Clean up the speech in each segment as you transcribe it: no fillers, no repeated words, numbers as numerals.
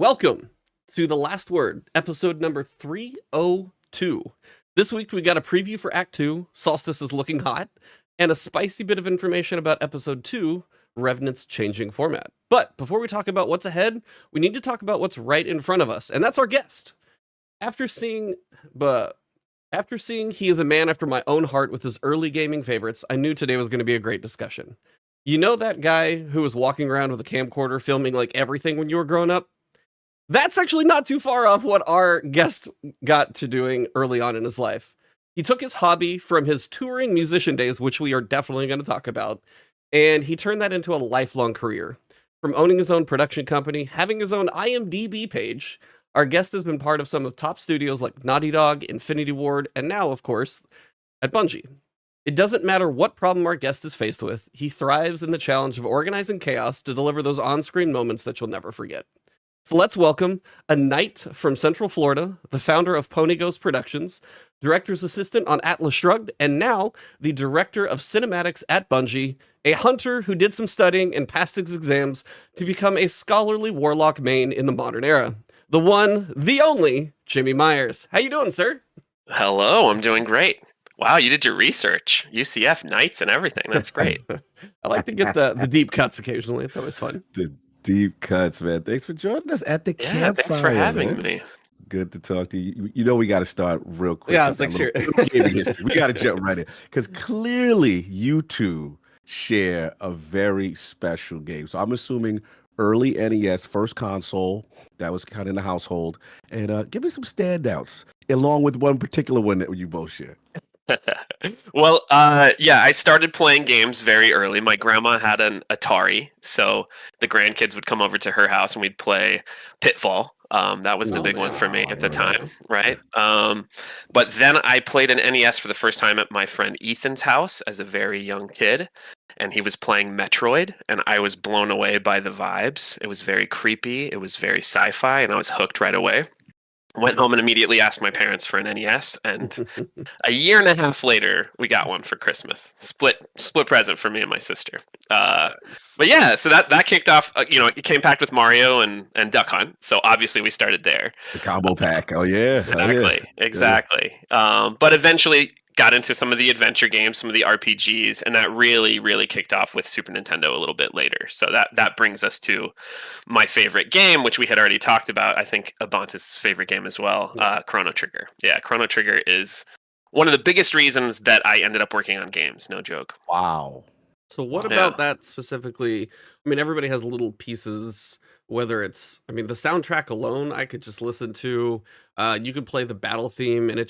Welcome to The Last Word, episode number 302. This week we got a preview for Act 2, Solstice is looking hot, and a spicy bit of information about episode 2, Revenant's changing format. But before we talk about what's ahead, we need to talk about what's right in front of us, and that's our guest. After seeing he is a man after my own heart with his early gaming favorites, I knew today was going to be a great discussion. You know that guy who was walking around with a camcorder filming like everything when you were growing up? That's actually not too far off what our guest got to doing early on in his life. He took his hobby from his touring musician days, which we are definitely going to talk about, and he turned that into a lifelong career. From owning his own production company, having his own IMDb page, our guest has been part of some of top studios like Naughty Dog, Infinity Ward, and now, of course, at Bungie. It doesn't matter what problem our guest is faced with, he thrives in the challenge of organizing chaos to deliver those on-screen moments that you'll never forget. So let's welcome a knight from Central Florida, the founder of Pony Ghost Productions, director's assistant on Atlas Shrugged, and now the director of cinematics at Bungie, a hunter who did some studying and passed his exams to become a scholarly Warlock main in the modern era. The one, the only, Jimmie Myers. How you doing, sir? Hello, I'm doing great. Wow, you did your research. UCF Knights and everything. That's great. I like to get the deep cuts occasionally. It's always fun. The deep cuts, man. Thanks for joining us at the campfire. Thanks for having me. Good to talk to you. You know we got to start real quick. Yeah, it's like we got to jump right in because clearly you two share a very special game. So I'm assuming early NES, first console that was kind of in the household, and give me some standouts along with one particular one that you both share. Well, I started playing games very early. My grandma had an Atari, so the grandkids would come over to her house and we'd play Pitfall. That was the big one for me at the time, right? But then I played an NES for the first time at my friend Ethan's house as a very young kid, and he was playing Metroid, and I was blown away by the vibes. It was very creepy, it was very sci-fi, and I was hooked right away. Went home and immediately asked my parents for an NES, and a year and a half later, we got one for Christmas. Split present for me and my sister. But yeah, so that kicked off. It came packed with Mario and Duck Hunt. So obviously we started there. The combo pack. Oh yeah, exactly. But eventually got into some of the adventure games, some of the RPGs, and that really, really kicked off with Super Nintendo a little bit later. So that brings us to my favorite game, which we had already talked about. I think Ebontis' favorite game as well, Chrono Trigger. Yeah, Chrono Trigger is one of the biggest reasons that I ended up working on games. No joke. Wow. So what about that specifically? I mean, everybody has little pieces, whether it's, the soundtrack alone, I could just listen to. You could play the battle theme, and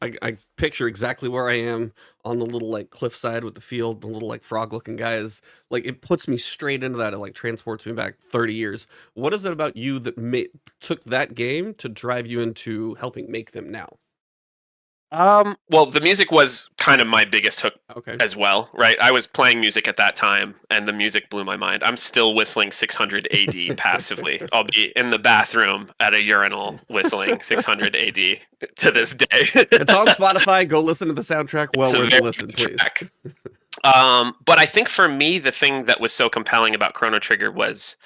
I picture exactly where I am on the little like cliffside with the field, the little like frog looking guys. Like it puts me straight into that. It like transports me back 30 years. What is it about you that took that game to drive you into helping make them now? Well, the music was kind of my biggest hook as well, right? I was playing music at that time, and the music blew my mind. I'm still whistling 600 AD passively. I'll be in the bathroom at a urinal whistling 600 AD to this day. It's on Spotify. Go listen to the soundtrack. Well worth a listen, please. But I think for me, the thing that was so compelling about Chrono Trigger was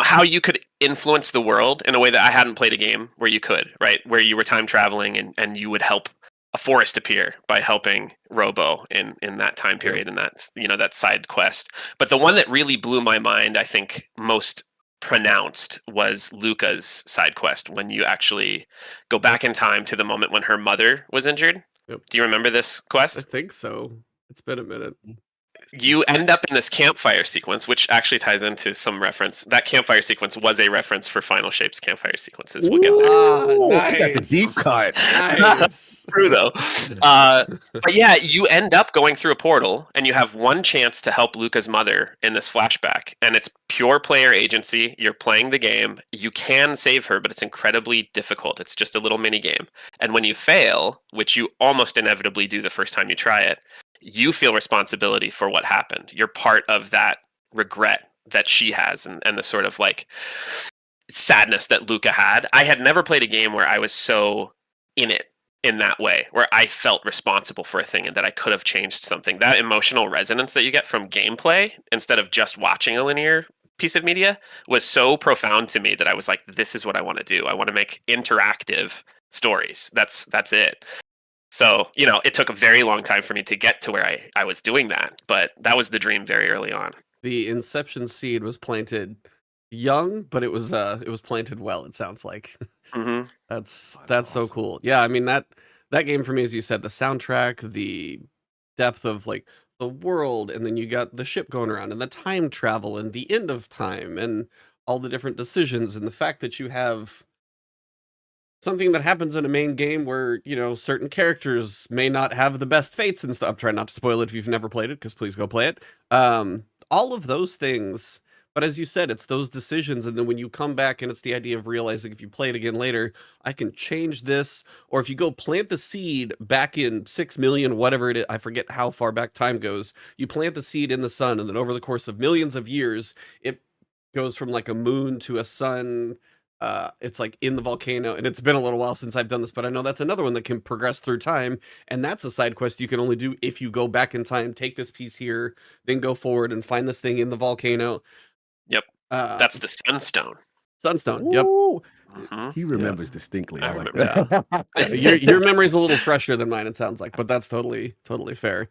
how you could influence the world in a way that I hadn't played a game where you could, right? Where you were time traveling and you would help a forest appear by helping Robo in that time period and that side quest. But the one that really blew my mind, I think most pronounced, was Luca's side quest when you actually go back in time to the moment when her mother was injured. Yep. Do you remember this quest? I think so. It's been a minute. You end up in this campfire sequence, which actually ties into some reference. That campfire sequence was a reference for Final Shape's campfire sequences. We'll get there. Nice. Got the deep cut. Nice. True, though. But yeah, you end up going through a portal, and you have one chance to help Luca's mother in this flashback. And it's pure player agency. You're playing the game. You can save her, but it's incredibly difficult. It's just a little mini game. And when you fail, which you almost inevitably do the first time you try it, you feel responsibility for what happened. You're part of that regret that she has and the sort of like sadness that Luca had. I had never played a game where I was so in it in that way, where I felt responsible for a thing and that I could have changed something. That emotional resonance that you get from gameplay instead of just watching a linear piece of media was so profound to me that I was like, this is what I want to do. I want to make interactive stories. That's it. So, it took a very long time for me to get to where I was doing that, but that was the dream very early on. The inception seed was planted young, but it was planted well, it sounds like. Mm-hmm. That's awesome. so cool. Yeah, I mean that game for me, as you said, the soundtrack, the depth of like the world, and then you got the ship going around and the time travel and the end of time and all the different decisions, and the fact that you have something that happens in a main game where, certain characters may not have the best fates and stuff. I'm trying not to spoil it if you've never played it, because please go play it. All of those things. But as you said, it's those decisions, and then when you come back, and it's the idea of realizing if you play it again later, I can change this, or if you go plant the seed back in 6 million, whatever it is, I forget how far back time goes, you plant the seed in the sun, and then over the course of millions of years, it goes from like a moon to a sun. It's like in the volcano, and it's been a little while since I've done this, but I know that's another one that can progress through time, and that's a side quest you can only do if you go back in time, take this piece here, then go forward and find this thing in the volcano. Yep. That's the Sunstone. Sunstone. Yep. Mm-hmm. He remembers distinctly. I like remember that. Your memory's a little fresher than mine, it sounds like, but that's totally fair.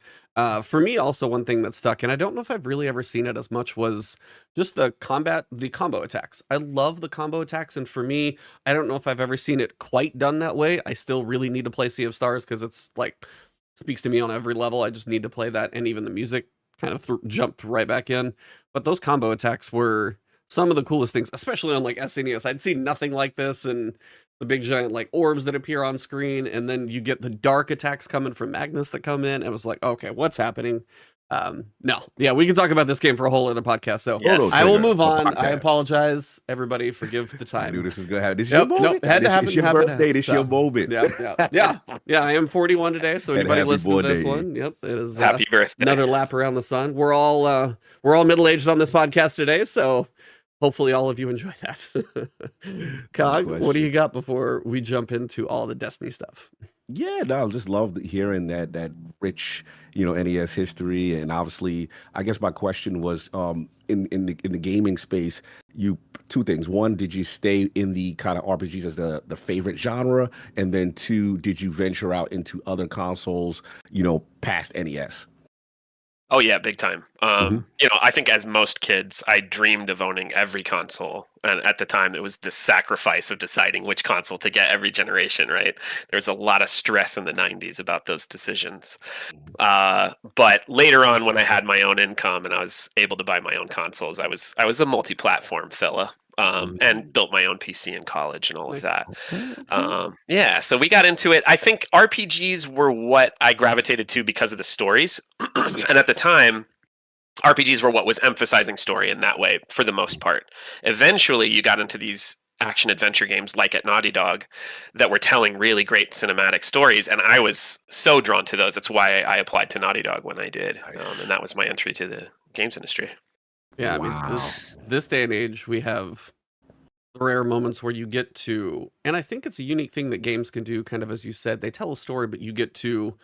For me, also, one thing that stuck, and I don't know if I've really ever seen it as much, was just the combo attacks. I love the combo attacks, and for me, I don't know if I've ever seen it quite done that way. I still really need to play Sea of Stars, because it's like, speaks to me on every level. I just need to play that, and even the music kind of jumped right back in. But those combo attacks were some of the coolest things, especially on like SNES. I'd seen nothing like this, and the big giant like orbs that appear on screen, and then you get the dark attacks coming from Magnus that come in. It was like, okay, what's happening? No, yeah, we can talk about this game for a whole other podcast. So Yes. I will move on. Podcast. I apologize, everybody. Forgive the time. I knew this was gonna happen. This is Yep, your moment. had to This happen, is your happen, birthday. This is your moment. Yeah. I am 41 today, so And anybody happy listening to this birthday. one, yep, it is Happy birthday. another lap around the sun. We're all middle-aged on this podcast today, so hopefully all of you enjoy that. Cog, what do you got before we jump into all the Destiny stuff? Yeah, no, I just love hearing that rich, NES history, and obviously, I guess my question was, in the gaming space, two things. One, did you stay in the kind of RPGs as the favorite genre, and then two, did you venture out into other consoles, past NES? Oh yeah, big time. I think as most kids, I dreamed of owning every console, and at the time, it was the sacrifice of deciding which console to get every generation. Right? There was a lot of stress in the '90s about those decisions. But later on, when I had my own income and I was able to buy my own consoles, I was a multi-platform fella. And built my own PC in college and all of that. Yeah, so we got into it. I think RPGs were what I gravitated to because of the stories. And at the time, RPGs were what was emphasizing story in that way for the most part. Eventually, you got into these action adventure games like at Naughty Dog that were telling really great cinematic stories, and I was so drawn to those. That's why I applied to Naughty Dog when I did. And that was my entry to the games industry. Yeah, Wow. I mean, this day and age, we have rare moments where you get to, and I think it's a unique thing that games can do, kind of as you said, they tell a story, but you get to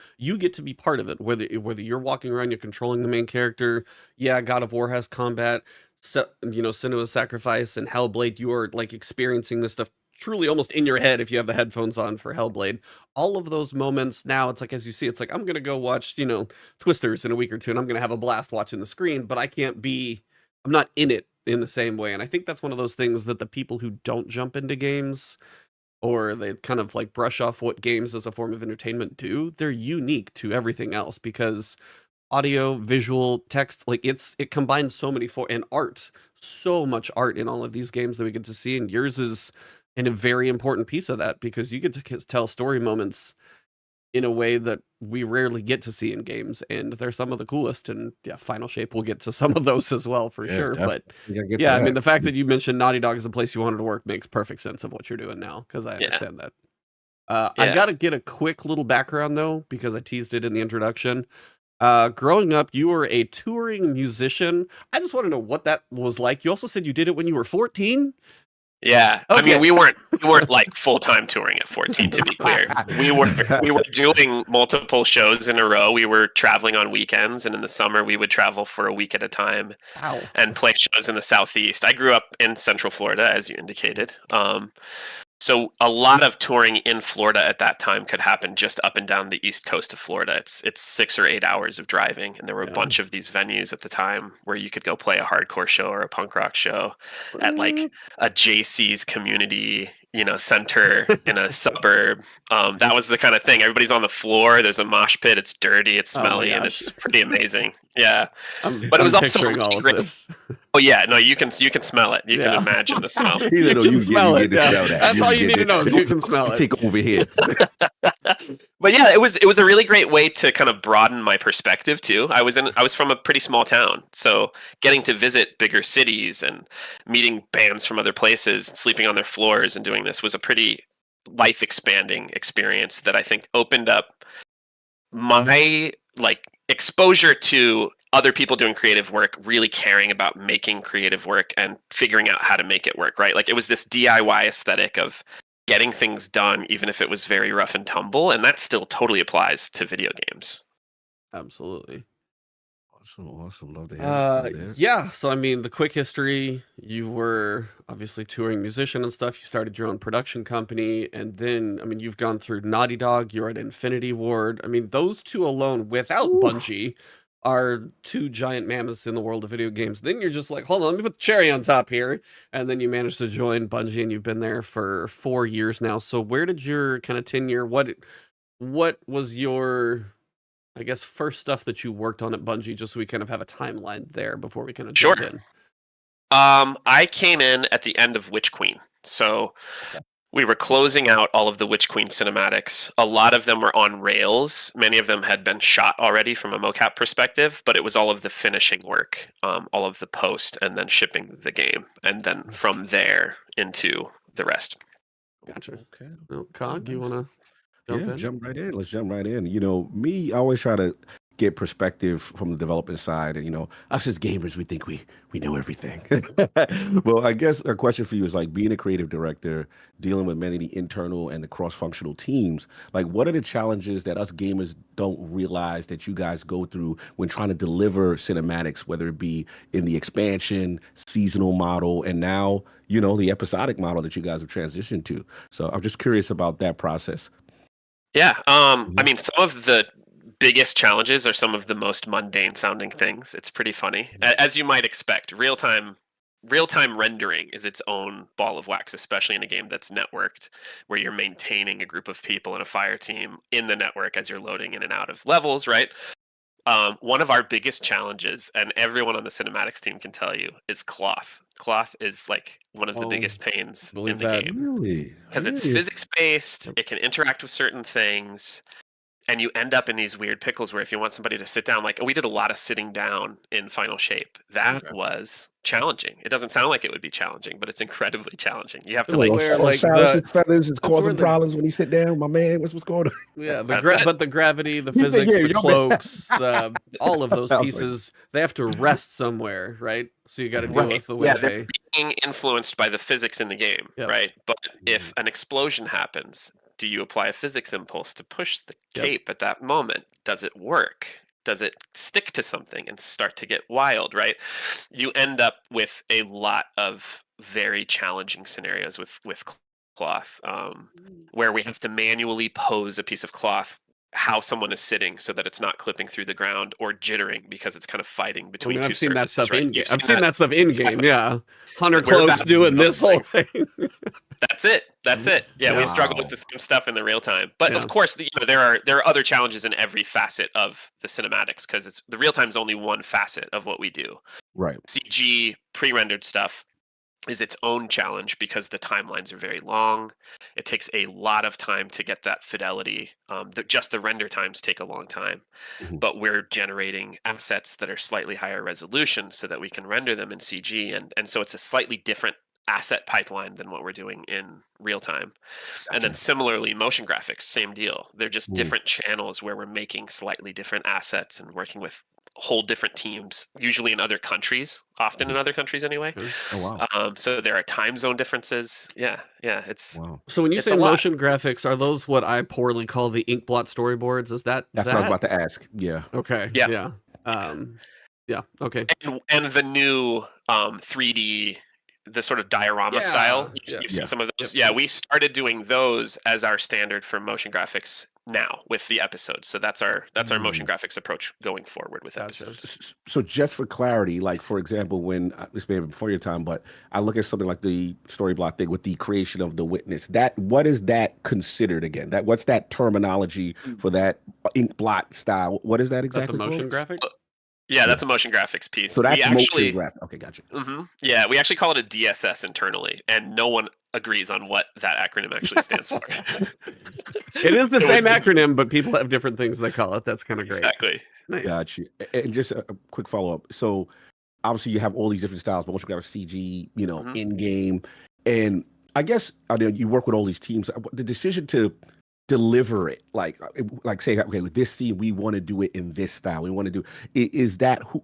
be part of it, whether you're walking around, you're controlling the main character. Yeah, God of War has combat, Senua's Sacrifice and Hellblade, you are like experiencing this stuff truly almost in your head if you have the headphones on for Hellblade. All of those moments now, it's like, as you see, it's like, I'm going to go watch, Twisters in a week or two, and I'm going to have a blast watching the screen, but I'm not in it in the same way. And I think that's one of those things that the people who don't jump into games, or they kind of like brush off what games as a form of entertainment do, they're unique to everything else, because audio, visual, text, like it combines so many and art, so much art in all of these games that we get to see. And yours is a very important piece of that, because you get to tell story moments in a way that we rarely get to see in games, and they're some of the coolest. And yeah, Final Shape, we'll get to some of those as well for sure. But yeah, I mean, the fact that you mentioned Naughty Dog as a place you wanted to work makes perfect sense of what you're doing now, because I understand that. I got to get a quick little background though, because I teased it in the introduction. Growing up, you were a touring musician. I just want to know what that was like. You also said you did it when you were 14. Yeah, I Okay. mean, we weren't like full-time touring at 14. To be clear, we were doing multiple shows in a row. We were traveling on weekends, and in the summer we would travel for a week at a time Wow. and play shows in the Southeast. I grew up in Central Florida, as you indicated. So a lot of touring in Florida at that time could happen just up and down the east coast of Florida. It's 6 or 8 hours of driving, and there were a bunch of these venues at the time where you could go play a hardcore show or a punk rock show at like a JC's community, center in a suburb. That was the kind of thing. Everybody's on the floor. There's a mosh pit. It's dirty. It's Oh my smelly, and gosh. it's pretty amazing. Yeah, I'm but it was also picturing really all of great. this. Oh yeah, no, you can smell it. You Yeah. can imagine the smell. He said, "No, can you smell get it. to Yeah. smell that. That's all you get need to know is you can smell it. Take over here." But yeah, it was a really great way to kind of broaden my perspective too. I was from a pretty small town, so getting to visit bigger cities and meeting bands from other places, sleeping on their floors and doing this was a pretty life expanding experience that I think opened up my exposure to other people doing creative work, really caring about making creative work and figuring out how to make it work, right? Like it was this DIY aesthetic of getting things done, even if it was very rough and tumble. And that still totally applies to video games. Absolutely. Awesome. Love to hear that. Yeah. So, I mean, the quick history, you were obviously touring musician and stuff. You started your own production company. And then, I mean, you've gone through Naughty Dog. You're at Infinity Ward. I mean, those two alone, without Bungie, are two giant mammoths in the world of video games. Then you're just like, hold on, let me put the cherry on top here. And then you managed to join Bungie, and you've been there for 4 years now. So where did your kind of tenure, what was your, I guess, first stuff that you worked on at Bungie, just so we kind of have a timeline there before we kind of jump in? I came in at the end of Witch Queen. So we were closing out all of the Witch Queen cinematics. A lot of them were on rails. Many of them had been shot already from a mocap perspective, but it was all of the finishing work, all of the post, and then shipping the game. And then from there into the rest. Gotcha. Okay. Well, Cog, you want to jump in? Jump right in. Let's jump right in. Me, I always try to get perspective from the development side. And, us as gamers, we think we know everything. Well, I guess a question for you is being a creative director, dealing with many of the internal and the cross-functional teams, what are the challenges that us gamers don't realize that you guys go through when trying to deliver cinematics, whether it be in the expansion, seasonal model, and now, the episodic model that you guys have transitioned to. So I'm just curious about that process. Yeah. I mean, some of the biggest challenges are some of the most mundane sounding things. It's pretty funny. As you might expect, real-time rendering is its own ball of wax, especially in a game that's networked, where you're maintaining a group of people and a fire team in the network as you're loading in and out of levels, right? One of our biggest challenges, and everyone on the cinematics team can tell you, is cloth. Cloth is one of the biggest pains in the game. Really? Because it's physics-based, it can interact with certain things, and you end up in these weird pickles where if you want somebody to sit down, we did a lot of sitting down in Final Shape. That was challenging. It doesn't sound like it would be challenging, but it's incredibly challenging. You have to Cyrus's feathers is causing problems when he sit down. My man, what's going on? Yeah, but the gravity, the physics, the cloaks, all of those pieces, they have to rest somewhere, right? So you got to deal with the way they're being influenced by the physics in the game, right? But if an explosion happens, do you apply a physics impulse to push the cape at that moment? Does it work? Does it stick to something and start to get wild, right? You end up with a lot of very challenging scenarios with cloth, where we have to manually pose a piece of cloth how someone is sitting so that it's not clipping through the ground or jittering because it's kind of fighting between two I've seen that stuff right? in game. I've seen that stuff in game, yeah. Hunter Cloaks doing this whole thing. That's it. Yeah, we struggle with the same stuff in the real time. But of course, there are other challenges in every facet of the cinematics, because the real time is only one facet of what we do. Right. CG pre-rendered stuff is its own challenge because the timelines are very long. It takes a lot of time to get that fidelity. Just the render times take a long time, but we're generating assets that are slightly higher resolution so that we can render them in CG, and so it's a slightly different asset pipeline than what we're doing in real time. And then similarly, motion graphics, same deal. They're just different channels where we're making slightly different assets and working with whole different teams, usually in other countries, often in other countries anyway. Oh wow. So there are time zone differences. Yeah, it's Wow. So when you it's say a lot. motion graphics, are those what I poorly call the inkblot storyboards? Is that That's what I was about to ask. Yeah. Okay. Yeah. Yeah. Yeah. Okay. And the new 3D, the sort of diorama style. Yeah. You've seen Yeah. some of those. Yep. Yeah, we started doing those as our standard for motion graphics now with the episodes. So that's our motion graphics approach going forward with Gotcha. episodes. So just for clarity, like for example, when this may have been before your time, but I look at something like the story block thing with the creation of the witness. That what is that considered again? That what's that terminology for that ink blot style? What is that Is that the exactly? motion called? graphic? Yeah, that's a motion graphics piece. So that's we actually, motion graphic. Okay, gotcha. Yeah, we actually call it a DSS internally, and no one agrees on what that acronym actually stands for. It is the It same was- acronym, but people have different things they call it. That's kind of great. Exactly. Nice. Got you. And just a quick follow up. So obviously you have all these different styles, motion graphics, CG, in game, and I guess you work with all these teams. The decision to deliver it, like say, okay, with this scene, we want to do it in this style. We want to do. Is that who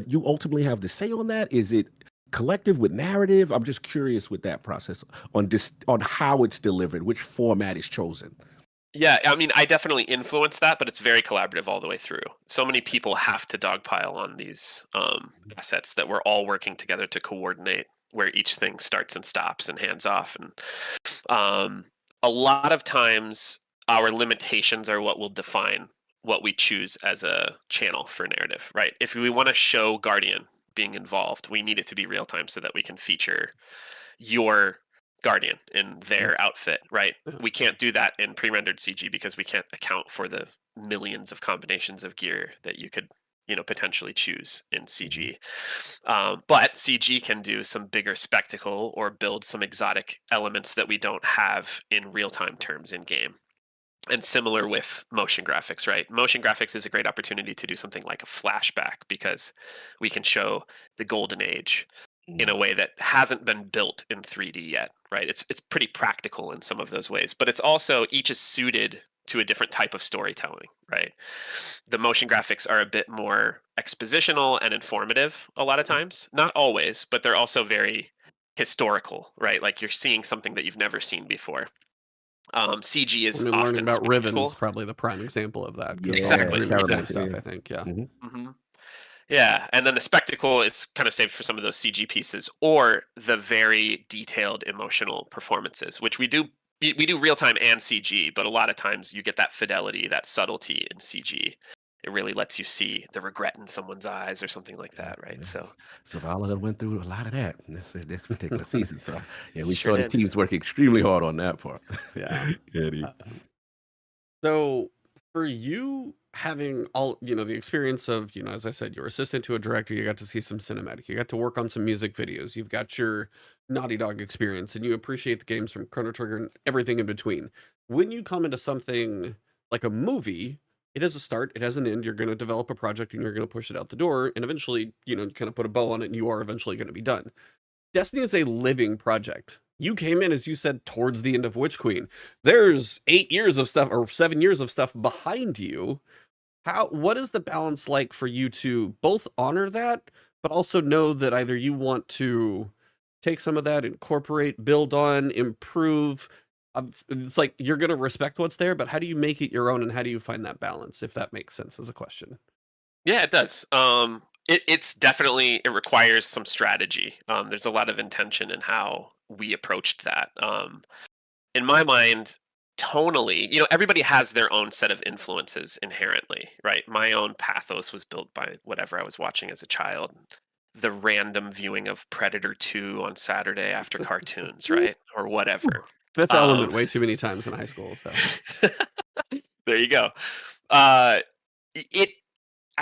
you ultimately have to say on that? Is it collective with narrative? I'm just curious with that process on how it's delivered, which format is chosen. Yeah, I mean, I definitely influence that, but it's very collaborative all the way through. So many people have to dogpile on these assets that we're all working together to coordinate where each thing starts and stops and hands off. And a lot of times our limitations are what will define what we choose as a channel for narrative, right? If we want to show Guardian being involved, we need it to be real time so that we can feature your Guardian in their outfit, right? We can't do that in pre-rendered CG because we can't account for the millions of combinations of gear that you could, potentially choose in CG. But CG can do some bigger spectacle or build some exotic elements that we don't have in real-time terms in game. And similar with motion graphics, right? Motion graphics is a great opportunity to do something like a flashback because we can show the golden age in a way that hasn't been built in 3D yet, right? It's pretty practical in some of those ways, but it's also each is suited to a different type of storytelling, right? The motion graphics are a bit more expositional and informative a lot of times, not always, but they're also very historical, right? Like you're seeing something that you've never seen before. CG is Learning often about spectacle. Riven's probably the prime example of that. 'Cause Exactly. it's all dream Exactly. stuff, I think. Yeah. Yeah, and then the spectacle is kind of saved for some of those CG pieces or the very detailed emotional performances, which we do real time and CG, but a lot of times you get that fidelity, that subtlety in CG. It really lets you see the regret in someone's eyes or something like that, right? Yeah. So Zavala went through a lot of that in this particular season. So yeah, we Sure saw the did. teams work extremely hard on that part. Yeah. Eddie. So for you having all, the experience of, as I said, your assistant to a director, you got to see some cinematic, you got to work on some music videos, you've got your Naughty Dog experience, and you appreciate the games from Chrono Trigger and everything in between. When you come into something like a movie, it has a start, it has an end, you're going to develop a project and you're going to push it out the door, and eventually, kind of put a bow on it and you are eventually going to be done. Destiny is a living project. You came in, as you said, towards the end of Witch Queen. There's 8 years of stuff or 7 years of stuff behind you. What is the balance like for you to both honor that, but also know that either you want to take some of that, incorporate, build on, improve? It's like you're going to respect what's there, but how do you make it your own, and how do you find that balance, if that makes sense as a question? yeah, it does. It's definitely, it requires some strategy. There's a lot of intention in how we approached that. In my mind, tonally, everybody has their own set of influences inherently, right? My own pathos was built by whatever I was watching as a child. The random viewing of Predator 2 on Saturday after cartoons, right? Or whatever. Fifth Element way too many times in high school, so. There you go. I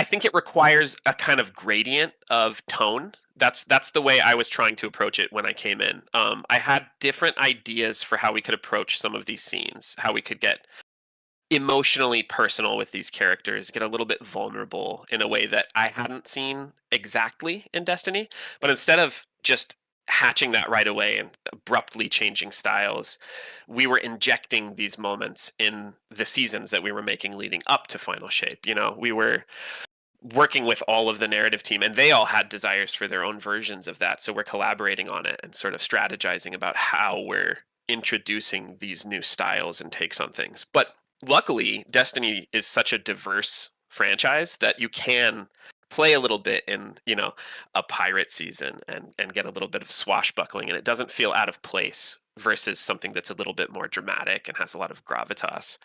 think it requires a kind of gradient of tone. That's the way I was trying to approach it when I came in. I had different ideas for how we could approach some of these scenes, how we could get emotionally personal with these characters, get a little bit vulnerable in a way that I hadn't seen exactly in Destiny. But instead of just hatching that right away and abruptly changing styles, we were injecting these moments in the seasons that we were making leading up to Final Shape. We were working with all of the narrative team, and they all had desires for their own versions of that. So we're collaborating on it and sort of strategizing about how we're introducing these new styles and takes on things. But luckily, Destiny is such a diverse franchise that you can play a little bit in, a pirate season and get a little bit of swashbuckling, and it doesn't feel out of place versus something that's a little bit more dramatic and has a lot of gravitas.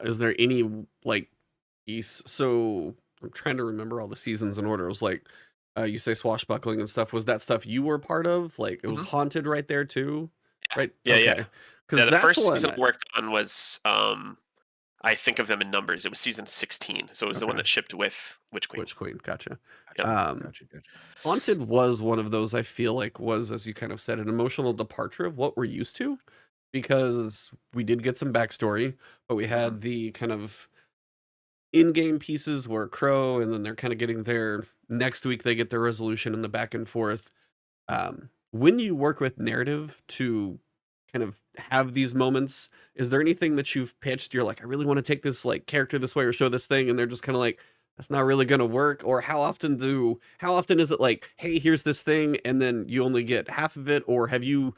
Is there any like piece? So I'm trying to remember all the seasons in order. It was like you say swashbuckling and stuff. Was that stuff you were part of? Like it was haunted right there too, right? Yeah, okay. yeah. Because The that's first one. season I worked on was I think of them in numbers. It was season 16, so it was the one Okay. that shipped with Witch Queen. Witch Queen, gotcha. Yep. Gotcha. Haunted was one of those I feel like was, as you kind of said, an emotional departure of what we're used to, because we did get some backstory, but we had the kind of in-game pieces where Crow, and then they're kind of getting their next week they get their resolution and the back and forth. When you work with narrative to kind of have these moments, is there anything that you've pitched you're like, I really want to take this like character this way or show this thing, and they're just kind of like, that's not really going to work? Or how often is it like, hey, here's this thing and then you only get half of it? Or have you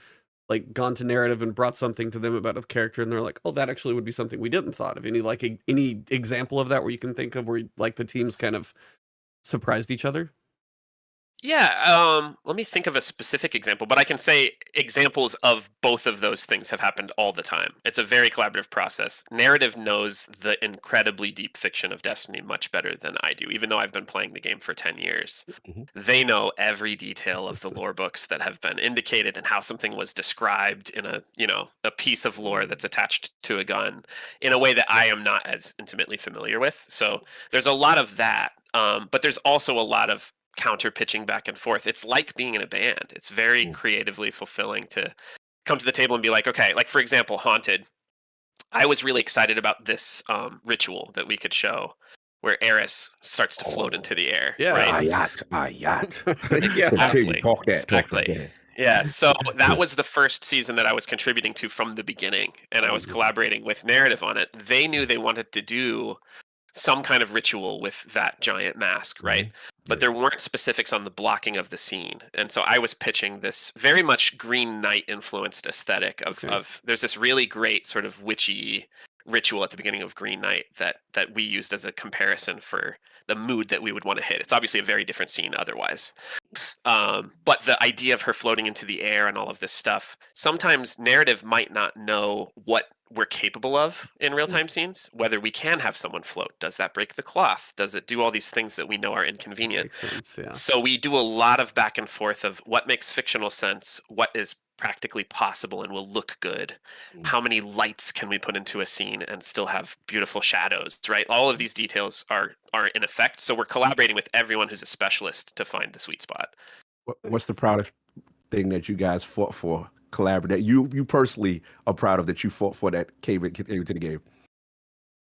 like gone to narrative and brought something to them about a character and they're like, oh, that actually would be something we didn't thought of? Any like any example of that where you can think of where like the teams kind of surprised each other? Yeah, let me think of a specific example, but I can say examples of both of those things have happened all the time. It's a very collaborative process. Narrative knows the incredibly deep fiction of Destiny much better than I do, even though I've been playing the game for 10 years. They know every detail of the lore books that have been indicated and how something was described in a piece of lore that's attached to a gun in a way that I am not as intimately familiar with. So there's a lot of that, but there's also a lot of counter pitching back and forth. It's like being in a band. It's very creatively fulfilling to come to the table and be like, okay, like for example, Haunted. I was really excited about this ritual that we could show where Eris starts to float into the air. Yeah. Right? Yacht. Exactly. Talk that. Exactly. Yeah, so that was the first season that I was contributing to from the beginning, and I was collaborating with narrative on it. They knew they wanted to do some kind of ritual with that giant mask, right? But there weren't specifics on the blocking of the scene. And so I was pitching this very much Green Knight influenced aesthetic of there's this really great sort of witchy ritual at the beginning of Green Knight that we used as a comparison for the mood that we would want to hit. It's obviously a very different scene otherwise. But the idea of her floating into the air and all of this stuff, sometimes narrative might not know what we're capable of in real-time scenes, whether we can have someone float. Does that break the cloth? Does it do all these things that we know are inconvenient? Makes sense, yeah. So we do a lot of back and forth of what makes fictional sense, what is practically possible and will look good, how many lights can we put into a scene and still have beautiful shadows, right? All of these details are in effect. So we're collaborating with everyone who's a specialist to find the sweet spot. What's the proudest thing that you guys fought for? Collaborate you personally are proud of that you fought for that came into the game?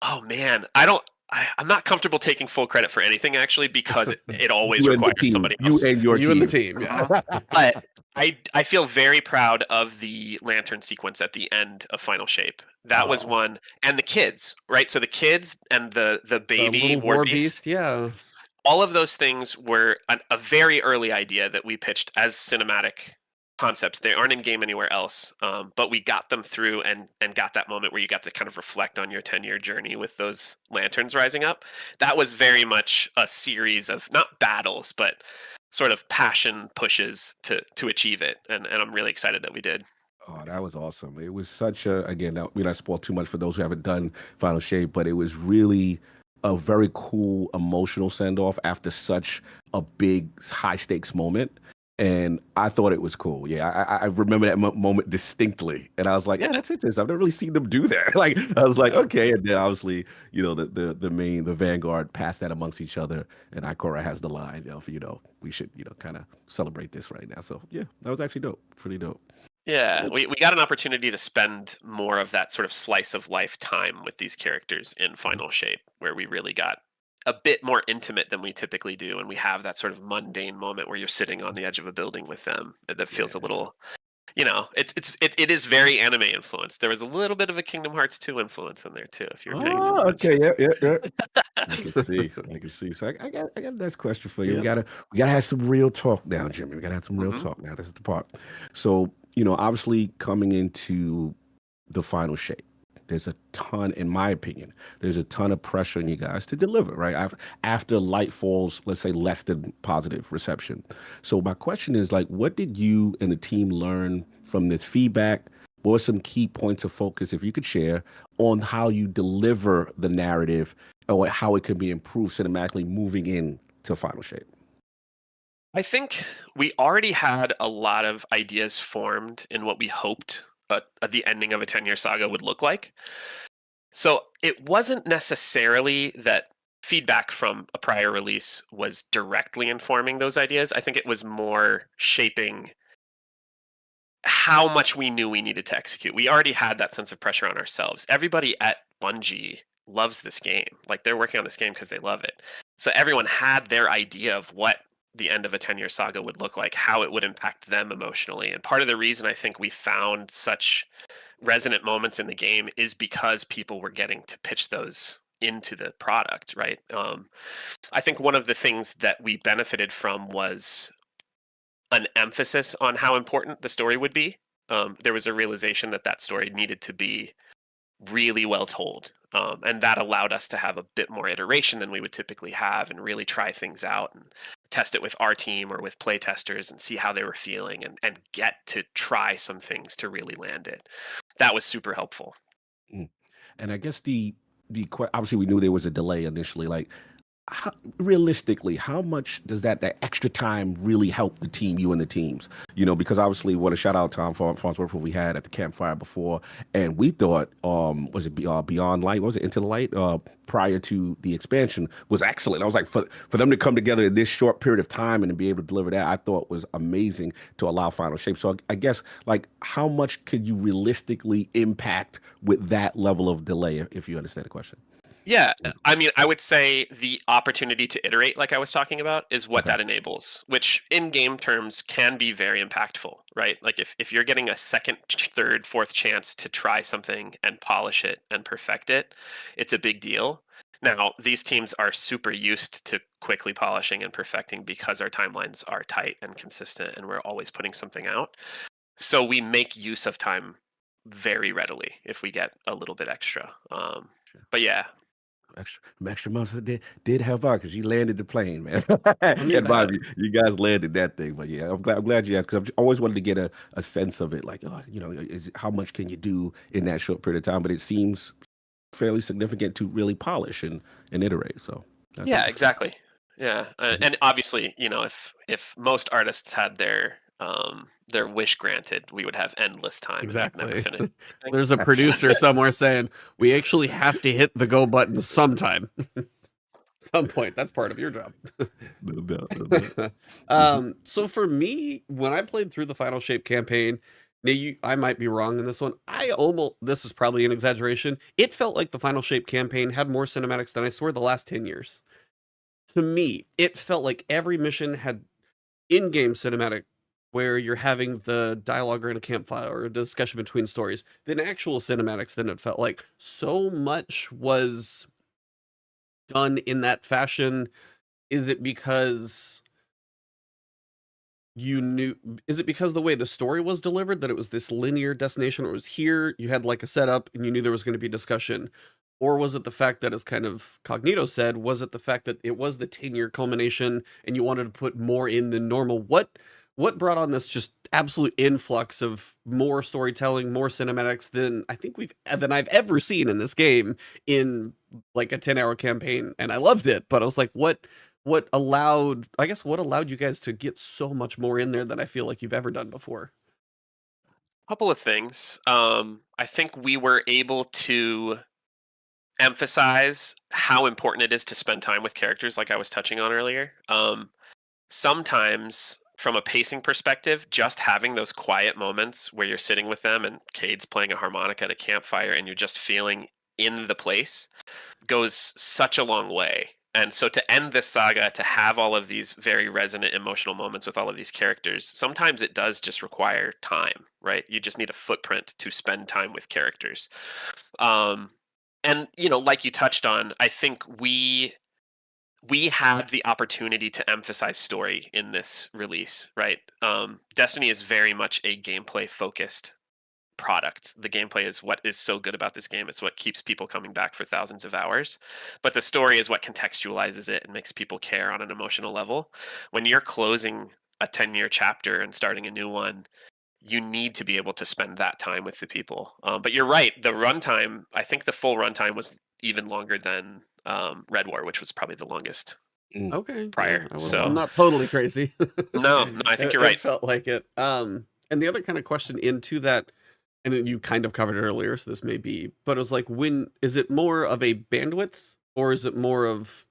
Oh man, I'm not comfortable taking full credit for anything actually, because it always requires somebody else. You and your You team. and the team, yeah. But I feel very proud of the lantern sequence at the end of Final Shape. That was one, and the kids, right? So the kids and the baby little war beast, yeah. All of those things were a very early idea that we pitched as cinematic concepts. They aren't in game anywhere else, but we got them through and got that moment where you got to kind of reflect on your 10-year journey with those lanterns rising up. That was very much a series of not battles, but sort of passion pushes to achieve it, and I'm really excited that we did. Oh, that was awesome. It was such a, again, we not spoil too much for those who haven't done Final Shape, but it was really a very cool emotional send-off after such a big high stakes moment. And I thought it was cool. Yeah, I remember that moment distinctly, and I was like, "Yeah, that's interesting. I've never really seen them do that." Like, I was like, "Okay." And then obviously, the Vanguard passed that amongst each other, and Ikora has the line of, we should, kind of celebrate this right now. So yeah, that was actually dope. Pretty dope. Yeah, we got an opportunity to spend more of that sort of slice of life time with these characters in Final Shape, where we really got a bit more intimate than we typically do, and we have that sort of mundane moment where you're sitting on the edge of a building with them that feels a little it is very anime influenced. There was a little bit of a Kingdom Hearts 2 influence in there too, if you're paying Oh, attention. okay, yeah. I can see. I can see. So I got a next question for you. Yep. We gotta have some real talk now, Jimmy. We gotta have some real Mhm. talk now. This is the part. So, obviously coming into the final shape, there's a ton, in my opinion, there's a ton of pressure on you guys to deliver, right? After Lightfall's, let's say, less than positive reception. So my question is, like, what did you and the team learn from this feedback? What were some key points of focus, if you could share, on how you deliver the narrative or how it can be improved cinematically moving into final shape? I think we already had a lot of ideas formed in what we hoped the ending of a 10-year saga would look like. So it wasn't necessarily that feedback from a prior release was directly informing those ideas. I think it was more shaping how much we knew we needed to execute. We already had that sense of pressure on ourselves. Everybody at Bungie loves this game. Like, they're working on this game because they love it. So everyone had their idea of what the end of a 10-year saga would look like, how it would impact them emotionally. And part of the reason I think we found such resonant moments in the game is because people were getting to pitch those into the product, right? I think one of the things that we benefited from was an emphasis on how important the story would be. There was a realization that that story needed to be really well told. And that allowed us to have a bit more iteration than we would typically have and really try things out and test it with our team or with play testers and see how they were feeling and get to try some things to really land it. That was super helpful. Mm. And I guess obviously we knew there was a delay initially. Like, realistically, how much does that extra time really help the team, you and the teams? Because obviously, what a shout out Tom Farnsworth we had at the campfire before, and we thought, was it Beyond Light? What was it, Into the Light? Prior to the expansion was excellent. I was like, for them to come together in this short period of time and to be able to deliver that, I thought was amazing to allow final shape. So I guess, like, how much could you realistically impact with that level of delay, if you understand the question? Yeah, I mean, I would say the opportunity to iterate, like I was talking about, is what Okay. that enables, which in game terms can be very impactful, right? Like, if you're getting a second, third, fourth chance to try something and polish it and perfect it, it's a big deal. Now, these teams are super used to quickly polishing and perfecting because our timelines are tight and consistent and we're always putting something out. So we make use of time very readily if we get a little bit extra. Sure. But yeah, Extra months did help out because you landed the plane, man. I mean, And Bob, you guys landed that thing. But yeah, I'm glad you asked because I've always wanted to get a sense of it. Like, how much can you do in that short period of time? But it seems fairly significant to really polish and iterate. So yeah, thank you for that. exactly. Yeah, Mhm. and obviously, if most artists had their wish granted, we would have endless time and we'd never exactly. finish anything. There's a producer somewhere saying we actually have to hit the go button sometime. Some point. That's part of your job. No doubt, no doubt. Mhm. So for me, when I played through the Final Shape campaign, now I might be wrong in this one. This is probably an exaggeration. It felt like the Final Shape campaign had more cinematics than I swear the last 10 years. To me, it felt like every mission had in-game cinematic where you're having the dialogue around a campfire or a discussion between stories, then actual cinematics. Then it felt like so much was done in that fashion. Is it because you knew? Is it because the way the story was delivered that it was this linear destination, or it was here you had like a setup and you knew there was going to be discussion? Or was it the fact that, as kind of Cognito said, was it the fact that it was the 10-year culmination and you wanted to put more in than normal? What brought on this just absolute influx of more storytelling, more cinematics than I think I've ever seen in this game in like a 10-hour campaign? And I loved it, but I was like, what allowed you guys to get so much more in there than I feel like you've ever done before? Couple of things. I think we were able to emphasize how important it is to spend time with characters, like I was touching on earlier. Sometimes, from a pacing perspective, just having those quiet moments where you're sitting with them and Cade's playing a harmonica at a campfire and you're just feeling in the place goes such a long way. And so to end this saga, to have all of these very resonant emotional moments with all of these characters, sometimes it does just require time, right? You just need a footprint to spend time with characters. And like you touched on, I think we had the opportunity to emphasize story in this release, right? Destiny is very much a gameplay focused product. The gameplay is what is so good about this game. It's what keeps people coming back for thousands of hours. But the story is what contextualizes it and makes people care on an emotional level. When you're closing a 10-year chapter and starting a new one, you need to be able to spend that time with the people. But you're right. The runtime, I think the full runtime was even longer than Red War, which was probably the longest Okay. prior. Yeah, So I'm not totally crazy. no, I think you're right. It felt like it. And the other kind of question into that, and then you kind of covered it earlier, so this may be, but it was like, when is it more of a bandwidth, or is it more of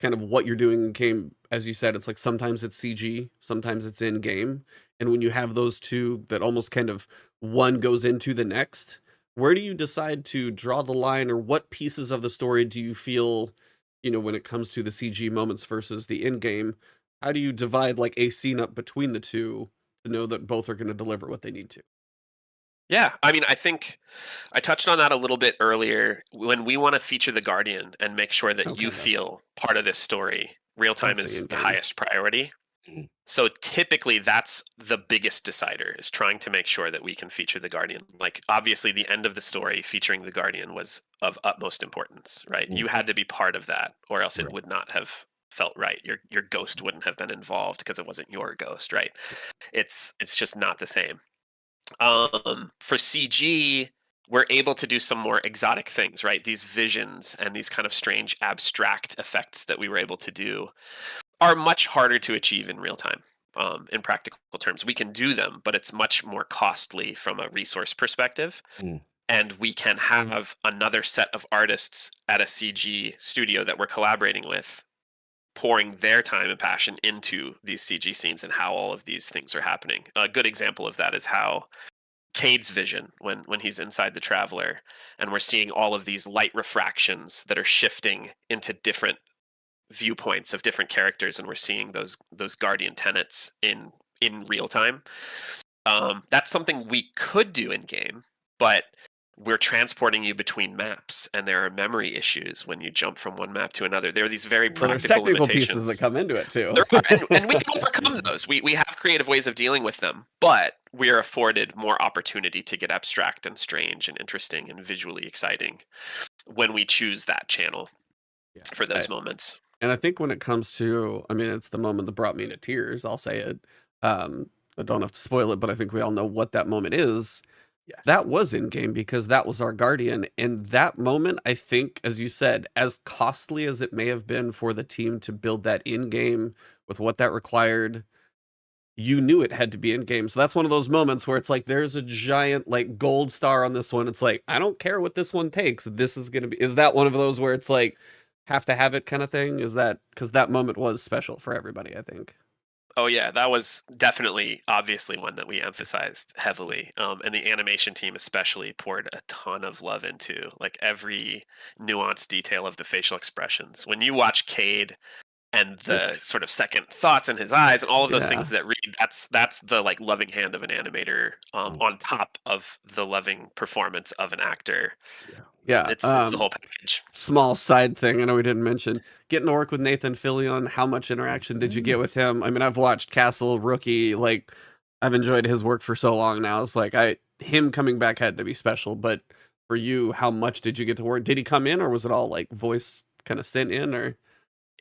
kind of what you're doing in game? As you said, it's like sometimes it's CG, sometimes it's in game, and when you have those two that almost kind of one goes into the next, where do you decide to draw the line, or what pieces of the story do you feel, when it comes to the CG moments versus the in game? How do you divide like a scene up between the two to know that both are going to deliver what they need to? Yeah, I mean, I think I touched on that a little bit earlier. When we want to feature the Guardian and make sure that Okay, you feel part of this story, real time that's the is end the game. highest priority. Mhm. So typically that's the biggest decider, is trying to make sure that we can feature the Guardian. Like, obviously the end of the story featuring the Guardian was of utmost importance, right? You had to be part of that, or else it Right. would not have felt right. Your ghost wouldn't have been involved because it wasn't your ghost, right? It's just not the same. For CG, we're able to do some more exotic things, right? These visions and these kind of strange abstract effects that we were able to do are much harder to achieve in real time. In practical terms, we can do them, but it's much more costly from a resource perspective. Mm. And we can have another set of artists at a CG studio that we're collaborating with, pouring their time and passion into these CG scenes and how all of these things are happening. A good example of that is how Cade's vision, when he's inside the Traveler, and we're seeing all of these light refractions that are shifting into different viewpoints of different characters, and we're seeing those Guardian tenets in real time. That's something we could do in game, but we're transporting you between maps, and there are memory issues when you jump from one map to another. There are these very Well, there's practical technical limitations pieces that come into it too. there are, and we can overcome those. We have creative ways of dealing with them, but we are afforded more opportunity to get abstract and strange and interesting and visually exciting when we choose that channel for those moments. And I think when it comes to, I mean, it's the moment that brought me to tears. I'll say it. I don't have to spoil it, but I think we all know what that moment is. Yes. That was in game because that was our Guardian. And that moment, I think, as you said, as costly as it may have been for the team to build that in game with what that required, you knew it had to be in game. So that's one of those moments where it's like, there's a giant like gold star on this one. It's like, I don't care what this one takes. This is going to be, is that one of those where it's like, have to have it kind of thing? Is that, because that moment was special for everybody, I think. Oh yeah, that was definitely, obviously, one that we emphasized heavily, and the animation team especially poured a ton of love into, like, every nuanced detail of the facial expressions. When you watch Cade and the sort of second thoughts in his eyes and all of those things that read, that's the like loving hand of an animator, on top of the loving performance of an actor. Yeah, It's the whole package. Small side thing I know we didn't mention, getting to work with Nathan Fillion. How much interaction did you get with him? I mean, I've watched Castle, Rookie, like I've enjoyed his work for so long now. It's like him coming back had to be special, but for you, how much did you get to work? Did he come in, or was it all like voice kind of sent in, or?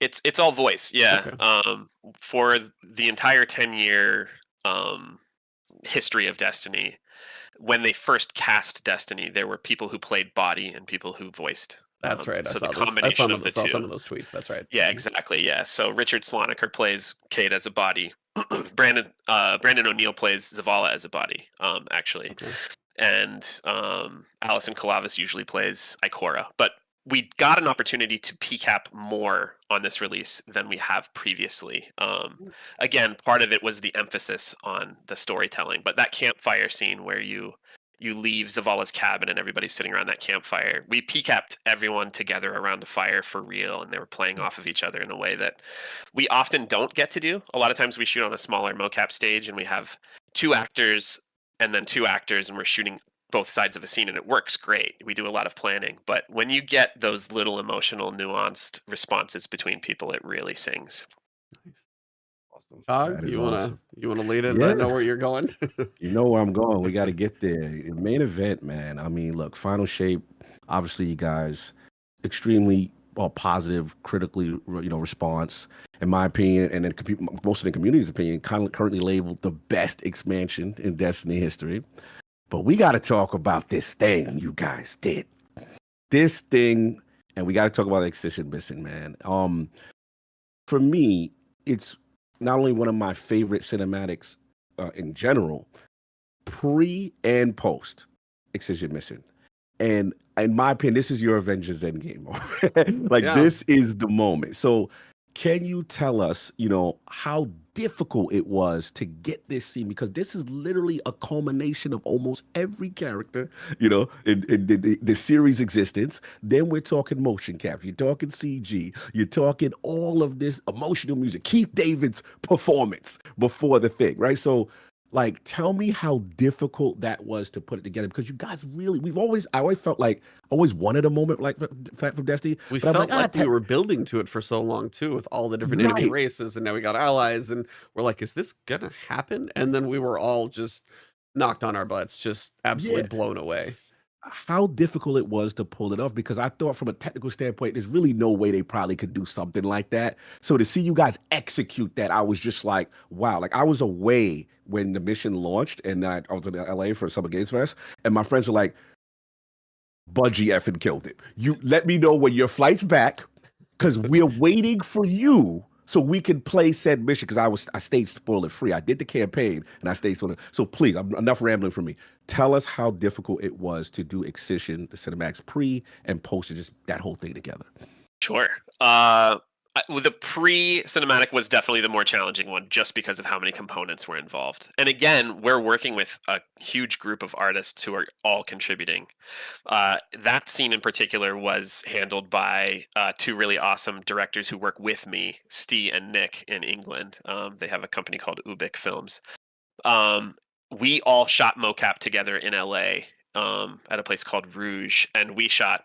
It's all voice, yeah. Okay. For the entire 10-year history of Destiny, when they first cast Destiny, there were people who played body and people who voiced. That's right. So I the saw combination of the saw two. some of those tweets. That's right. Yeah, exactly. Yeah. So Richard Sloniker plays Cade as a body. Brandon O'Neill plays Zavala as a body, actually. Okay. And Alison Kalavis usually plays Ikora. But we got an opportunity to PCAP more on this release than we have previously. Again, part of it was the emphasis on the storytelling, but that campfire scene where you you leave Zavala's cabin and everybody's sitting around that campfire. We PCAP'd everyone together around a fire for real, and they were playing off of each other in a way that we often don't get to do. A lot of times we shoot on a smaller mocap stage and we have 2 actors and then 2 actors, and we're shooting both sides of a scene, and it works great. We do a lot of planning, but when you get those little emotional, nuanced responses between people, it really sings. Nice. Awesome. Cog, That is you wanna awesome. lead it? Yeah. I know where you're going. You know where I'm going. We got to get there. Main event, man. I mean, look, Final Shape. Obviously, you guys extremely positive, critically, response, in my opinion, and then most of the community's opinion, currently labeled the best expansion in Destiny history. But we got to talk about this thing you guys did. This thing, and we got to talk about Excision Missing, man. For me, it's not only one of my favorite cinematics in general, pre and post Excision Mission. And in my opinion, this is your Avengers Endgame. This is the moment. So can you tell us, how difficult it was to get this scene? Because this is literally a culmination of almost every character, in the series' existence. Then we're talking motion cap. You're talking CG. You're talking all of this emotional music. Keith David's performance before the thing, right? So, tell me how difficult that was to put it together, because you guys really, I always felt like, always wanted a moment like from Destiny. We felt like we were building to it for so long too, with all the different enemy races, and now we got allies, and we're like, is this gonna happen? And then we were all just knocked on our butts, just absolutely blown away. How difficult it was to pull it off, because I thought from a technical standpoint, there's really no way they probably could do something like that. So to see you guys execute that, I was just like, wow. I was away when the mission launched, and I was in LA for Summer Games Fest, and my friends were like, Bungie effing killed it. You let me know when your flight's back, because we're waiting for you so we can play said mission, because I stayed spoiler free. I did the campaign and I stayed spoiler. So please, enough rambling for me. Tell us how difficult it was to do Excision, the cinematics pre and post, just that whole thing together. Sure. The pre-cinematic was definitely the more challenging one, just because of how many components were involved. And again, we're working with a huge group of artists who are all contributing. That scene in particular was handled by 2 really awesome directors who work with me, Steve and Nick, in England. They have a company called Ubik Films. We all shot mocap together in LA at a place called Rouge, and we shot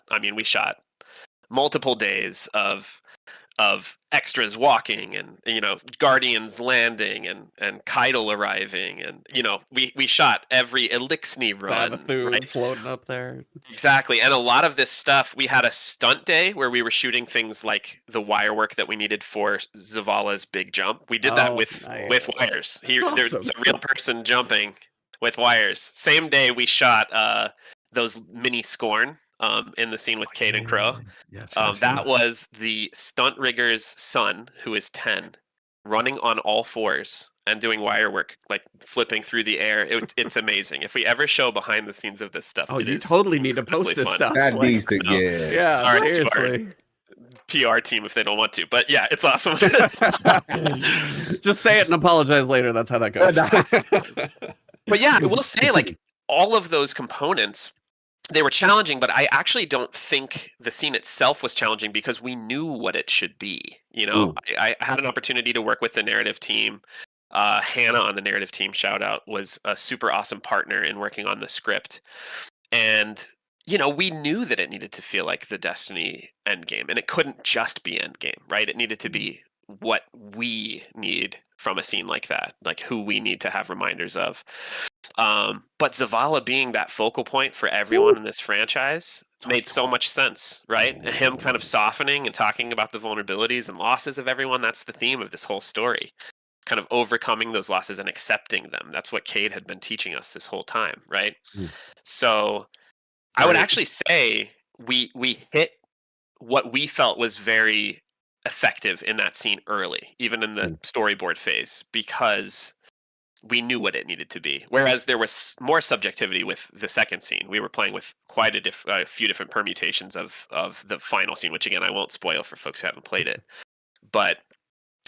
multiple days of extras walking, and Guardians landing, and Caiatl arriving, and we shot every Elixni run, right? Floating up there. Exactly. And a lot of this stuff, we had a stunt day where we were shooting things like the wire work that we needed for Zavala's big jump. We did that with wires. There's a real person jumping with wires. Same day we shot those mini Scorn in the scene with Cade and Crow. That was the stunt rigger's son, who is 10, running on all fours and doing wire work, flipping through the air. It's amazing. If we ever show behind the scenes of this stuff, you totally need to post this stuff. That needs to, Sorry seriously. To our PR team if they don't want to, but yeah, it's awesome. Just say it and apologize later. That's how that goes. But yeah, I will say, all of those components, they were challenging, but I actually don't think the scene itself was challenging, because we knew what it should be. I had an opportunity to work with the narrative team. Hannah on the narrative team, shout out, was a super awesome partner in working on the script. And, we knew that it needed to feel like the Destiny endgame, and it couldn't just be endgame, right? It needed to be what we need from a scene like that, who we need to have reminders of. But Zavala being that focal point for everyone in this franchise made so much sense, right? Him kind of softening and talking about the vulnerabilities and losses of everyone. That's the theme of this whole story. Kind of overcoming those losses and accepting them. That's what Cade had been teaching us this whole time, right? So I would actually say we hit what we felt was very effective in that scene early, even in the storyboard phase, because we knew what it needed to be. Whereas there was more subjectivity with the second scene. We were playing with quite a few different permutations of the final scene, which again, I won't spoil for folks who haven't played it. But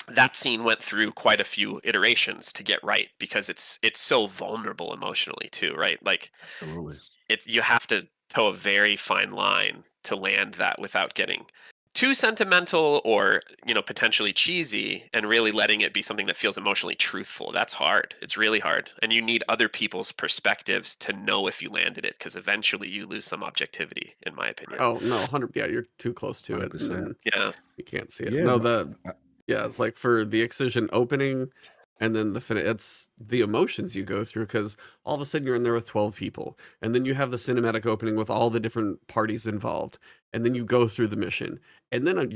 that scene went through quite a few iterations to get right, because it's so vulnerable emotionally too, right? Like, Absolutely. you have to toe a very fine line to land that without getting too sentimental or, potentially cheesy, and really letting it be something that feels emotionally truthful. That's hard. It's really hard. And you need other people's perspectives to know if you landed it, because eventually you lose some objectivity, in my opinion. Oh no, 100. Yeah, you're too close to it, and 100%. then Yeah. you can't see it. Yeah, No, no, yeah, it's like for the Excision opening, and then it's the emotions you go through, because all of a sudden you're in there with 12 people, and then you have the cinematic opening with all the different parties involved, and then you go through the mission, and then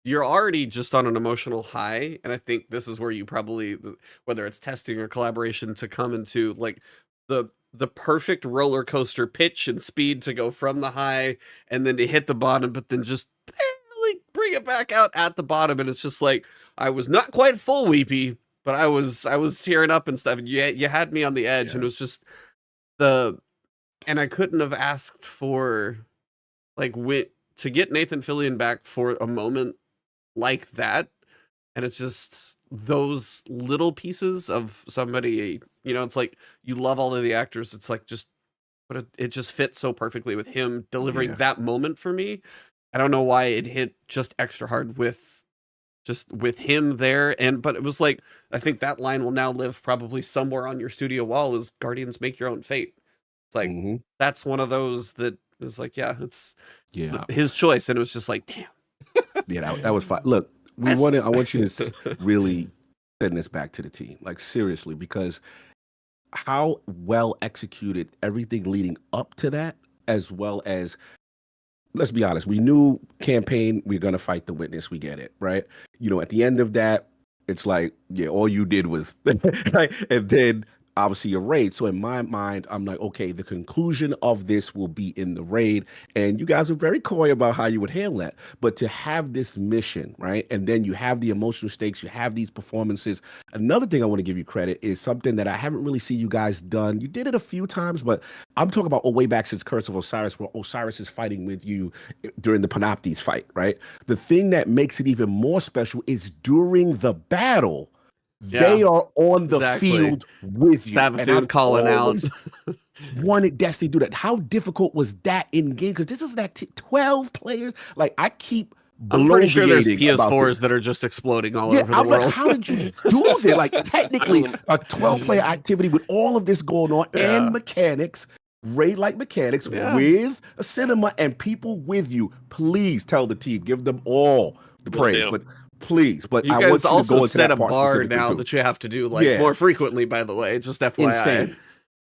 you're already just on an emotional high, and I think this is where you probably, whether it's testing or collaboration, to come into like the perfect roller coaster pitch and speed to go from the high and then to hit the bottom, but then just barely bring it back out at the bottom, and it's just like I was not quite full weepy, but I was tearing up and stuff. And you had me on the edge, and it was just and I couldn't have asked for like to get Nathan Fillion back for a moment like that. And it's just those little pieces of somebody, it's like you love all of the actors. It's like but it just fits so perfectly with him delivering that moment for me. I don't know why it hit just extra hard with him there. But it was like, I think that line will now live probably somewhere on your studio wall, is Guardians make your own fate. It's like, that's one of those that is like, it's his choice. And it was just like, damn. Yeah, that was fine. Look, I want you to really send this back to the team, like seriously, because how well executed everything leading up to that, as well as, let's be honest, we knew campaign, we're going to fight the witness. We get it, right? At the end of that, it's like, all you did was, right? And then obviously a raid. So in my mind, I'm like, okay, the conclusion of this will be in the raid. And you guys were very coy about how you would handle that. But to have this mission, right? And then you have the emotional stakes, you have these performances. Another thing I want to give you credit is something that I haven't really seen you guys done. You did it a few times, but I'm talking about way back since Curse of Osiris, where Osiris is fighting with you during the Panoptes fight, right? The thing that makes it even more special is during the battle, they are on the field with you. Savathun calling out. Wanted Destiny to do that. How difficult was that in game? Because this is 12 players. Like, I keep I'm pretty sure there's PS4s that are just exploding all over the world. Like, how did you do that? Like, technically, a 12-player activity with all of this going on and mechanics, raid-like mechanics with a cinema and people with you. Please tell the team, give them all the praise. But please, but you guys also set a bar now that you have to do more frequently, by the way, just FYI.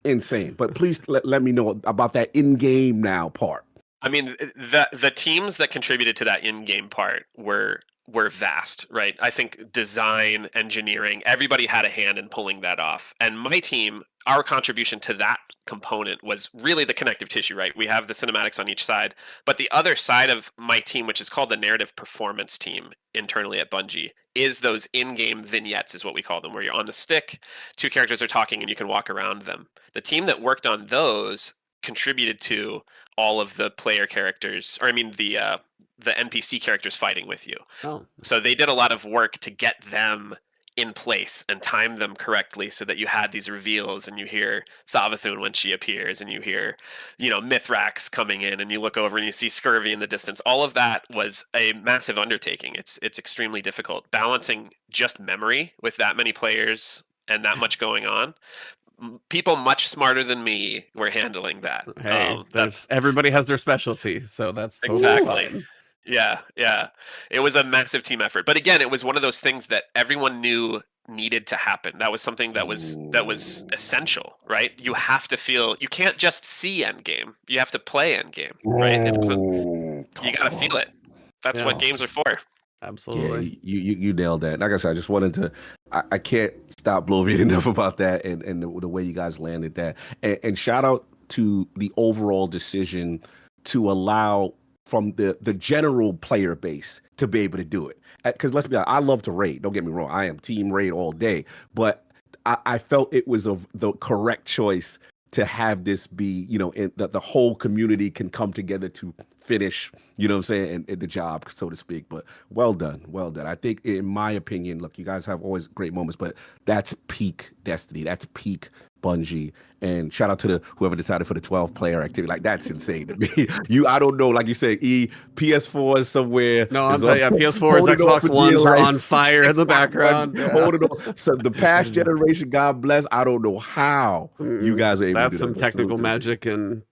Insane. But please let me know about that in-game now part. I mean, the teams that contributed to that in-game part were vast, right? I think design, engineering, everybody had a hand in pulling that off. And my team, our contribution to that component was really the connective tissue, right? We have the cinematics on each side, but the other side of my team, which is called the narrative performance team internally at Bungie, is those in-game vignettes, is what we call them, where you're on the stick, two characters are talking and you can walk around them. The team that worked on those contributed to all of the player characters, or I mean the NPC characters fighting with you. Oh. So they did a lot of work to get them in place and time them correctly so that you had these reveals and you hear Savathun when she appears and you hear, Mithrax coming in and you look over and you see Scurvy in the distance. All of that was a massive undertaking. It's extremely difficult. Balancing just memory with that many players and that much going on. People much smarter than me were handling that. Hey, everybody has their specialty, so that's totally exactly fine. Yeah. It was a massive team effort. But again, it was one of those things that everyone knew needed to happen. That was something that was essential, right? You have to feel, you can't just see endgame. You have to play endgame, right? You got to feel it. That's what games are for. Absolutely. Yeah, you nailed that. Like I said, I just wanted to, I can't stop bloviating enough about that and the way you guys landed that. And shout out to the overall decision to allow from the general player base to be able to do it. Because let's be honest, I love to raid. Don't get me wrong. I am team raid all day. But I felt it was the correct choice to have this be, that the whole community can come together to finish, you know what I'm saying, and the job, so to speak. But well done, well done. I think, in my opinion, look, you guys have always great moments, but that's peak Destiny. That's peak Bungie. And shout out to whoever decided for the 12-player activity. Like, that's insane to me. I don't know, like you said, PS4 is somewhere. No, I'm telling you, PS4s, Xbox Ones are on fire in the background. Holding on. So the past generation, God bless. I don't know how you guys are able to do that. That's some technical magic and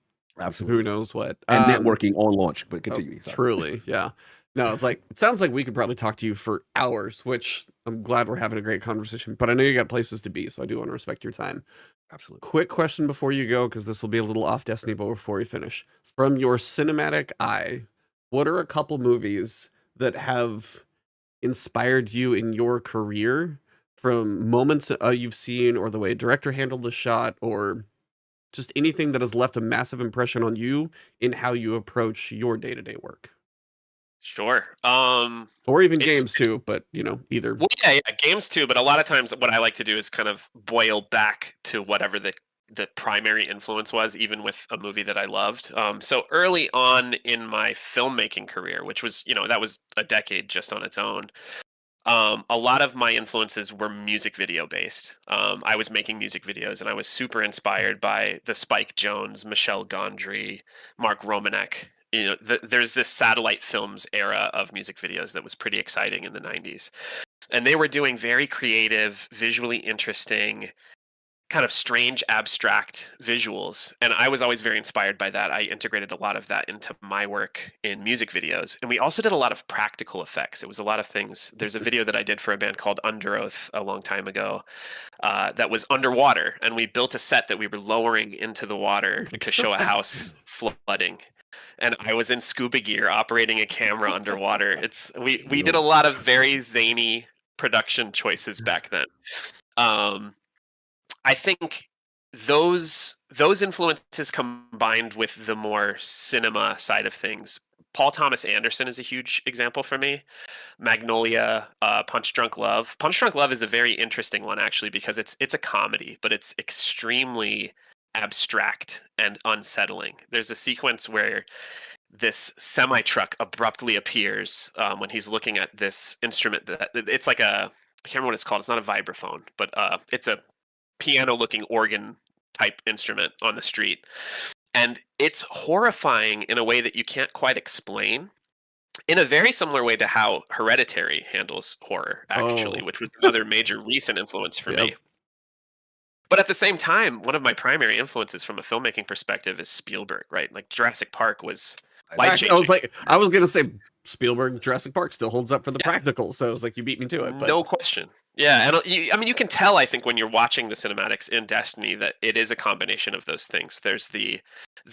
absolutely who knows what. And networking on launch, but continue. Truly, yeah. No, it sounds like we could probably talk to you for hours, which I'm glad we're having a great conversation, but I know you got places to be, so I do want to respect your time. Absolutely. Quick question before you go, because this will be a little off Destiny, but before we finish. From your cinematic eye, what are a couple movies that have inspired you in your career, from moments you've seen, or the way a director handled the shot, or just anything that has left a massive impression on you in how you approach your day-to-day work? Sure. Or even games too, but either. Well, yeah, games too. But a lot of times, what I like to do is kind of boil back to whatever the primary influence was, even with a movie that I loved. So early on in my filmmaking career, which was that was a decade just on its own. A lot of my influences were music video based. I was making music videos, and I was super inspired by the Spike Jonze, Michel Gondry, Mark Romanek. There's this satellite films era of music videos that was pretty exciting in the 90s. And they were doing very creative, visually interesting, kind of strange, abstract visuals. And I was always very inspired by that. I integrated a lot of that into my work in music videos. And we also did a lot of practical effects. It was a lot of things. There's a video that I did for a band called Under Oath a long time ago that was underwater. And we built a set that we were lowering into the water to show a house flooding. And I was in scuba gear operating a camera underwater. We did a lot of very zany production choices back then. I think those influences combined with the more cinema side of things. Paul Thomas Anderson is a huge example for me. Magnolia, Punch Drunk Love. Punch Drunk Love is a very interesting one, actually, because it's a comedy, but it's extremely abstract and unsettling. There's a sequence where this semi-truck abruptly appears when he's looking at this instrument that it's like I can't remember what it's called. It's not a vibraphone, but it's a piano-looking organ type instrument on the street. And it's horrifying in a way that you can't quite explain, in a very similar way to how Hereditary handles horror, actually, which was another major recent influence for me. But at the same time, one of my primary influences from a filmmaking perspective is Spielberg, right? Like Jurassic Park was life-changing. I was going to say Spielberg, Jurassic Park still holds up for the practical. So it was like, you beat me to it. But... No question. Yeah, and you can tell, I think, when you're watching the cinematics in Destiny that it is a combination of those things. There's the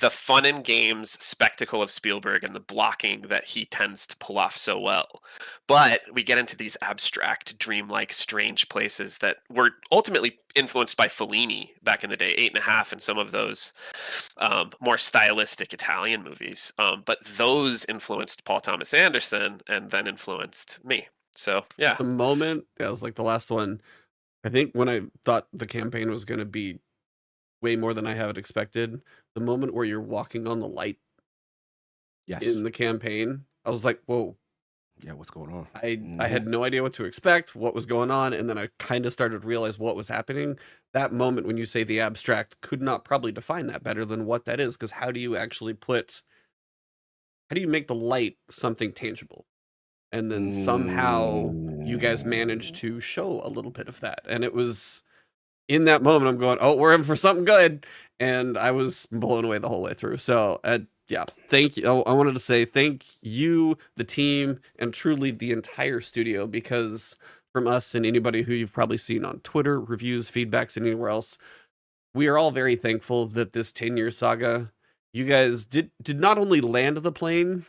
fun and games spectacle of Spielberg and the blocking that he tends to pull off so well. But we get into these abstract, dreamlike, strange places that were ultimately influenced by Fellini back in the day, 8.5 and some of those more stylistic Italian movies. But those influenced Paul Thomas Anderson and then influenced me. So, yeah. The moment, it was like the last one, I think when I thought the campaign was going to be way more than I had expected, the moment where you're walking on the light in the campaign, I was like, whoa. Yeah, what's going on? I had no idea what to expect, what was going on, and then I kind of started to realize what was happening. That moment when you say the abstract could not probably define that better than what that is, because how do you make the light something tangible? And then somehow you guys managed to show a little bit of that. And it was in that moment, I'm going, we're in for something good. And I was blown away the whole way through. So, thank you. I wanted to say thank you, the team, and truly the entire studio, because from us and anybody who you've probably seen on Twitter, reviews, feedbacks, and anywhere else, we are all very thankful that this 10-year saga, you guys did not only land the plane,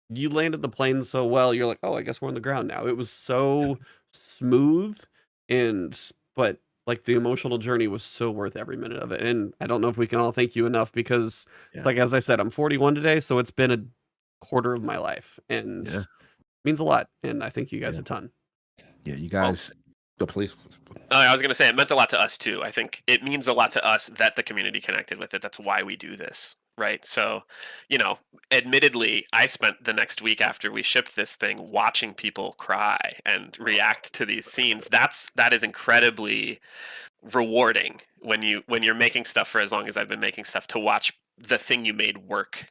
you landed the plane so well, you're like, I guess we're on the ground now. It was so smooth, but like the emotional journey was so worth every minute of it. And I don't know if we can all thank you enough, because like, as I said, I'm 41 today, so it's been a quarter of my life, and it means a lot. And I thank you guys a ton. Yeah, you guys The police. I was going to say it meant a lot to us too. I think it means a lot to us that the community connected with it. That's why we do this, right? So, admittedly, I spent the next week after we shipped this thing watching people cry and react to these scenes. That is incredibly rewarding when you're making stuff for as long as I've been making stuff, to watch the thing you made work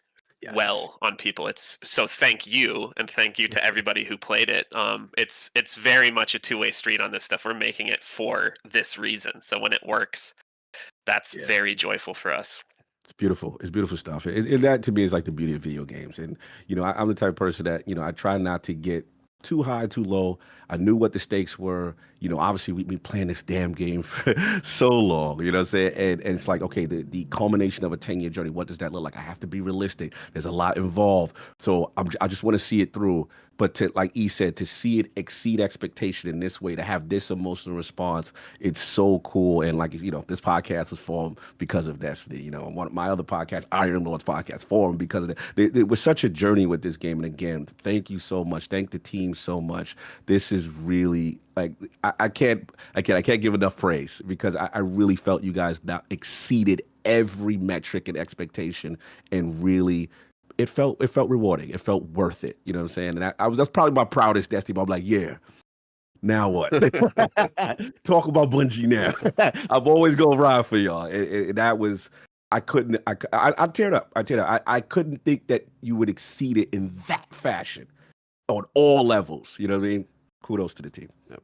well on people. It's so thank you, and thank you to everybody who played it. It's very much a two-way street on this stuff. We're making it for this reason, so when it works, that's very joyful for us. It's beautiful. It's beautiful stuff. And that to me is like the beauty of video games. And I'm the type of person that I try not to get too high, too low. I knew what the stakes were. Obviously we've been playing this damn game for so long, you know what I'm saying? And it's like, okay, the culmination of a 10-year journey, what does that look like? I have to be realistic. There's a lot involved. So I just want to see it through. But to, like E said, to see it exceed expectation in this way, to have this emotional response, it's so cool. And like, this podcast was formed because of Destiny. One of my other podcasts, Iron Lord's podcast, formed because of that. It was such a journey with this game. And again, thank you so much. Thank the team so much. This is really like, I can't give enough praise, because I really felt you guys now exceeded every metric and expectation, and really it felt rewarding. It felt worth it. You know what I'm saying? And that's probably my proudest Destiny. But I'm like, yeah, now what? Talk about Bungie now. I've always gonna ride for y'all. And that was, I tear it up. I couldn't think that you would exceed it in that fashion on all levels. You know what I mean? Kudos to the team. Yep.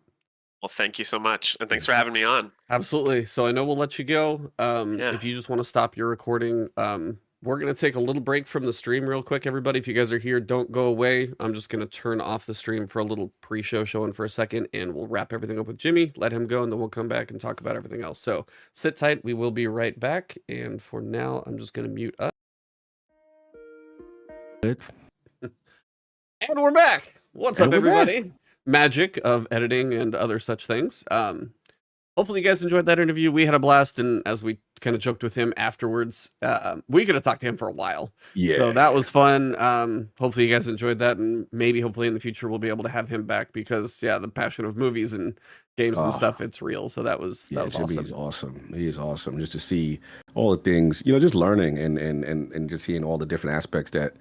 Well, thank you so much, and thanks for having me on. Absolutely. So I know we'll let you go. If you just want to stop your recording, we're going to take a little break from the stream real quick, everybody. If you guys are here, don't go away. I'm just going to turn off the stream for a little pre-show showing for a second, and we'll wrap everything up with Jimmie, let him go, and then we'll come back and talk about everything else. So sit tight. We will be right back. And for now, I'm just going to mute up. And we're back. What's up, everybody? Magic of editing and other such things. Hopefully you guys enjoyed that interview. We had a blast, and as we kind of joked with him afterwards, we could have talked to him for a while. Yeah. So that was fun. Hopefully you guys enjoyed that, and maybe hopefully in the future we'll be able to have him back, because the passion of movies and games and stuff, it's real. So that was awesome. He's awesome. He is awesome. Just to see all the things, just learning and just seeing all the different aspects that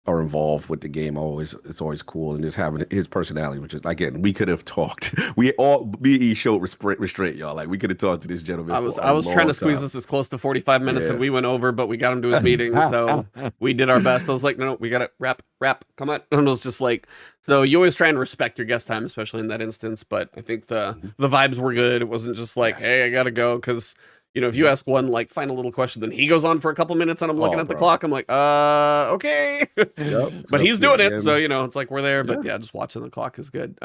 are involved with the game. It's always cool, and just having his personality, which is, again, we could have talked. Me and E showed restraint, y'all. Like, we could have talked to this gentleman. I was trying to squeeze this as close to 45 minutes, and we went over, but we got him to his meeting, so we did our best. I was like, no, we got to wrap. Come on. And it was just like, so you always try and respect your guest time, especially in that instance. But I think the vibes were good. It wasn't just like, hey, I gotta go, because if you ask one final little question, then he goes on for a couple minutes, and I'm looking at the clock. I'm like, okay. Yep. But he's doing it. So, it's like we're there. But just watching the clock is good.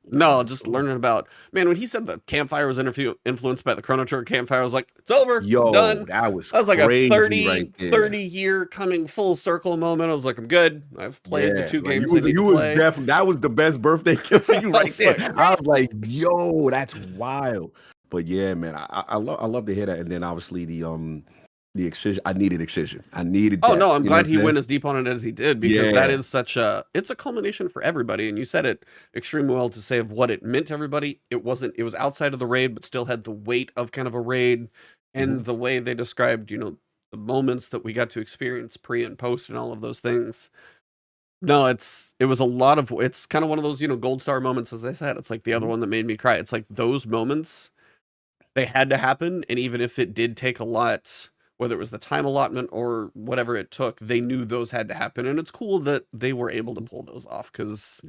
No, just learning about, man, when he said the campfire was influenced by the Chrono Trigger campfire, I was like, it's over. Yo, done. That was like a 30, right 30 year coming full circle moment. I was like, I'm good. I've played the two games. That was the best birthday gift for you right there. I was like, yo, that's wild. But yeah, man, I love to hear that. And then obviously the excision. I needed excision. I needed. Oh no, I'm glad he went as deep on it as he did, because that is it's a culmination for everybody. And you said it extremely well to say of what it meant to everybody. It was outside of the raid, but still had the weight of kind of a raid, and the way they described, the moments that we got to experience pre and post and all of those things. No, it was a lot of, it's kind of one of those, gold star moments, as I said. It's like the other one that made me cry. It's like those moments, they had to happen, and even if it did take a lot, whether it was the time allotment or whatever it took, they knew those had to happen, and it's cool that they were able to pull those off, because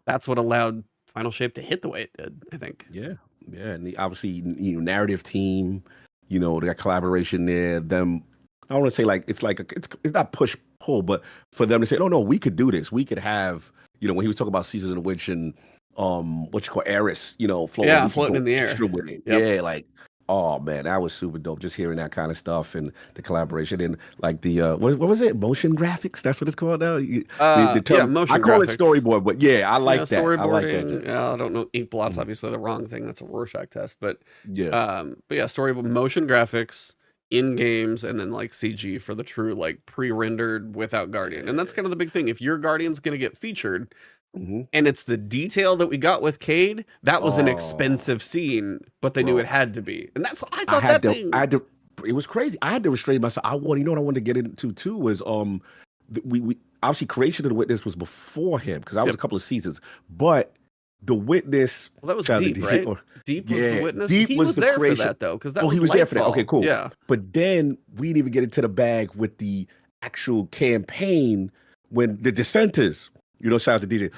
that's what allowed Final Shape to hit the way it did, I think. Yeah, and obviously, narrative team, that collaboration there, them. I don't want to say it's not push pull, but for them to say, oh no, we could do this. We could have, when he was talking about Season of the Witch and what you call Eris, floating in the air. With it. Yep. Oh man, that was super dope. Just hearing that kind of stuff and the collaboration, and like the what was it? Motion graphics. That's what it's called now. The term, motion. I call it storyboard, but I like that. Storyboarding. I don't know. Ink blot's obviously the wrong thing. That's a Rorschach test. But storyboard, motion graphics in games, and then like CG for the true like pre-rendered without Guardian. And that's kind of the big thing. If your Guardian's gonna get featured, Mhm. And it's the detail that we got with Cade. That was an Oh, expensive scene, but they knew it bro. had to be. And that's I I thought had that to thing. I had to it was crazy. I had to restrain myself. You know what I wanted to get into too was we obviously Creation of the Witness was before him because that was Yep. a couple of seasons. But the Witness Well, that was shout out to Deep, DJ right? or- Deep was the yeah, witness. Deep He was was the there for creation. that though, because that Oh, was he was there for that. Nightfall. Okay, cool. Yeah. But then we didn't even get into the bag with the actual campaign when the dissenters, shout out to DJ.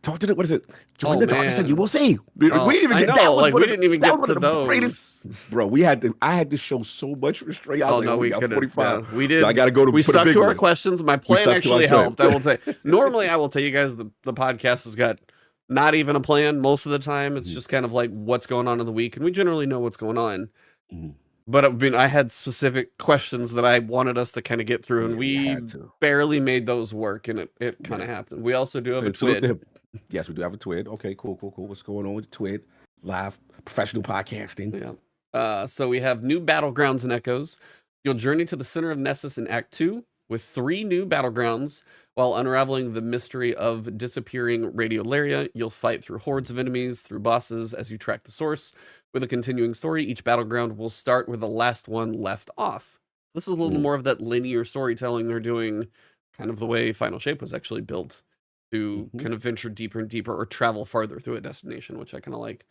Talk to the what is it? Join the darkness and you will see. We didn't even I get know, that. Was like one we of the- didn't even that get was to one of the those. greatest- Bro, I had to show so much restraint. I was Oh like, no, we we got could 45. have. We did. So I got to go to We put a stuck big to our one. questions. My plan stuck to our actually plan. helped. I will say. Normally, I will tell you guys the podcast has got not even a plan most of the time. It's just kind of like what's going on in the week, and we generally know what's going on. Mhm. But I had specific questions that I wanted us to kind of get through, and Yeah, we had to. barely made those work, and it kind of happened. We also do have a And so twid. yes, we do have a twid. Okay, cool. What's going on with the twid? Live professional podcasting. Yeah. So we have new Battlegrounds and Echoes. You'll journey to the center of Nessus in Act 2 with 3 new Battlegrounds. While unraveling the mystery of disappearing Radiolaria, you'll fight through hordes of enemies, through bosses as you track the source. With a continuing story, each Battleground will start with the last one left off. This is a little more of that linear storytelling they're doing, kind of the way Final Shape was actually built to kind of venture deeper and deeper or travel farther through a destination, which I kind of like.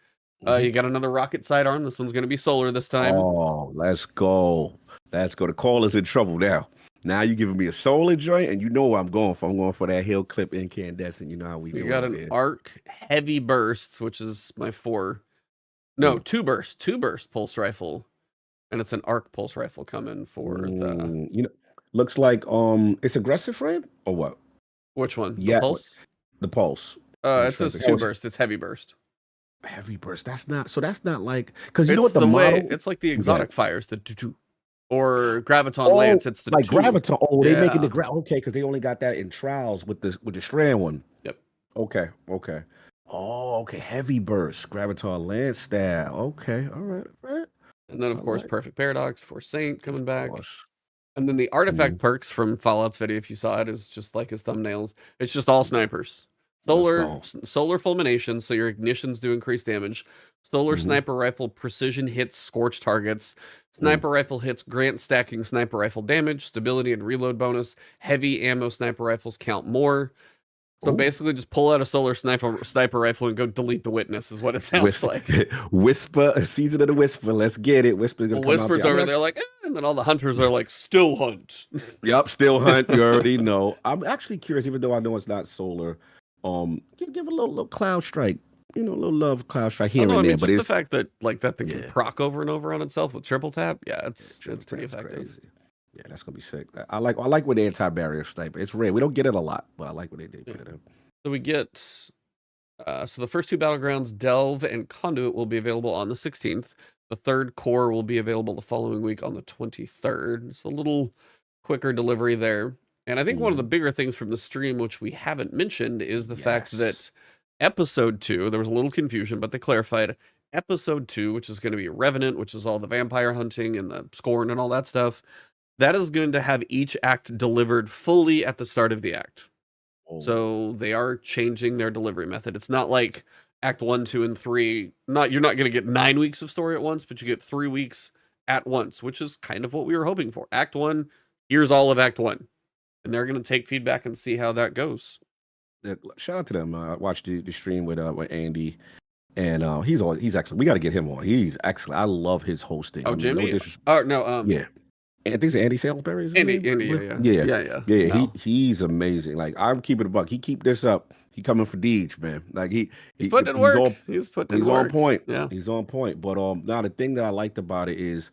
You got another rocket sidearm. This one's going to be solar this time. Oh, let's go. Let's go. The call is in trouble now. Now you're giving me a solar joint, and you know what I'm going for. I'm going for that Hill Clip incandescent. You know how we do. You got an arc heavy burst, which is my 4. No, 2 burst pulse rifle, and it's an arc pulse rifle coming for the. Looks like it's aggressive frame or what? Which one? Yeah, The pulse. The pulse. It says 2 burst. It's heavy burst. Heavy burst. That's not like because you know It's what the model. It's like the exotic fires, the 2 or Graviton Lance. It's the like 2. Graviton. Oh, they making the Yeah. okay because they only got that in trials with the strand one. Yep. Okay. Oh, okay. Heavy burst, Graviton Lance style. Okay, all right. And then of course Perfect Paradox for Saint coming back. Course. And then the artifact perks from Fallout's video, if you saw it, is just like his thumbnails. It's just all snipers. Solar fulmination, so your ignitions do increase damage. Solar sniper rifle precision hits scorch targets. Sniper rifle hits grant stacking sniper rifle damage, stability and reload bonus. Heavy ammo sniper rifles count more. So basically, just pull out a solar sniper rifle and go delete the witness is what it sounds like. Whisper, season of the Whisper. Let's get it. Whisper's gonna come Whisper's out over there like, and then all the hunters are like, still hunt. Yep, still hunt. You already know. I'm actually curious, even though I know it's not solar. Give a little Cloud Strike. A little love Cloud Strike here and there. But just the fact that that thing can proc over and over on itself with triple tap, it's pretty effective. Crazy. Yeah, that's gonna be sick. I like with the anti-barrier sniper. It's rare. We don't get it a lot, but I like what they did. So we get so the first 2 Battlegrounds, Delve and Conduit, will be available on the 16th. The 3rd core will be available the following week on the 23rd. So a little quicker delivery there. And I think one of the bigger things from the stream, which we haven't mentioned, is the fact that episode 2, there was a little confusion, but they clarified episode 2, which is going to be Revenant, which is all the vampire hunting and the Scorn and all that stuff. That is going to have each act delivered fully at the start of the act. So they are changing their delivery method. It's not like Act 1, 2, and 3. You're not going to get 9 weeks of story at once, but you get 3 weeks at once, which is kind of what we were hoping for. Act 1, here's all of Act 1. And they're going to take feedback and see how that goes. Yeah, shout out to them. I watched the stream with Andy, and he's excellent. We got to get him on. He's excellent. I love his hosting. Oh, Jimmy? Yeah. And I think it's Andy Salisbury. Andy, yeah. No. He's amazing. Like I'm keeping a buck. He keep this up. He coming for Deej, man. Like he's putting in work. He's on point. Yeah, he's on point. But now the thing that I liked about it is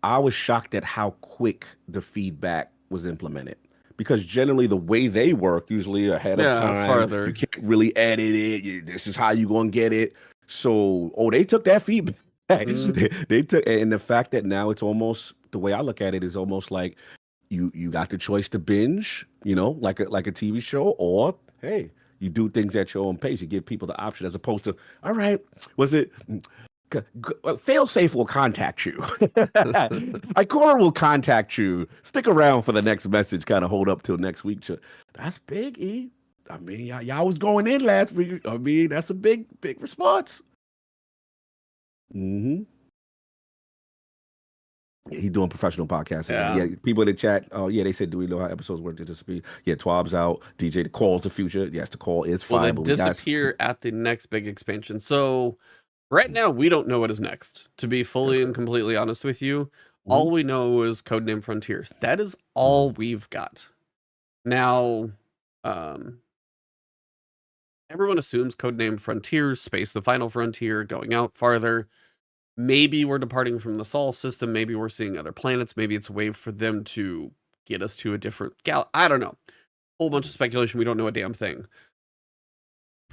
I was shocked at how quick the feedback was implemented. Because generally the way they work, usually ahead of time, it's farther. You can't really edit it. This is how you gonna get it. So, they took that feedback. They took, and the fact that now it's almost the way I look at it is almost like you got the choice to binge, like a TV show, or hey, you do things at your own pace. You give people the option as opposed to, all right, was it? Failsafe will contact you. Ikora will contact you. Stick around for the next message. Kind of hold up till next week. That's big, E. I mean, y'all was going in last week. I mean, that's a big response. Mm-hmm. He's doing professional podcasting. Yeah, people in the chat. Oh, yeah, they said, "Do we know how episodes work?" Just to be, yeah, Twab's out. DJ, the call's the future. Yes, the call is fine. Will it disappear at the next big expansion? So right now, we don't know what is next. To be fully and completely honest with you, all we know is Codename Frontiers. That is all we've got. Now, everyone assumes Codename Frontiers, Space the Final Frontier, going out farther. Maybe we're departing from the Sol system. Maybe we're seeing other planets. Maybe it's a way for them to get us to a different I don't know. Whole bunch of speculation. We don't know a damn thing.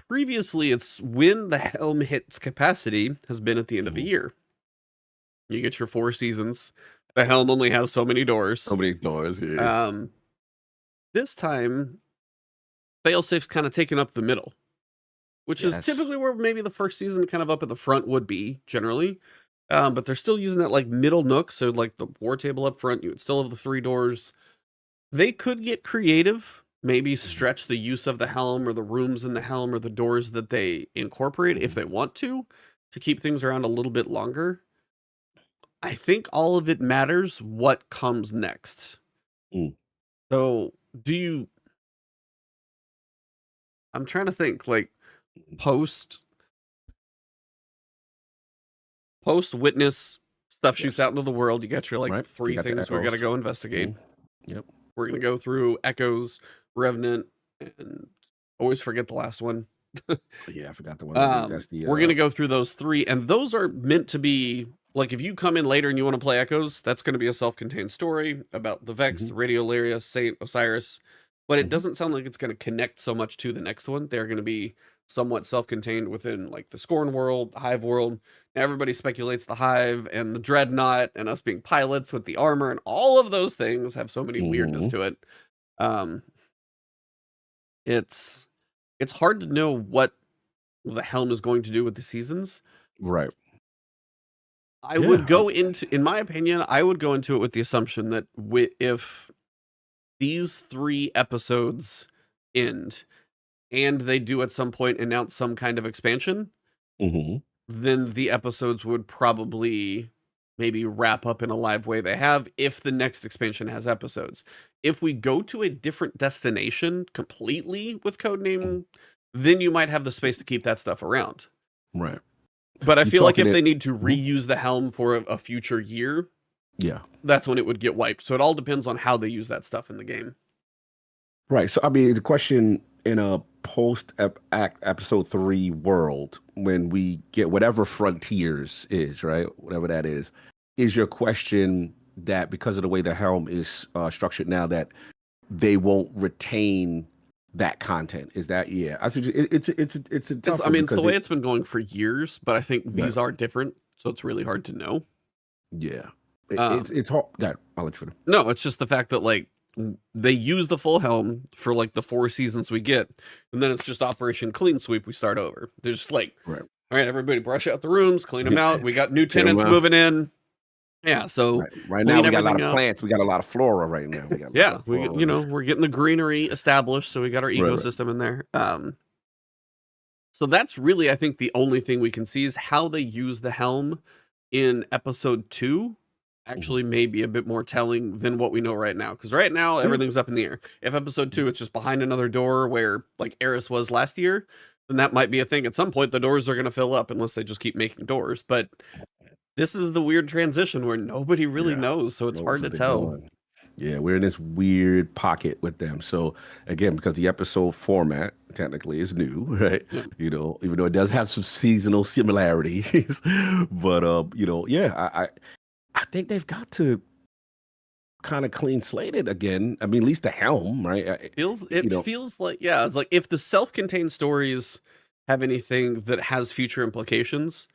Previously, it's when the helm hits capacity has been at the end of the year. You get your 4 seasons. The helm only has so many doors. So many doors, yeah. This time, failsafe's kind of taken up the middle, which is typically where maybe the first season kind of up at the front would be, generally. But they're still using that like middle nook, so like the war table up front, you would still have the 3 doors. They could get creative, maybe stretch the use of the helm or the rooms in the helm or the doors that they incorporate if they want to keep things around a little bit longer. I think all of it matters what comes next. So I'm trying to think, like, post witness stuff shoots out into the world. You got your like 3 things we're gonna go investigate. Yep. We're gonna go through Echoes, Revenant, and always forget the last one. Yeah, I forgot the one. We're gonna go through those 3, and those are meant to be like, if you come in later and you want to play Echoes, that's going to be a self-contained story about the Vex, the Radiolaria, Saint, Osiris, but it doesn't sound like it's going to connect so much to the next one. They're going to be somewhat self-contained within like the Scorn world, the Hive world. Now, everybody speculates the Hive and the Dreadnought and us being pilots with the armor, and all of those things have so many weirdness to it. It's hard to know what the helm is going to do with the seasons. Right. I would go into, in my opinion, I would go into it with the assumption that if these 3 episodes end and they do at some point announce some kind of expansion, then the episodes would probably maybe wrap up in a live way they have if the next expansion has episodes. If we go to a different destination completely with Codename, then you might have the space to keep that stuff around. Right. But I feel like if they need to reuse the helm for a future year, that's when it would get wiped. So it all depends on how they use that stuff in the game. Right. So, I mean, the question in a post-act episode 3 world, when we get whatever Frontiers is, right, whatever that is your question that because of the way the helm is structured now, that they won't retain that content? Is that I think it's a tough I mean, it's the way it's been going for years, but I think these are different, so it's really hard to know. Yeah, it's hard. God, I'll let you finish. No, it's just the fact that like they use the full helm for like the 4 seasons we get, and then it's just Operation Clean Sweep. We start over. They're just like, all right, everybody, brush out the rooms, clean them out. We got new tenants moving in. Yeah, so right now we got a lot of plants. We got a lot of flora right now. We're getting the greenery established, so we got our ecosystem in there. So that's really, I think, the only thing we can see is how they use the helm in episode 2. Actually, maybe a bit more telling than what we know right now, because right now everything's up in the air. If episode 2 it's just behind another door where like Eris was last year, then that might be a thing. At some point, the doors are going to fill up unless they just keep making doors, but this is the weird transition where nobody really knows, so it's hard to tell. Yeah, we're in this weird pocket with them. So again, because the episode format technically is new, right? You know, even though it does have some seasonal similarities, but I think they've got to kind of clean slate it again. I mean, at least the helm, right? It feels like it's like if the self-contained stories have anything that has future implications,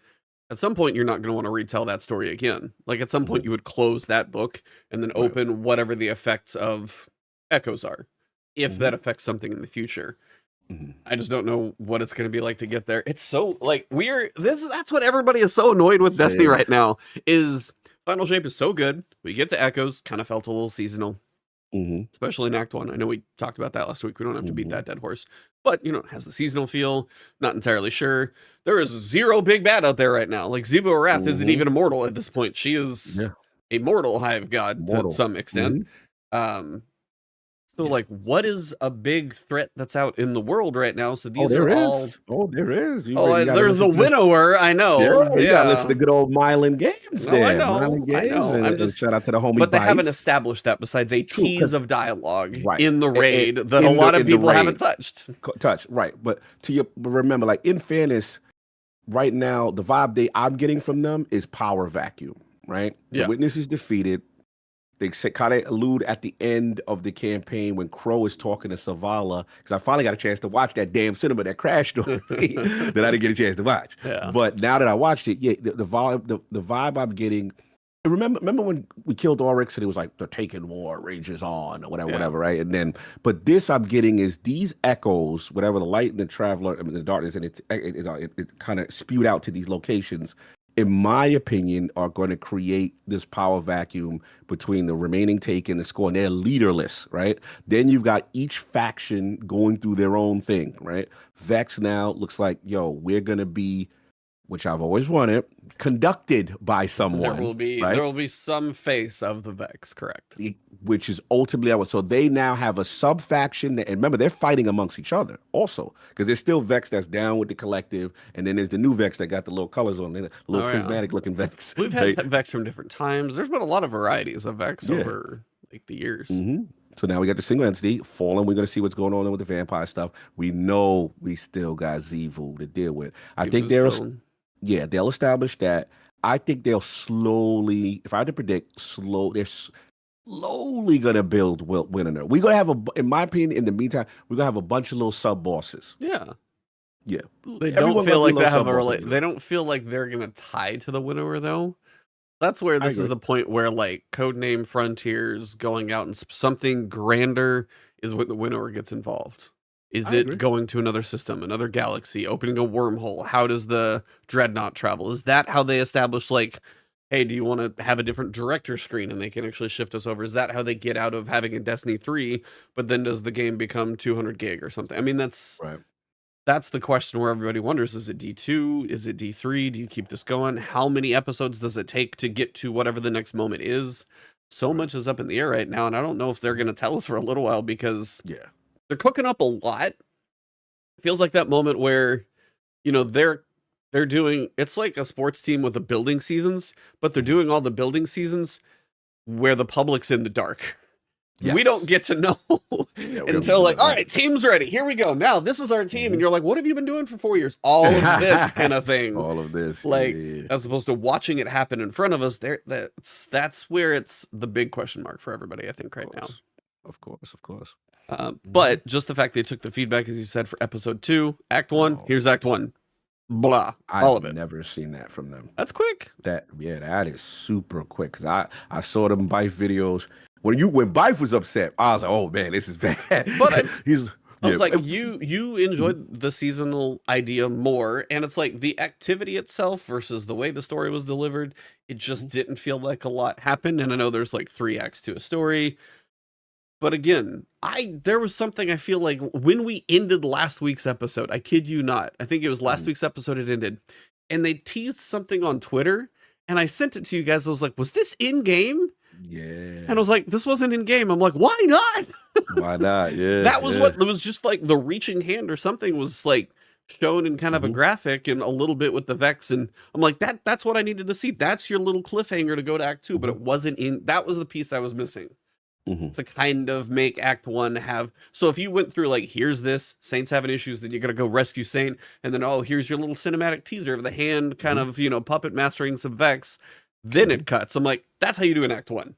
at some point, you're not going to want to retell that story again. Like, at some point, you would close that book and then open whatever the effects of Echoes are, if that affects something in the future. I just don't know what it's going to be like to get there. It's so, like, that's what everybody is so annoyed with Destiny right now, is Final Shape is so good. We get to Echoes, kind of felt a little seasonal. especially in Act 1. I know we talked about that last week. We don't have to beat that dead horse. But, it has the seasonal feel. Not entirely sure. There is zero big bad out there right now. Like, Xivu Arath isn't even immortal at this point. She is a mortal hive god to some extent. So, like, what is a big threat that's out in the world right now? So these are all... there is. There's a winnower, I know. You gotta listen to good old Mylan Games there. I know. Mylan Games. And just shout out to the homie But they Bife. haven't established that besides a tease of dialogue Right. in the raid that a lot of people haven't touched. Right. But remember, like, in fairness, right now, the vibe I'm getting from them is power vacuum, right? The Witness is defeated. They kind of allude at the end of the campaign when Crow is talking to Savala, because I finally got a chance to watch that damn cinema that crashed on me that I didn't get a chance to watch. Yeah. But now that I watched it, the vibe I'm getting. Remember when we killed Oryx and it was like the Taken War rages on or whatever, right? And then, but this I'm getting is these echoes, whatever the light and the traveler, the darkness, and it kind of spewed out to these locations. In my opinion, are going to create this power vacuum between the remaining Taken and Score, and they're leaderless, right? Then you've got each faction going through their own thing, right? Vex now looks like, we're going to be, which I've always wanted, conducted by someone. There will be some face of the Vex, correct? Which is ultimately so they now have a sub faction, and remember they're fighting amongst each other also, because there's still Vex that's down with the collective, and then there's the new Vex that got the little colors on it, the little prismatic looking Vex. We've had Vex from different times. There's been a lot of varieties of Vex over like the years. So now we got the single entity Fallen. We're going to see what's going on with the vampire stuff. We know we still got Xivu to deal with. I think they'll establish that. I think they'll slowly, if I had to predict, they're slowly going to build Winner. We're going to have in my opinion, in the meantime, we're going to have a bunch of little sub bosses. Yeah. They Everyone don't feel like they have they don't feel like they're going to tie to the Winnower though. That's where this is the point where like Codename Frontiers going out and something grander is when the Winnower gets involved. Is it going to another system, another galaxy, opening a wormhole? How does the Dreadnought travel? Is that how they establish, like, hey, do you want to have a different director screen and they can actually shift us over? Is that how they get out of having a Destiny 3, but then does the game become 200 gig or something? I mean, that's the question where everybody wonders, is it D2? Is it D3? Do you keep this going? How many episodes does it take to get to whatever the next moment is? So much is up in the air right now, and I don't know if they're going to tell us for a little while because... they're cooking up a lot. It feels like that moment where, they're doing, it's like a sports team with the building seasons, but they're doing all the building seasons where the public's in the dark. Yes. We don't get to know until like, all right, team's ready. Here we go. Now this is our team. And you're like, what have you been doing for 4 years? All of this kind of thing. All of this. Like, as opposed to watching it happen in front of us, that's where it's the big question mark for everybody, I think, right now. Of course. But just the fact they took the feedback, as you said, for episode 2, Act 1, here's Act 1. Blah. All of it. I've never seen that from them. That's quick. That is super quick. Because I saw them Bife videos. When Bife was upset, I was like, oh man, this is bad. But I was like, you enjoyed the seasonal idea more, and it's like the activity itself versus the way the story was delivered, it just didn't feel like a lot happened. And I know there's like 3 acts to a story. But again, there was something I feel like when we ended last week's episode, I kid you not, I think it was last week's episode it ended, and they teased something on Twitter, and I sent it to you guys. I was like, was this in-game? Yeah. And I was like, this wasn't in-game. I'm like, why not? Why not? Yeah. That was what, it was just like the reaching hand or something was like shown in kind of a graphic and a little bit with the Vex. And I'm like, that's what I needed to see. That's your little cliffhanger to go to Act 2, but it wasn't that was the piece I was missing. To kind of make Act 1 have, so if you went through like, here's this, Saint's having issues, then you're going to go rescue Saint, and then, oh, here's your little cinematic teaser of the hand kind of, puppet mastering some Vex, then it cuts. I'm like, that's how you do an Act 1.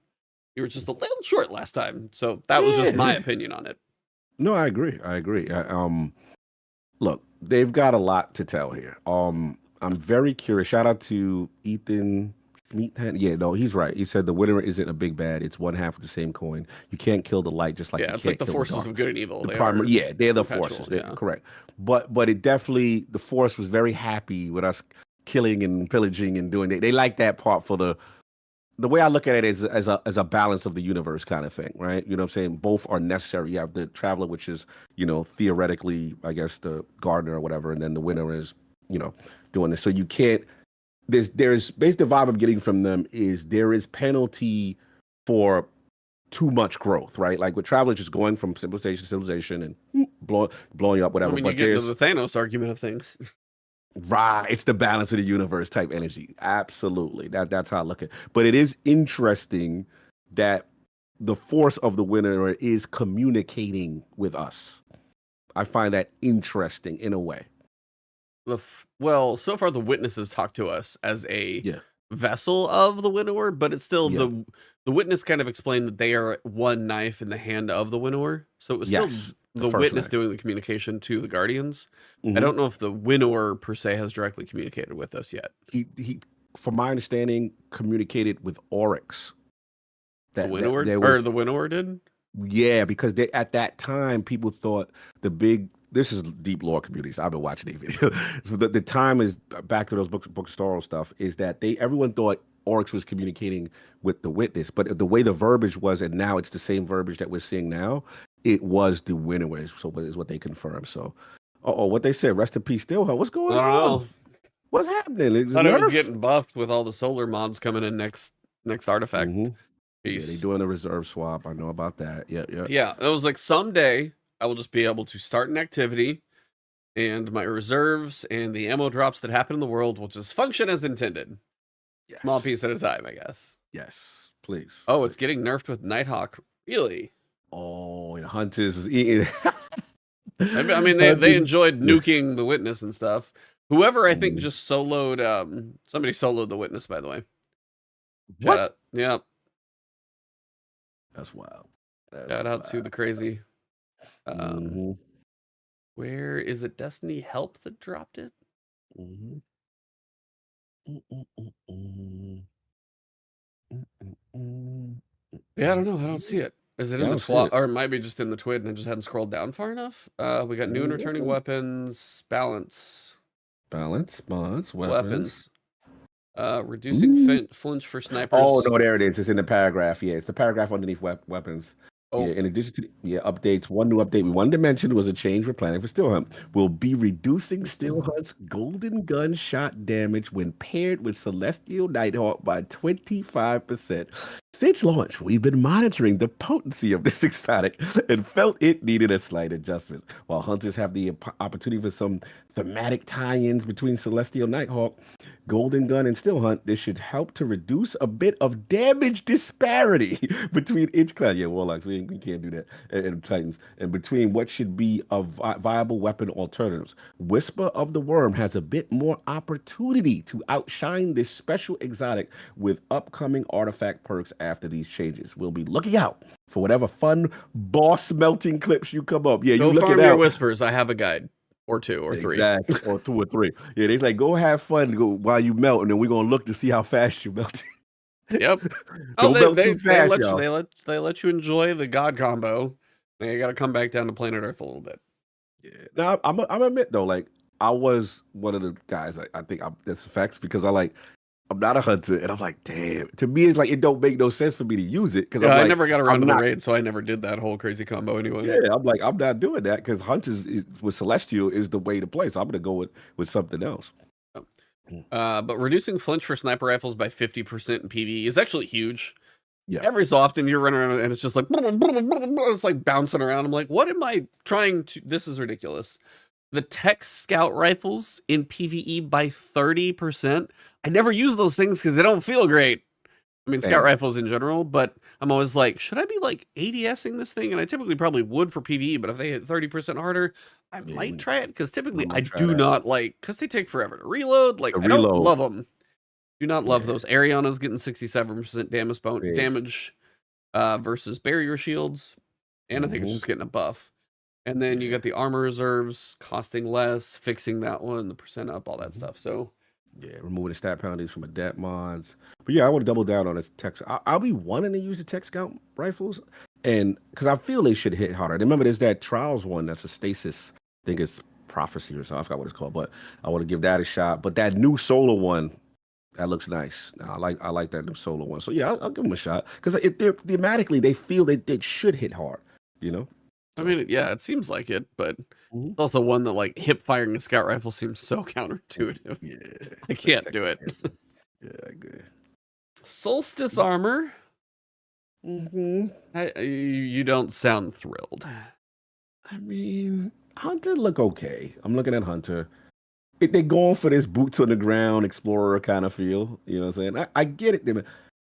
You were just a little short last time, so that was just my opinion on it. No, I agree. Look, they've got a lot to tell here. I'm very curious. Shout out to Ethan. Yeah, no, he's right. He said the winner isn't a big bad. It's one half of the same coin. You can't kill the light just like you it's like the forces of good and evil. They're the forces. Correct. But it definitely, the Force was very happy with us killing and pillaging and doing it. They like that part for the the way I look at it is as a balance of the universe kind of thing, right? You know what I'm saying? Both are necessary. You have the traveler, which is, theoretically, I guess, the gardener or whatever, and then the winner is, doing this. So you can't. There's basically the vibe I'm getting from them is there is penalty for too much growth, right? Like with traveler just going from civilization to civilization and blowing up, whatever. I mean, but you get into the Thanos argument of things. Right, it's the balance of the universe type energy. Absolutely, that's how I look at it. But it is interesting that the force of the winner is communicating with us. I find that interesting in a way. Well, so far the witnesses talk to us as a Yeah. vessel of the winnower, but it's still Yeah. the witness kind of explained that they are one knife in the hand of the winnower. So it was Yes, still the the first witness knife. doing the communication to the guardians. I Mhm. don't know if the winnower per se has directly communicated with us yet. He, from my understanding, communicated with Oryx. The winnower there or was the winnower did? Yeah, because they at that time people thought the big. This is deep lore communities. I've been watching these videos. So the time is back to those bookstore stuff. Is that everyone thought Oryx was communicating with the witness, but the way the verbiage was, and now it's the same verbiage that we're seeing now. It was the winnower, so is what they confirmed. So, what they said. Rest in peace, Stillhut. What's I going don't on? know. What's happening? Is Thought it was Nerf? getting buffed with all the solar mods coming in next artifact Mhm. Yeah, they piece. doing a reserve swap. I know about that. Yeah. Yeah, it was like someday I will just be able to start an activity and my reserves and the ammo drops that happen in the world will just function as intended. Yes. Small piece at a time, I guess. Yes, please. Oh, it's please. getting nerfed with Nighthawk. Really? Oh, and Hunters is eating. I mean, they enjoyed nuking the witness and stuff. Whoever I think Mhm. just soloed, somebody soloed the witness, by the way. What? Shout out, yeah. That's wild. Shout out to the crazy. Mhm. Where is it? Destiny Help that dropped it? Mhm. Yeah, I don't know. I don't see it. Is it Yeah, in I the don't see twat? it. Or it might be just in the twid and I just hadn't scrolled down far enough. We got new and returning weapons, balance, Balance, weapons. weapons. Reducing flinch for snipers. Oh no, there it is. It's in the paragraph. Yeah, it's the paragraph underneath weapons. Oh. Yeah, in addition to updates, one new update we wanted to mention was a change we're planning for Stillhunt. We'll be reducing Stillhunt's golden gun shot damage when paired with Celestial Nighthawk by 25%. Since launch, we've been monitoring the potency of this exotic and felt it needed a slight adjustment. While hunters have the opportunity for some thematic tie-ins between Celestial Nighthawk, Golden Gun, and Stillhunt, this should help to reduce a bit of damage disparity between each class. Yeah, Warlocks, we can't do that. And Titans. And between what should be a viable weapon alternatives. Whisper of the Worm has a bit more opportunity to outshine this special exotic with upcoming artifact perks after these changes. We'll be looking out for whatever fun boss melting clips you come up. Yeah, Go you look farm it your out. whispers. I have a guide. Or two or three. Exactly. Or 2 or 3. Yeah, they like go have fun while you melt, and then we're gonna look to see how fast you melt. Yep. Don't melt too fast, let y'all. you they let you enjoy the god combo. Now you got to come back down to planet Earth a little bit. Yeah. Now I'm admit though, like I was one of the guys. I think that's facts because I'm not a hunter, and I'm like, damn. To me, it's like it don't make no sense for me to use it because Yeah, I like, never got around to not, the raid, so I never did that whole crazy combo anyway. Yeah, I'm like, I'm not doing that because hunters with Celestial is the way to play. So I'm gonna go with something else. But reducing flinch for sniper rifles by 50% in PvE is actually huge. Yeah. Every so often you're running around and it's just like it's like bouncing around. I'm like, what am I trying to? This is ridiculous. The tech scout rifles in PvE by 30%. I never use those things because they don't feel great. I mean, scout rifles in general, but I'm always like, should I be like ADSing this thing? And I typically probably would for PvE, but if they hit 30% harder, I might try it because typically I do not like, because they take forever to reload. Like, I don't love them. Do not love those. Ariana's getting 67% damage versus barrier shields. And I think it's just getting a buff. And then you got the armor reserves costing less, fixing that one, the percent up, all that stuff. So yeah, removing the stat penalties from adept mods. But yeah, I want to double down on this tech. I'll be wanting to use the tech scout rifles, and because I feel they should hit harder. Remember, there's that trials one that's a stasis. I think it's prophecy or something. I forgot what it's called, but I want to give that a shot. But that new solar one, That looks nice. I like that new solo one. So yeah, I'll give them a shot because thematically they feel that it should hit hard. You know. I So, mean, yeah, it seems like it, but mhm. it's also one that like hip firing a scout rifle seems so counterintuitive. Yeah, I can't do it. Yeah, I agree. Solstice armor. Hmm. You don't sound thrilled. I mean, Hunter look okay. I'm looking at Hunter. They're going for this boots on the ground explorer kind of feel. You know what I'm saying? I get it.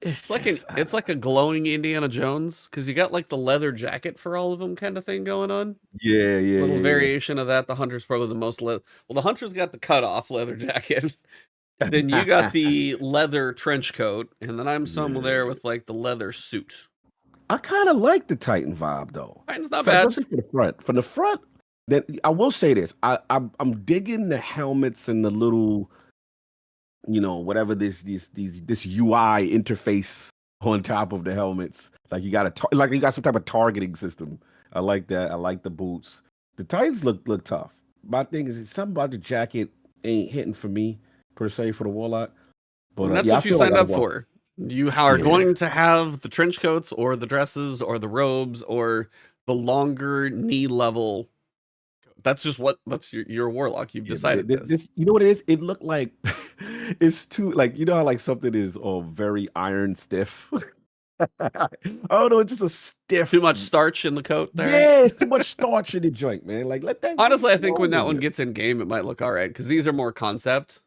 It's It's like a glowing Indiana Jones because you got like the leather jacket for all of them kind of thing going on. yeah, Little yeah. variation of that. The hunter's probably the most well, the hunter's got the cut off leather jacket. Then you got the leather trench coat, and then I'm somewhere there with like the leather suit. I kind of like the Titan vibe though. Titan's not bad. Especially for the front. From the front, then I will say this: I'm digging the helmets and the little, whatever this UI interface on top of the helmets. Like you got like you got some type of targeting system. I like that. I like the boots. The Titans look tough. My thing is something about the jacket ain't hitting for me per se for the Warlock. But And that's yeah, what you signed up for. You are going to have the trench coats or the dresses or the robes or the longer knee level. That's just that's your Warlock. You've decided this. You know what it is? It looked like it's too like how like something is very iron stiff. I don't know, it's just a stiff. Too much starch in the coat there. Yeah, it's too much starch in the joint, man. Like let that. Honestly, I think when that one gets in game, it might look all right because these are more concept.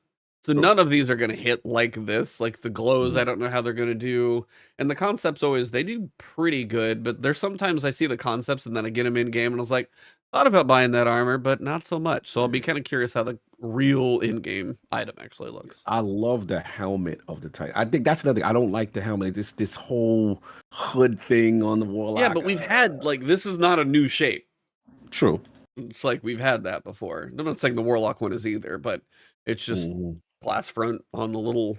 So none of these are going to hit like this. Like the glows, I don't know how they're going to do. And the concepts always, they do pretty good. But there's sometimes I see the concepts and then I get them in game and I was like, thought about buying that armor, but not so much. So I'll be kind of curious how the real in-game item actually looks. I love the helmet of the Titan. I think that's another thing. I don't like the helmet. This whole hood thing on the Warlock. Yeah, but we've had, like, this is not a new shape. True. It's like we've had that before. I'm not saying the Warlock one is either, but it's just glass front on the little,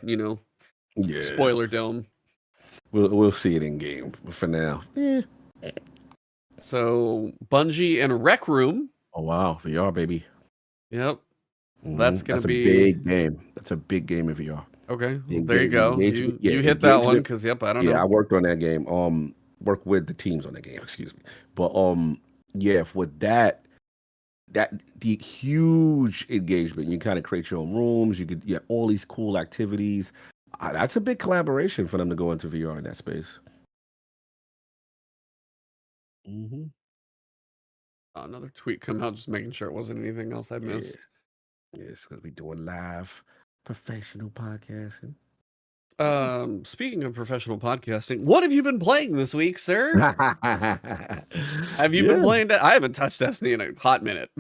spoiler dome. We'll see it in game for now. So Bungie and Rec Room. Oh wow, VR baby. Yep. So that's gonna be a big game. That's a big game in VR. Okay, there you go. You hit that one because I don't know. Yeah, I worked on that game. Worked with the teams on that game. Excuse me. But yeah, with that the huge engagement, you kind of create your own rooms. You could all these cool activities. That's a big collaboration for them to go into VR in that space. Another tweet come out, just making sure it wasn't anything else I missed. Yeah, it's gonna be doing live professional podcasting. Speaking of professional podcasting, what have you been playing this week, sir? Have you been playing that? I haven't touched Destiny in a hot minute.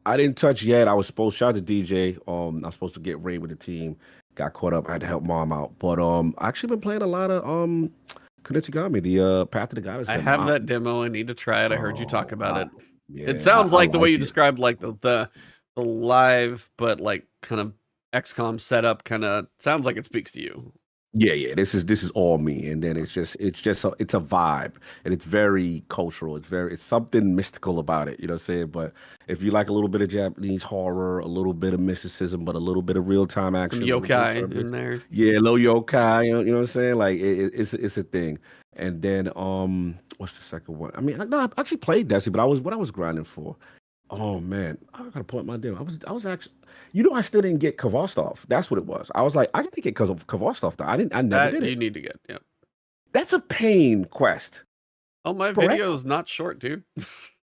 I didn't touch yet. I was supposed shout out to DJ. I was supposed to get raid with the team. Got caught up. I had to help mom out. But I actually been playing a lot of Kunitagami, the Path of the Goddess. I have that demo. I need to try it. I heard you talk about it. Yeah, it sounds like the way you described like the live, but like kind of XCOM setup kind of sounds like it speaks to you. Yeah. This is all me, and then it's a vibe, and it's very cultural. It's something mystical about it. You know what I'm saying? But if you like a little bit of Japanese horror, a little bit of mysticism, but a little bit of real time action, some yokai in there. Yeah, low yokai. You know what I'm saying? Like it's a thing. And then what's the second one? I mean, I actually played Destiny, but what I was grinding for. Oh man, I gotta pull up my demo. I was actually, I still didn't get Kvarstov. That's what it was. I was like, I gotta get Kvarstov though. I never did it. You need to get, yeah. That's a pain quest. Oh, my video is not short, dude.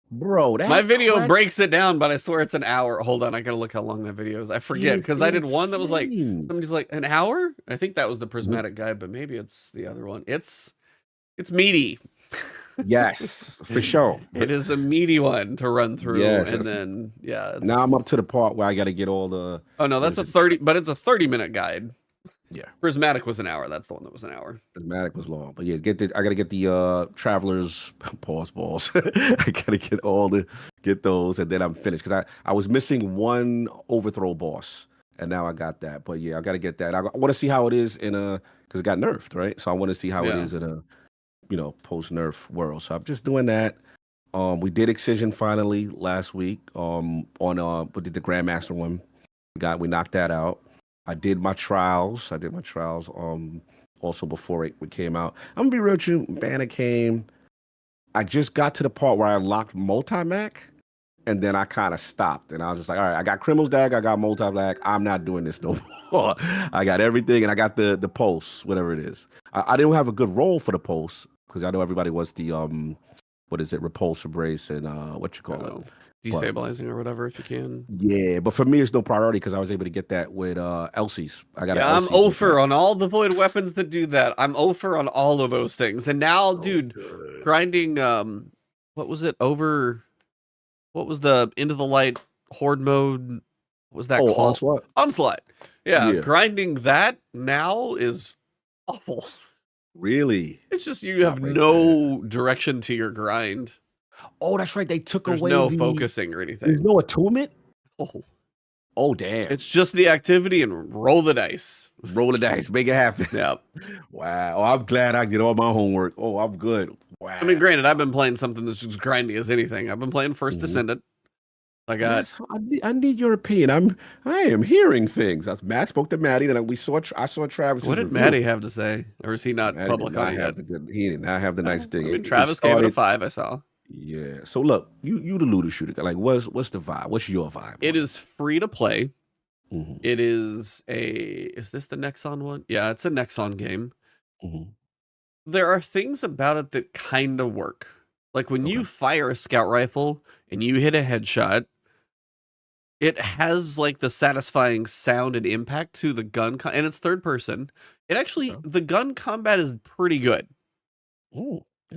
Bro, my video breaks it down, but I swear it's an hour. Hold on, I gotta look how long that video is. I forget because I did one that was like somebody's like an hour. I think that was the Prismatic guy, but maybe it's the other one. It's meaty. Yes, for sure. It is a meaty one to run through, and then now I'm up to the part where I got to get all the. Oh no, that's a 30, but it's a 30-minute guide. Yeah, Prismatic was an hour. That's the one that was an hour. Prismatic was long, but yeah, I got to get the Travelers pause balls. I got to get those, and then I'm finished because I was missing one overthrow boss, and now I got that. But yeah, I got to get that. I want to see how it is in because it got nerfed, right? So I want to see how it is in a post nerf world. So I'm just doing that. We did Excision finally last week. We did the Grandmaster one. We knocked that out. I did my trials. Also before it came out. I'm gonna be real with you. Banner came. I just got to the part where I unlocked multi-mac, and then I kind of stopped. And I was just like, all right, I got Criminal's Dag, I got multi-mac. I'm not doing this no more. I got everything, and I got the pulse, whatever it is. I didn't have a good role for the pulse because I know everybody wants the what is it, repulsor brace and what you call it. Destabilizing or whatever if you can. Yeah, but for me it's no priority because I was able to get that with Elsie's. I'm over on all the void weapons that do that. I'm over on all of those things. And now, dude, grinding what was it? What was the Into the Light horde mode? What was that called? Onslaught. Yeah, grinding that now is awful. Really? It's just you have no direction to your grind. Oh, that's right. They took There's away no focusing or anything. There's no attunement? Oh. Oh, damn. It's just the activity and roll the dice. Roll the dice. Make it happen. Yep. Wow. Oh, I'm glad I did all my homework. Oh, I'm good. Wow. I mean, granted, I've been playing something that's just grindy as anything. I've been playing First Descendant. I got. Yes, I need your opinion. I am hearing things. Matt spoke to Maddie, and I saw Travis. What did Maddie have to say? Or is he not public on it yet? He did not have the nice thing. I mean, Travis gave it a 5. I saw. Yeah. So look, you the looter shooter. Like, what's the vibe? What's your vibe? It is free to play. It is Is this the Nexon one? Yeah, it's a Nexon game. There are things about it that kind of work. Like when you fire a scout rifle and you hit a headshot, it has like the satisfying sound and impact to the gun, and it's third person. It actually, the gun combat is pretty good.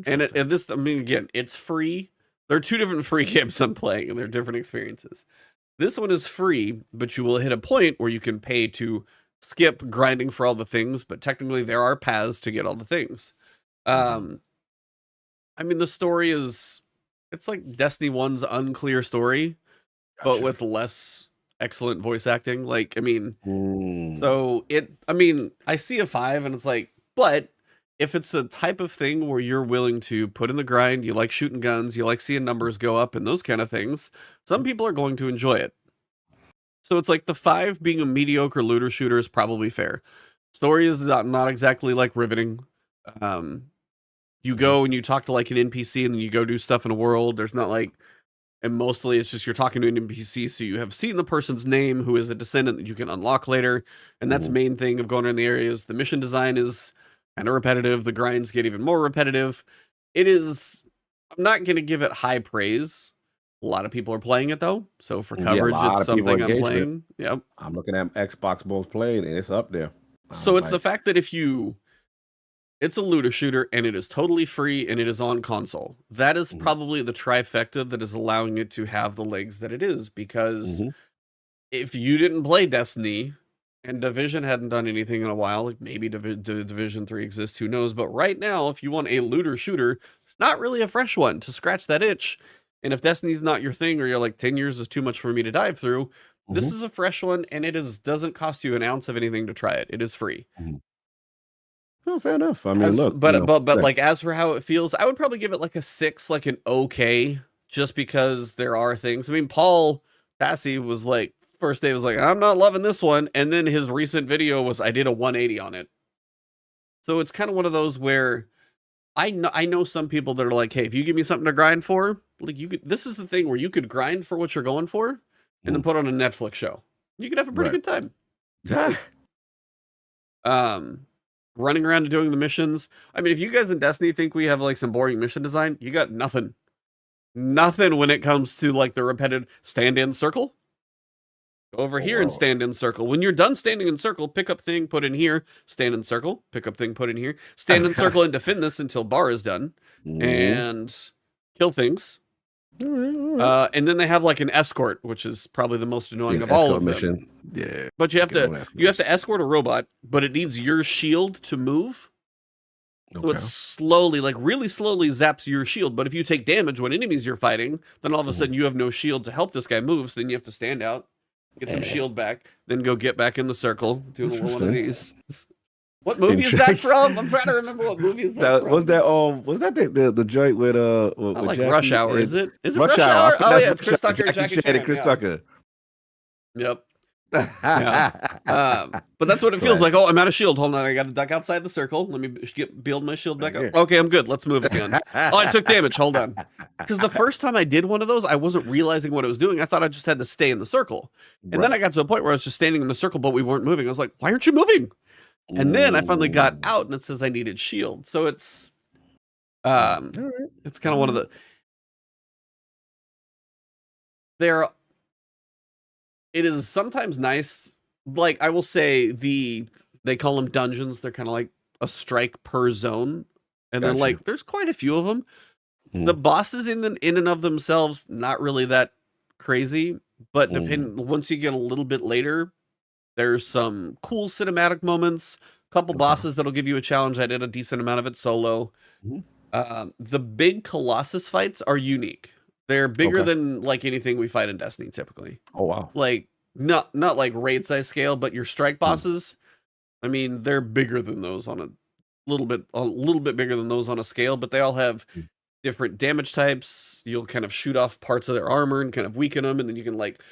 And this, I mean, again, it's free. There are 2 different free games I'm playing, and they're different experiences. This one is free, but you will hit a point where you can pay to skip grinding for all the things, but technically there are paths to get all the things. I mean, the story is, it's like Destiny 1's unclear story, but with less excellent voice acting. Like, I mean, I see a 5 and it's like, but if it's a type of thing where you're willing to put in the grind, you like shooting guns, you like seeing numbers go up and those kind of things, some people are going to enjoy it. So it's like the 5 being a mediocre looter shooter is probably fair. Story is not exactly like riveting. You go and you talk to like an NPC and then you go do stuff in a world. There's not like, and mostly it's just you're talking to an NPC, so you have seen the person's name who is a descendant that you can unlock later. And that's the main thing of going around the areas. The mission design is kind of repetitive. The grinds get even more repetitive. It is, I'm not going to give it high praise. A lot of people are playing it though. So for coverage, it's something I'm playing. Yep. I'm looking at Xbox most playing and it's up there. So it's the fact that it's a looter shooter and it is totally free and it is on console. That is probably the trifecta that is allowing it to have the legs that it is, because if you didn't play Destiny and Division hadn't done anything in a while, like maybe Division 3 exists, who knows, but right now, if you want a looter shooter, it's not really a fresh one to scratch that itch. And if Destiny's not your thing, or you're like 10 years is too much for me to dive through, this is a fresh one, and it doesn't cost you an ounce of anything to try it. It is free. Oh, fair enough. I mean, look, but like, as for how it feels, I would probably give it like a 6, like an okay, just because there are things. I mean, Paul Passy was like, first day was like, I'm not loving this one, and then his recent video was, I did a 180 on it. So it's kind of one of those where I know some people that are like, hey, if you give me something to grind for, like this is the thing where you could grind for what you're going for, and then put on a Netflix show. You could have a pretty good time. Running around and doing the missions. I mean, if you guys in Destiny think we have like some boring mission design, you got nothing. Nothing when it comes to like the repetitive stand in circle. Go over here and stand in circle. When you're done standing in circle, pick up thing, put in here, stand in circle, pick up thing, put in here, stand in circle and defend this until bar is done, and kill things. And then they have like an escort, which is probably the most annoying of all of them. Yeah, but you have to escort a robot, but it needs your shield to move. So it slowly, like really slowly zaps your shield. But if you take damage when enemies you're fighting, then all of a sudden you have no shield to help this guy move. So then you have to stand out, get some shield back, then go get back in the circle, do a little one of these. What movie is that from? I'm trying to remember what movie is that from. Was that the joint with like Jackie Rush Hour? Is it Rush Hour? Oh yeah, it's Chris Tucker and Jackie Chan. Chris Tucker. Yep. But that's what it feels like. Oh, I'm out of shield. Hold on, I got to duck outside the circle. Let me build my shield back up. Okay, I'm good. Let's move again. Oh, I took damage. Hold on. Because the first time I did one of those, I wasn't realizing what it was doing. I thought I just had to stay in the circle. And then I got to a point where I was just standing in the circle, but we weren't moving. I was like, why aren't you moving? And then I finally got out, and it says I needed shield. So it's it's kind of one of the it is sometimes nice. Like, I will say they call them dungeons. They're kind of like a strike per zone. And they're like, there's quite a few of them. The bosses in and of themselves, not really that crazy. But once you get a little bit later, there's some cool cinematic moments. A couple bosses that'll give you a challenge. I did a decent amount of it solo. The big Colossus fights are unique. They're bigger than like anything we fight in Destiny typically. Oh wow! Like not like raid size scale, but your strike bosses. I mean, they're bigger than those on a little bit bigger than those on a scale. But they all have different damage types. You'll kind of shoot off parts of their armor and kind of weaken them, and then you can like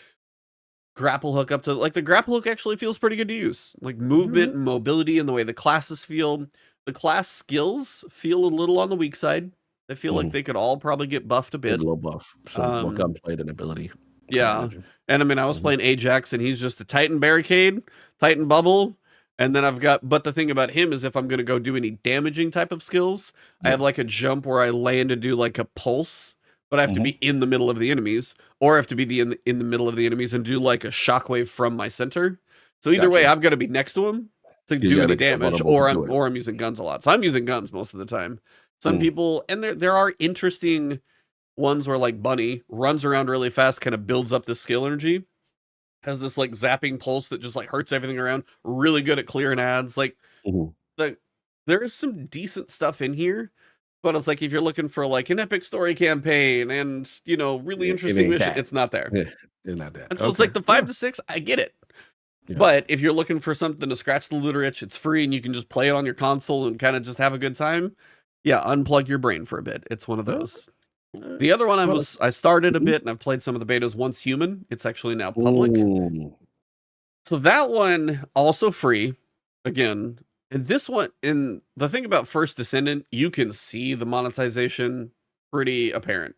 grapple hook up to like the grapple hook actually feels pretty good to use. Like movement and mobility and the way the classes feel. The class skills feel a little on the weak side. I feel like they could all probably get buffed a bit. A little buff. So more gunplay than ability. Yeah. And I mean, I was playing Ajax and he's just a Titan Barricade, Titan Bubble. And then but the thing about him is if I'm going to go do any damaging type of skills, I have like a jump where I land and do like a pulse, but I have to be in the middle of the enemies, or I have to be in the middle of the enemies and do like a shockwave from my center. So either way, I've got to be next to him to do any damage, or I'm using guns a lot. So I'm using guns most of the time. Some people, and there are interesting ones where like Bunny runs around really fast, kind of builds up the skill energy, has this like zapping pulse that just like hurts everything around, really good at clearing ads. Like there is some decent stuff in here, but it's like if you're looking for like an epic story campaign and really interesting mission, it's not there. It's not that. And so it's like the 5 to 6, I get it. But if you're looking for something to scratch the looter itch, it's free and you can just play it on your console and kind of just have a good time. Yeah, unplug your brain for a bit. It's one of those. The other one I started a bit and I've played some of the betas. Once Human, it's actually now public. So that one also free again. And this one, and the thing about First Descendant, you can see the monetization pretty apparent.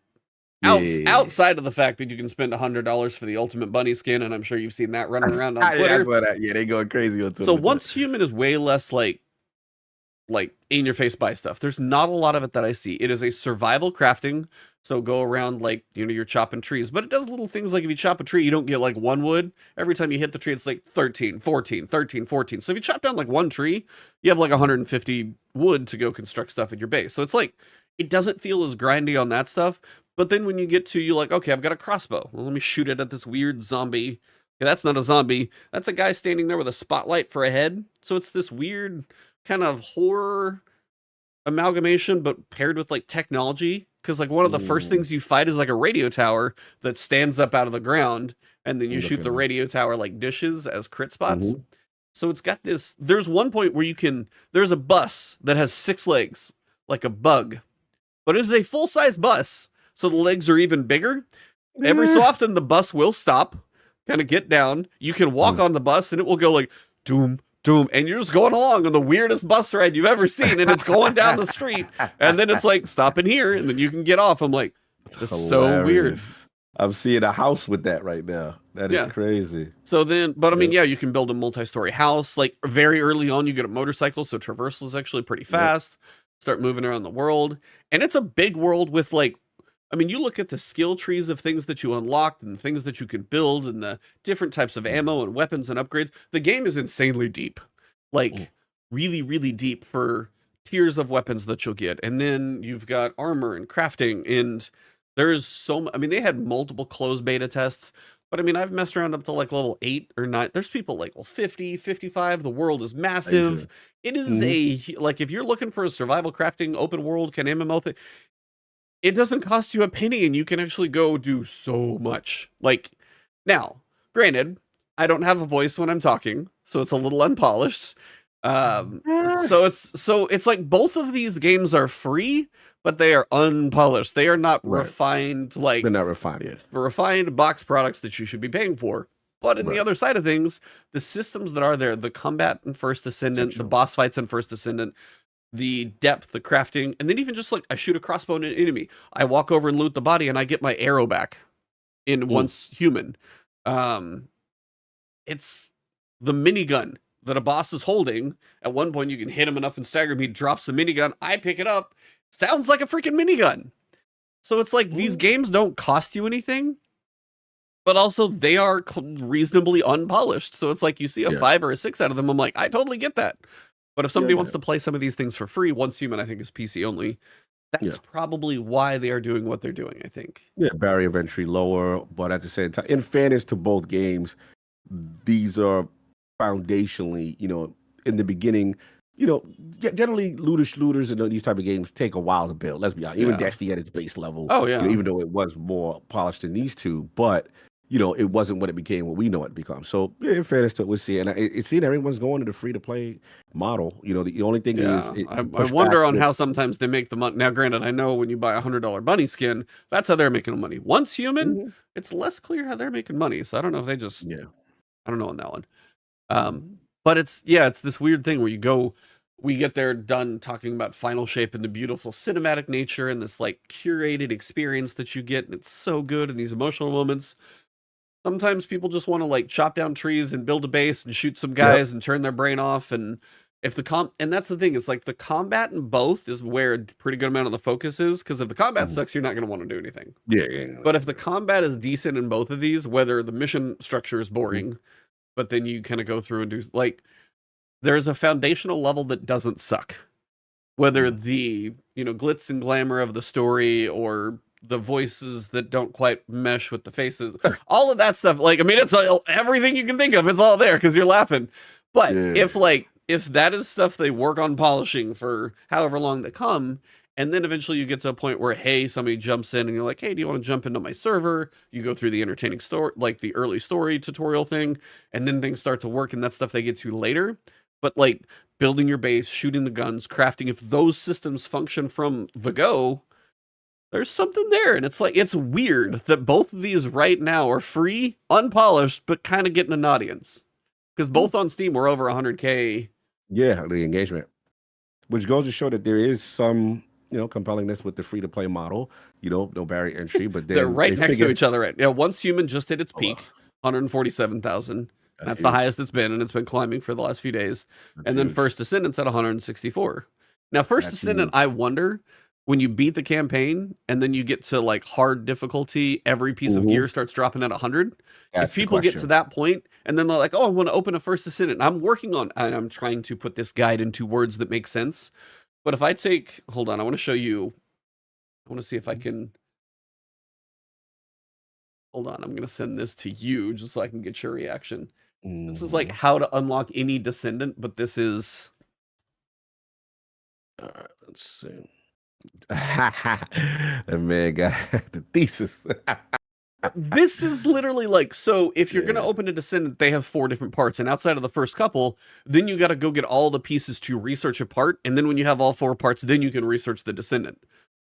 Outside of the fact that you can spend $100 for the ultimate bunny skin, and I'm sure you've seen that running around on Twitter. They going crazy on Twitter. So Once Human is way less like in your face buy stuff. There's not a lot of it that I see. It is a survival crafting. So go around like, you're chopping trees, but it does little things like if you chop a tree, you don't get like one wood. Every time you hit the tree, it's like 13, 14, 13, 14. So if you chop down like one tree, you have like 150 wood to go construct stuff at your base. So it's like, it doesn't feel as grindy on that stuff. But then when you get to, you're like, okay, I've got a crossbow. Well, let me shoot it at this weird zombie. Okay, that's not a zombie. That's a guy standing there with a spotlight for a head. So it's this weird kind of horror amalgamation, but paired with like technology. Because like one of the first things you fight is like a radio tower that stands up out of the ground, and then you shoot the radio tower like dishes as crit spots. So it's got this. There's one point where there's a bus that has 6 legs, like a bug, but it is a full size bus. So the legs are even bigger. Every so often the bus will stop, kind of get down. You can walk on the bus and it will go like doom, doom, and you're just going along on the weirdest bus ride you've ever seen, and it's going down the street, and then it's like stop in here, and then you can get off. I'm like, this is so weird. I'm seeing a house with that right now. That is crazy. So then, but I mean, you can build a multi-story house. Like very early on, you get a motorcycle, so traversal is actually pretty fast. Start moving around the world, and it's a big world with like, I mean, you look at the skill trees of things that you unlocked and things that you can build and the different types of ammo and weapons and upgrades. The game is insanely deep, like really, really deep for tiers of weapons that you'll get. And then you've got armor and crafting, and there's I mean, they had multiple closed beta tests, but I mean, I've messed around up to like level 8 or 9. There's people like, 50, 55. The world is massive. It is like, if you're looking for a survival crafting open world kind of MMO thing, it doesn't cost you a penny, and you can actually go do so much. Like, now, granted, I don't have a voice when I'm talking, so it's a little unpolished. So it's like both of these games are free, but they are unpolished. They are not refined, like they're not refined yet. Refined box products that you should be paying for. But in the Right. other side of things, the systems that are there, the combat in First Ascendant, the Essential. boss fights in First Ascendant, the depth, the crafting, and then even just like I shoot a crossbow at an enemy, I walk over and loot the body, and I get my arrow back in once human. It's the minigun that a boss is holding. At one point, you can hit him enough and stagger him. He drops the minigun. I pick it up. Sounds like a freaking minigun. So it's like these games don't cost you anything, but also they are reasonably unpolished. So it's like you see a 5 or a 6 out of them. I'm like, I totally get that. But if somebody wants to play some of these things for free, Once Human, I think, is PC only. That's probably why they are doing what they're doing, I think. Yeah, barrier of entry lower, but at the same time, in fairness to both games, these are foundationally, in the beginning, generally looters and these type of games take a while to build. Let's be honest. Even Destiny at its base level, even though it was more polished than these two, but it wasn't what it became, what we know it becomes. So in fairness to it, we'll see. And it's seen everyone's going to the free to play model. The only thing is, I wonder on how sometimes they make the money. Now, granted, I know when you buy $100 bunny skin, that's how they're making money. Once Human, it's less clear how they're making money. So I don't know if they just, I don't know on that one. But it's this weird thing where we get there done talking about Final Shape and the beautiful cinematic nature and this like curated experience that you get. And it's so good in these emotional moments. Sometimes people just want to like chop down trees and build a base and shoot some guys and turn their brain off. And if and that's the thing, it's like the combat in both is where a pretty good amount of the focus is. Because if the combat sucks, you're not going to want to do anything. But if the combat is decent in both of these, whether the mission structure is boring, but then you kind of go through and do like, there's a foundational level that doesn't suck. Whether the, glitz and glamour of the story or the voices that don't quite mesh with the faces, all of that stuff. Like, I mean, it's like everything you can think of. It's all there because you're laughing. But if that is stuff they work on polishing for however long they come, and then eventually you get to a point where, hey, somebody jumps in and you're like, hey, do you want to jump into my server? You go through the entertaining story, like the early story tutorial thing, and then things start to work, and that's stuff they get to later. But like building your base, shooting the guns, crafting, if those systems function from the go, there's something there. And it's like, it's weird that both of these right now are free, unpolished, but kind of getting an audience. Because both on Steam were over 100K. Yeah, the engagement. Which goes to show that there is some, compellingness with the free-to-play model. No barrier entry, but they're right next to each other. Right? Yeah, Once Human just hit its peak, 147,000. That's the highest it's been, and it's been climbing for the last few days. And then First Ascendant's at 164. Now, First Ascendant, I wonder, when you beat the campaign and then you get to like hard difficulty, every piece of gear starts dropping at 100. If people get to that point and then they're like, oh, I want to open a First Ascendant, I'm trying to put this guide into words that make sense. But if I take, hold on, I want to show you, I want to see if I can, hold on, I'm going to send this to you just so I can get your reaction. This is like how to unlock any Descendant, but this is... All right, let's see. That man got the thesis. This is literally like, so if you're going to open a Descendant, they have 4 different parts, and outside of the first couple, then you got to go get all the pieces to research a part, and then when you have all 4 parts, then you can research the Descendant.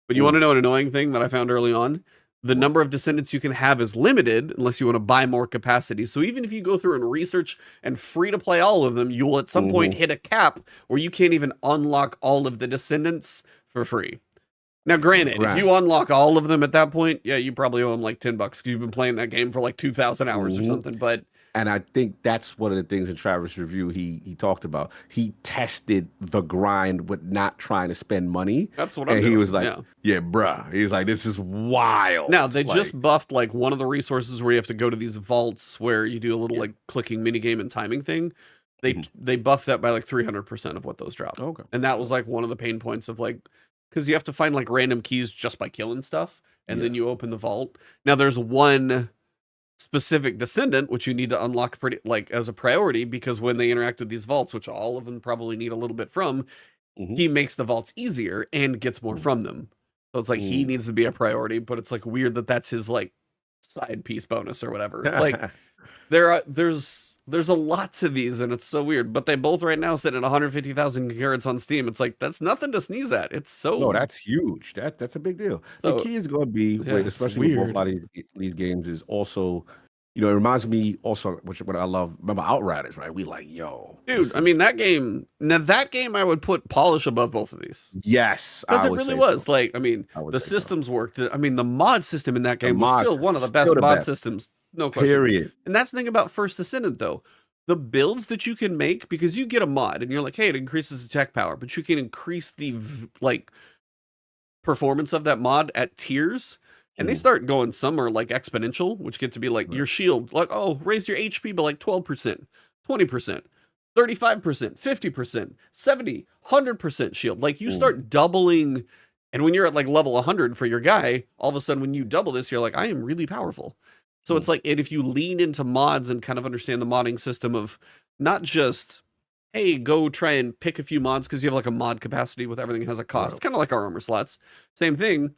But you want to know an annoying thing that I found early on? The number of Descendants you can have is limited unless you want to buy more capacity. So even if you go through and research and free to play all of them, you will at some point hit a cap where you can't even unlock all of the Descendants for free. Now, granted, if you unlock all of them at that point, yeah, you probably owe them like $10 because you've been playing that game for like 2,000 hours or something. But and I think that's one of the things in Travis' review he talked about. He tested the grind with not trying to spend money. That's what I'm doing. And he was like, yeah, bruh. He's like, this is wild. Now, they just buffed like one of the resources where you have to go to these vaults where you do a little like clicking minigame and timing thing. They buffed that by like 300% of what those dropped. Okay. And that was like one of the pain points of like, because you have to find like random keys just by killing stuff. And then you open the vault. Now, there's one specific Descendant, which you need to unlock pretty like as a priority, because when they interact with these vaults, which all of them probably need a little bit from, he makes the vaults easier and gets more from them. So it's like he needs to be a priority, but it's like weird that that's his like side piece bonus or whatever. It's like there's a lot to these, and it's so weird. But they both right now sit at 150,000 concurrents on Steam. It's like that's nothing to sneeze at. It's so no, that's huge. That's a big deal. So, the key is going to be, especially with a lot of these games, is also You know, it reminds me also, what I love, remember Outriders, right? We like, yo. Dude, I mean, that game, I would put polish above both of these. Yes. Because it really was. So. Like, I mean, the systems worked. I mean, the mod system in that game was still one of the best mod systems. No question. Period. And that's the thing about First Ascendant, though. The builds that you can make, because you get a mod and you're like, hey, it increases attack power, but you can increase the, like, performance of that mod at tiers. And they start going, some are like exponential, which get to be like your shield, like, oh, raise your HP by like 12%, 20%, 35%, 50%, 70, 100% shield. Like you start doubling. And when you're at like level 100 for your guy, all of a sudden when you double this, you're like, I am really powerful. So it's like, and if you lean into mods and kind of understand the modding system of not just, hey, go try and pick a few mods because you have like a mod capacity with everything has a cost. It's kind of like our armor slots. Same thing.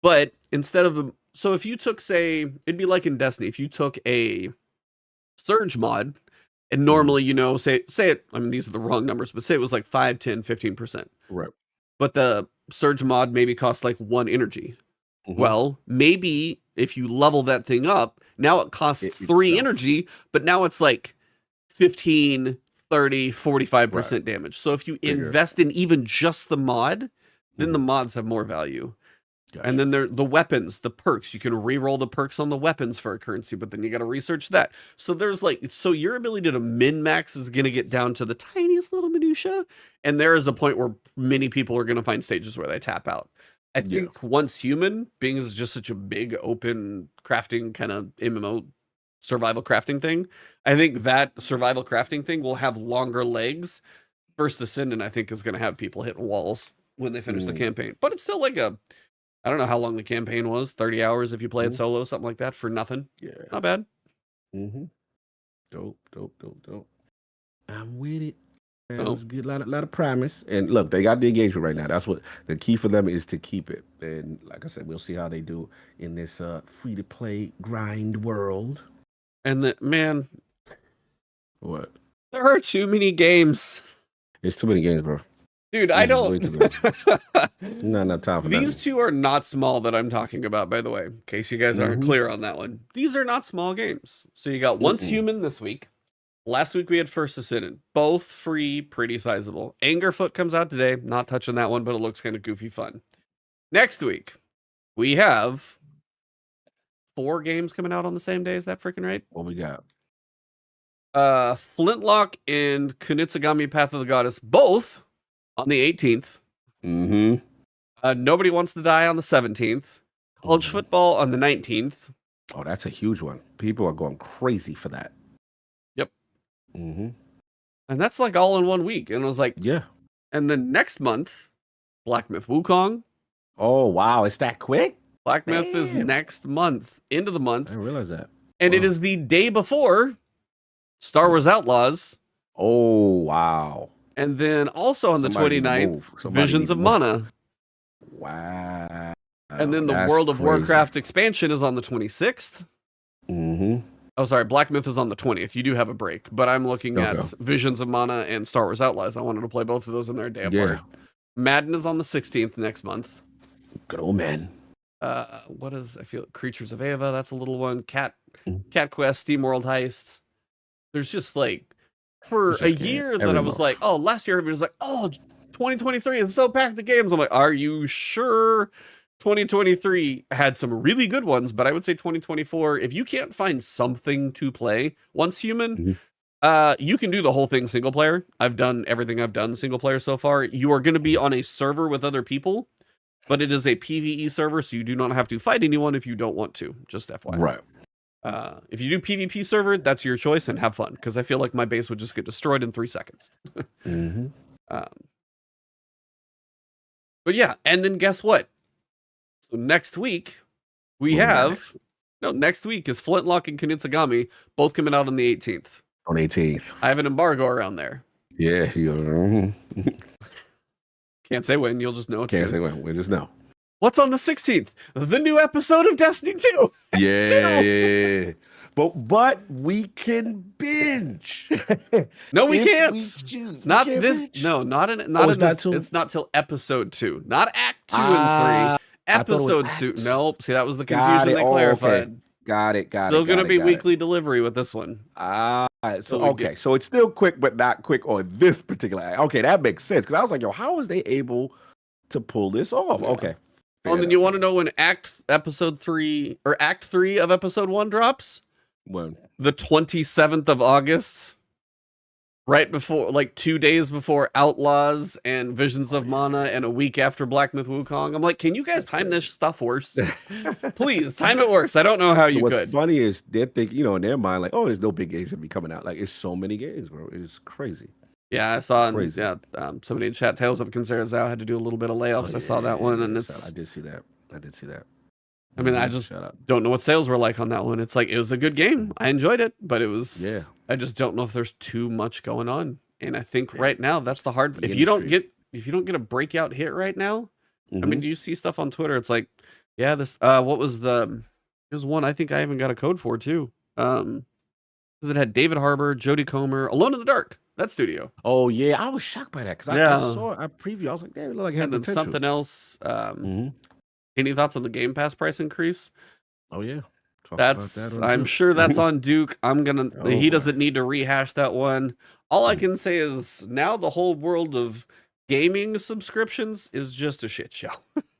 But instead of so if you took, say, it'd be like in Destiny, if you took a Surge mod, and normally, you know, say it, I mean, these are the wrong numbers, but say it was like 5, 10, 15%. Right. But the Surge mod maybe costs like 1 energy. Well, maybe if you level that thing up, now it costs 3 energy, but now it's like 15, 30, 45% damage. So if you invest in even just the mod, then the mods have more value. Gotcha. And then the weapons, the perks, you can re-roll the perks on the weapons for a currency, but then you got to research that. So there's like, so your ability to min-max is going to get down to the tiniest little minutia. And there is a point where many people are going to find stages where they tap out. I think Once Human, being as just such a big open crafting kind of MMO survival crafting thing, I think that survival crafting thing will have longer legs. First Ascendant, I think, is going to have people hitting walls when they finish the campaign. But it's still like I don't know how long the campaign was, 30 hours if you play it solo, something like that, for nothing. Yeah. Not bad. Dope. I'm with it. It was good, lot of promise. And look, they got the engagement right now. That's what the key for them is, to keep it. And like I said, we'll see how they do in this free-to-play grind world. And man. What? There are too many games. It's too many games, bro. Dude, I don't. No time for These two are not small that I'm talking about, by the way, in case you guys aren't clear on that one. These are not small games. So you got Once Human this week. Last week we had First Ascendant. Both free, pretty sizable. Angerfoot comes out today. Not touching that one, but it looks kind of goofy fun. Next week, we have 4 games coming out on the same day. Is that freaking right? What we got? Flintlock and Kunitsugami Path of the Goddess, both on the 18th. Nobody Wants to Die on the 17th. College Football on the 19th. Oh, that's a huge one. People are going crazy for that. Yep. And that's like all in 1 week. And it was like, yeah. And then next month, Black Myth Wukong. Oh, wow. It's that quick? Black Myth is next month, end of the month. I didn't realize that. And it is the day before Star Wars Outlaws. Oh, wow. And then also on the 29th, Visions of Mana. Wow. And then the World of Warcraft expansion is on the 26th. Oh, sorry. Black Myth is on the 20th. You do have a break, but I'm looking at Visions of Mana and Star Wars Outlaws. I wanted to play both of those in their day apart. Madden is on the 16th next month. Good old man. What is, I feel, Creatures of Ava. That's a little one. Cat Quest, Steam World Heists. There's just like, for a year that I was like, oh, last year everybody was like, oh, 2023 is so packed of games. I'm like, are you sure? 2023 had some really good ones, but I would say 2024, if you can't find something to play, Once Human, you can do the whole thing single player. I've done everything I've done single player so far. You are going to be on a server with other people, but it is a PvE server, so you do not have to fight anyone if you don't want to. Just FYI. Right. If you do PvP server, that's your choice, and have fun, because I feel like my base would just get destroyed in 3 seconds. But yeah, and then guess what? So next week, we have... No, next week is Flintlock and Kunitsugami, both coming out on the 18th. On 18th. I have an embargo around there. Yeah. Can't say when, you'll just know it's Can't say when, we'll just know. What's on the 16th? The new episode of Destiny 2. Yeah. But we can binge. No, we can't. Not this. Binge. No, not in. Not in this. It's not till episode 2. Not Act 2 and 3. Episode 2. Nope. See, that was the confusion they clarified. Got it. Still going to be weekly delivery with this one. So okay, so it's still quick, but not quick on this particular. Okay, that makes sense because I was like, yo, how was they able to pull this off? Yeah. Okay. Oh, and then you want to know when Act 3 of Episode 1 drops? When? The 27th of August. Right before, like 2 days before Outlaws and Visions of Mana, and a week after Black Myth Wukong. I'm like, can you guys time this stuff worse? Please, time it worse. I don't know how you could. What's funny is they're thinking, in their mind, like, oh, there's no big games that be coming out. Like, it's so many games, bro. It's crazy. Yeah, I saw, somebody in chat, Tales of Concerazao had to do a little bit of layoffs. I saw that one, and I did see that. I mean, I just don't know what sales were like on that one. It's like, it was a good game. I enjoyed it, but it was, I just don't know if there's too much going on. And I think right now that's the hard, if you don't get a breakout hit right now, I mean, do you see stuff on Twitter? It's like, yeah, this, what was there's one I think I even got a code for too. Because it had David Harbour, Jodie Comer, Alone in the Dark, that studio. Oh yeah, I was shocked by that because I saw a preview. I was like, damn, it looked like it had and then potential. something else. Any thoughts on the Game Pass price increase? Oh yeah, I'm sure that's on Duke. He doesn't need to rehash that one. All I can say is now the whole world of gaming subscriptions is just a shit show.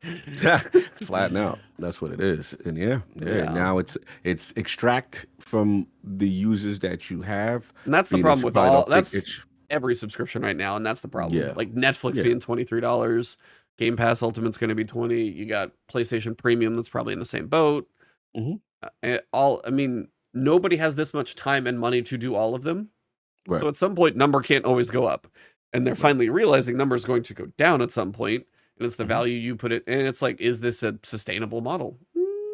It's flattening out. That's what it is. And now it's extract from the users that you have. And that's the problem with every subscription right now, and that's the problem. Yeah. Like Netflix being $23, Game Pass Ultimate's going to be $20. You got PlayStation Premium that's probably in the same boat. I mean, nobody has this much time and money to do all of them. Right. So at some point, number can't always go up. And they're finally realizing number is going to go down at some point, and it's the value you put it. And it's like, is this a sustainable model?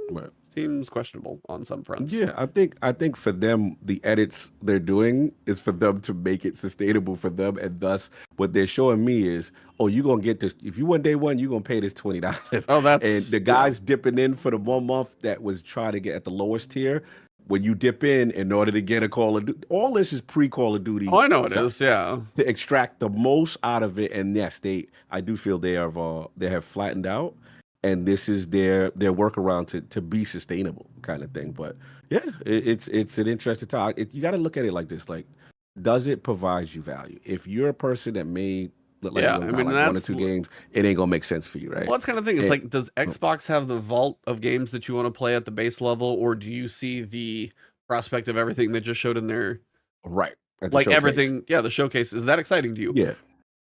Right. Seems questionable on some fronts. Yeah, I think for them, the edits they're doing is for them to make it sustainable for them, and thus what they're showing me is, oh, you're gonna get this. If you want day one, you're gonna pay this $20. Oh, that's and the guys dipping in for the 1 month that was trying to get at the lowest tier. When you dip in order to get a Call of Duty, all this is pre-Call of Duty. Oh, I know it is, yeah. To extract the most out of it, and yes, I do feel they have flattened out, and this is their workaround to be sustainable kind of thing. But yeah, it's an interesting time. You got to look at it like this: like, does it provide you value? If you're a person that may one or two games, it ain't gonna make sense for you, right? Well, that's kind of thing. It's like, does Xbox have the vault of games that you want to play at the base level, or do you see the prospect of everything that just showed in there? Right. Like everything, the showcase. Is that exciting to you? Yeah.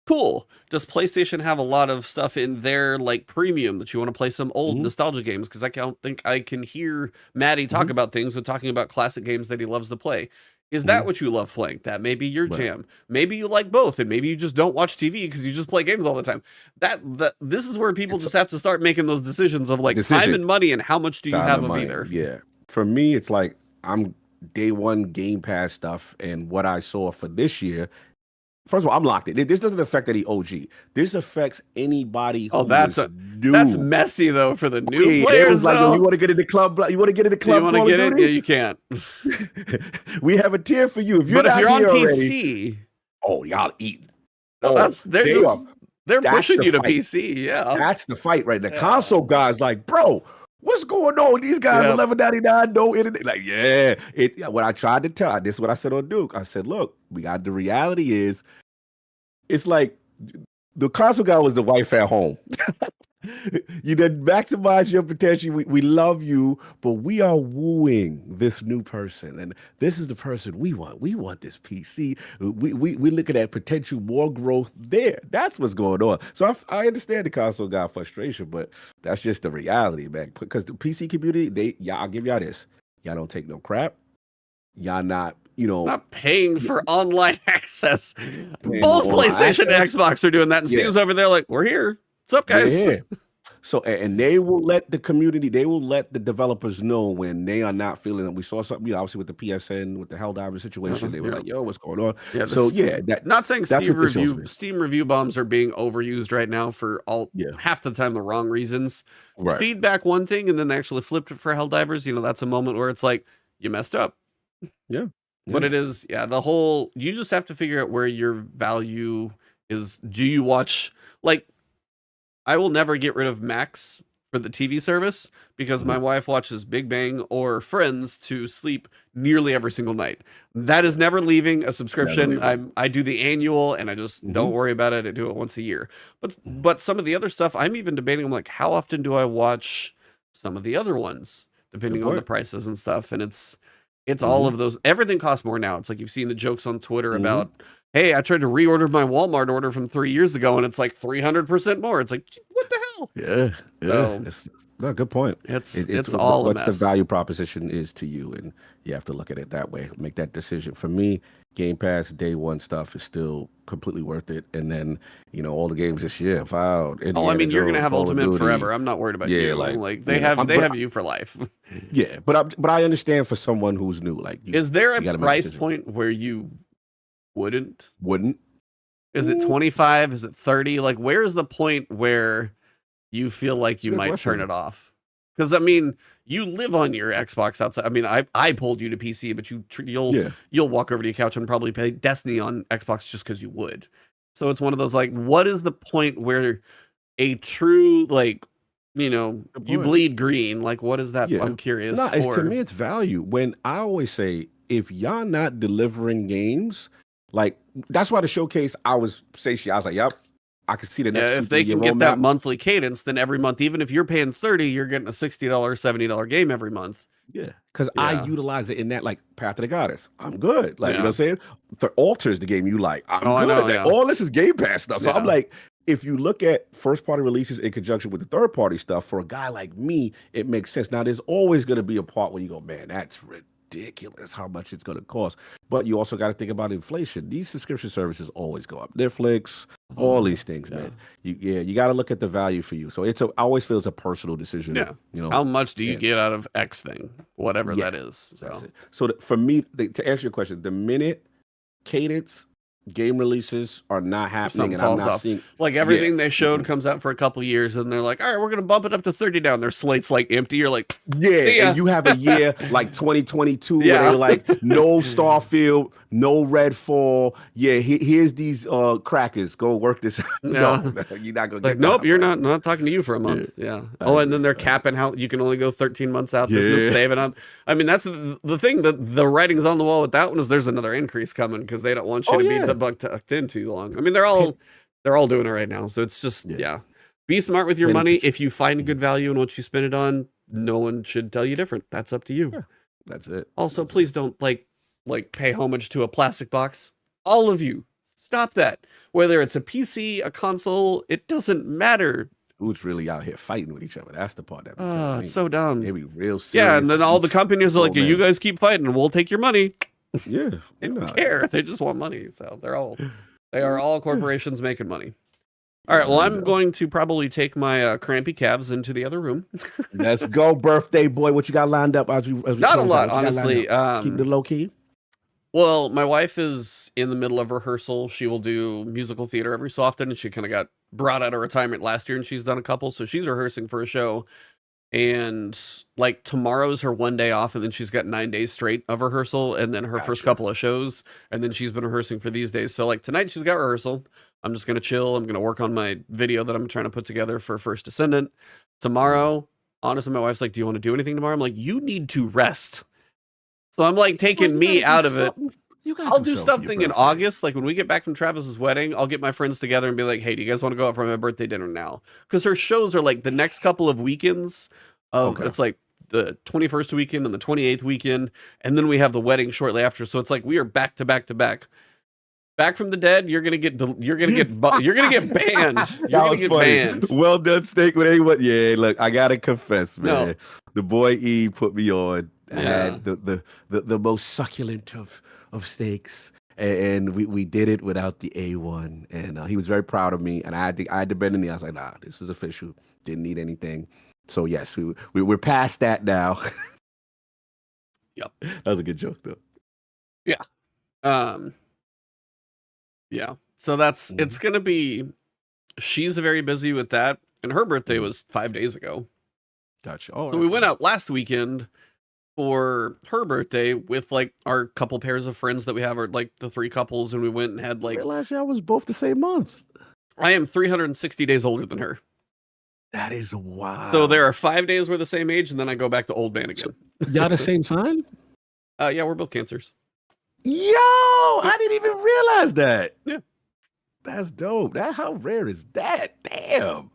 Cool. Does PlayStation have a lot of stuff in there, like premium, that you want to play some old nostalgia games? Because I don't think I can hear Maddie talk about things with talking about classic games that he loves to play. Is that what you love playing? That may be your jam. Maybe you like both, and maybe you just don't watch TV because you just play games all the time. This is where people just have to start making those decisions of like time and money, and how much do you have of either. Yeah. For me, it's like I'm day one Game Pass stuff, and what I saw for this year. First of all, I'm locked in. This doesn't affect any OG. This affects anybody who is new. That's messy though for the new players. Like, you want to get in the club? You want to get in the club? You want to get in? Yeah, you can't. We have a tier for you. If you're on PC, y'all eat. No, they're pushing you to PC. Yeah, that's the fight right now. Console guys like, bro, what's going on? These guys are $11.99, no internet. Like, what I tried to tell, this is what I said on Duke. I said, look, the reality is, it's like the console guy was the wife at home. You did maximize your potential. We love you, but we are wooing this new person, and this is the person we want. We want this PC. We looking at potential more growth there. That's what's going on. So I understand the console guy frustration, but that's just the reality, man. Because the PC community, I'll give y'all this. Y'all don't take no crap. Y'all not paying for online access. Both PlayStation and Xbox are doing that, and Steam's over there like, we're here. What's up, guys? Yeah. So, and they will let the community, they will let the developers know when they are not feeling it. We saw something, obviously with the PSN, with the Helldiver situation, they were like, yo, what's going on? Yeah, not saying Steam review bombs are being overused right now for half the time the wrong reasons. Right. Feedback one thing, and then they actually flipped it for Helldivers. That's a moment where it's like, you messed up. Yeah. But it is, you just have to figure out where your value is. Do you watch, like, I will never get rid of Max for the TV service because my wife watches Big Bang or Friends to sleep nearly every single night. That is never leaving a subscription. I do the annual and I just don't worry about it. I do it once a year. But some of the other stuff, I'm even debating. I'm like, how often do I watch some of the other ones, depending on the prices and stuff? And it's all of those. Everything costs more now. It's like you've seen the jokes on Twitter about, hey, I tried to reorder my Walmart order from 3 years ago and it's like 300% more. It's like, what the hell? Yeah. It's no good point. It's all a mess. What's the value proposition is to you, and you have to look at it that way. Make that decision. For me, Game Pass day one stuff is still completely worth it, and then all the games this year. I mean, you're gonna have Ultimate forever. I'm not worried about you. Like they have you for life. Yeah, but I understand for someone who's new. Like, is there a price point where you wouldn't? Is it 25? Is it 30? Like, where's the point where you feel like you might turn it off? Because I mean, you live on your Xbox outside. I mean, I pulled you to PC, but you'll walk over to your couch and probably play Destiny on Xbox just because you would. So it's one of those, like, what is the point where a true, like, you bleed green? Like, what is that? Yeah. I'm curious. To me, it's value. When I always say, if y'all not delivering games, like, that's why the showcase, I was like, yep. I can see the next. If they can get that monthly cadence, then every month, even if you're paying $30, you're getting a $60, $70 game every month. Yeah, because I utilize it in that, like, Path of the Goddess. I'm good. Like, you know what I'm saying? The Altars, the game you like. I'm good. I know, all this is Game Pass stuff. So I'm like, if you look at first party releases in conjunction with the third party stuff, for a guy like me, it makes sense. Now, there's always going to be a part where you go, man, that's ridiculous how much it's going to cost. But you also got to think about inflation. These subscription services always go up. Netflix, all these things, man. You got to look at the value for you. So I always feel it's a personal decision. Yeah. How much do you get out of X thing, whatever that is? So for me, to answer your question, the minute cadence game releases are not happening, and I'm not seeing, like, everything they showed comes out for a couple years, and they're like, all right, we're gonna bump it up to 30 down. Their slate's like empty. You're like, see ya. And you have a year like 2022 where they're like, no Starfield, no Redfall. Yeah, here's these crackers. Go work this. No, you're not gonna get. Nope, you're not talking to you for a month. Yeah. Oh, and then they're capping how you can only go 13 months out. There's no saving on. I mean, that's the thing. That the writing's on the wall with that one is there's another increase coming because they don't want you to be tucked in too long. I mean, they're all doing it right now. So it's just be smart with your money. If you find a good value in what you spend it on, no one should tell you different. That's up to you. Yeah, that's it. Also, please don't like pay homage to a plastic box. All of you, stop that. Whether it's a PC, a console, it doesn't matter. Who's really out here fighting with each other? That's the part that it's so dumb. They be real serious. Yeah, and then all the companies are like, you guys keep fighting and we'll take your money. Yeah, they don't care. They just want money. So they are all corporations making money. All right. Well, I'm going to probably take my crampy calves into the other room. Let's go, birthday boy. What you got lined up? As we Not a lot, honestly. Keep the low key. Well, my wife is in the middle of rehearsal. She will do musical theater every so often, and she kind of got brought out of retirement last year, and she's done a couple. So she's rehearsing for a show. And like tomorrow's her one day off, and then she's got 9 days straight of rehearsal, and then her first couple of shows, and then she's been rehearsing for these days. So like tonight she's got rehearsal. I'm just gonna chill. I'm gonna work on my video that I'm trying to put together for First Descendant. Tomorrow, honestly, my wife's like, "Do you want to do anything tomorrow?" I'm like, "You need to rest." So I'm like taking me out of it. I'll do something in August. Like when we get back from Travis's wedding, I'll get my friends together and be like, hey, do you guys want to go out for my birthday dinner now? Because her shows are like the next couple of weekends. It's like the 21st weekend and the 28th weekend. And then we have the wedding shortly after. So it's like we are back to back to back. Back from the dead, you're gonna get banned. You're gonna get banned. Well done, Steak. With anyone, yeah. Look, I gotta confess, man. No. The boy E put me on. I had the most succulent of steaks, and we did it without the A1, and he was very proud of me. And I had to bend the knee. I was like, nah, this is official. Didn't need anything. So yes, we're past that now. Yep, that was a good joke though. Yeah. Yeah. So that's it's gonna be. She's very busy with that, and her birthday was 5 days ago. Gotcha. So we went out last weekend for her birthday with like our couple pairs of friends that we have, or like the 3 couples, and we went and had like. Last year was both the same month. I am 360 days older than her. That is wild. So there are 5 days we're the same age, and then I go back to old man again. Y'all the same sign? Yeah, we're both Cancers. Yo, I didn't even realize that. Yeah. That's dope. How rare is that? Damn.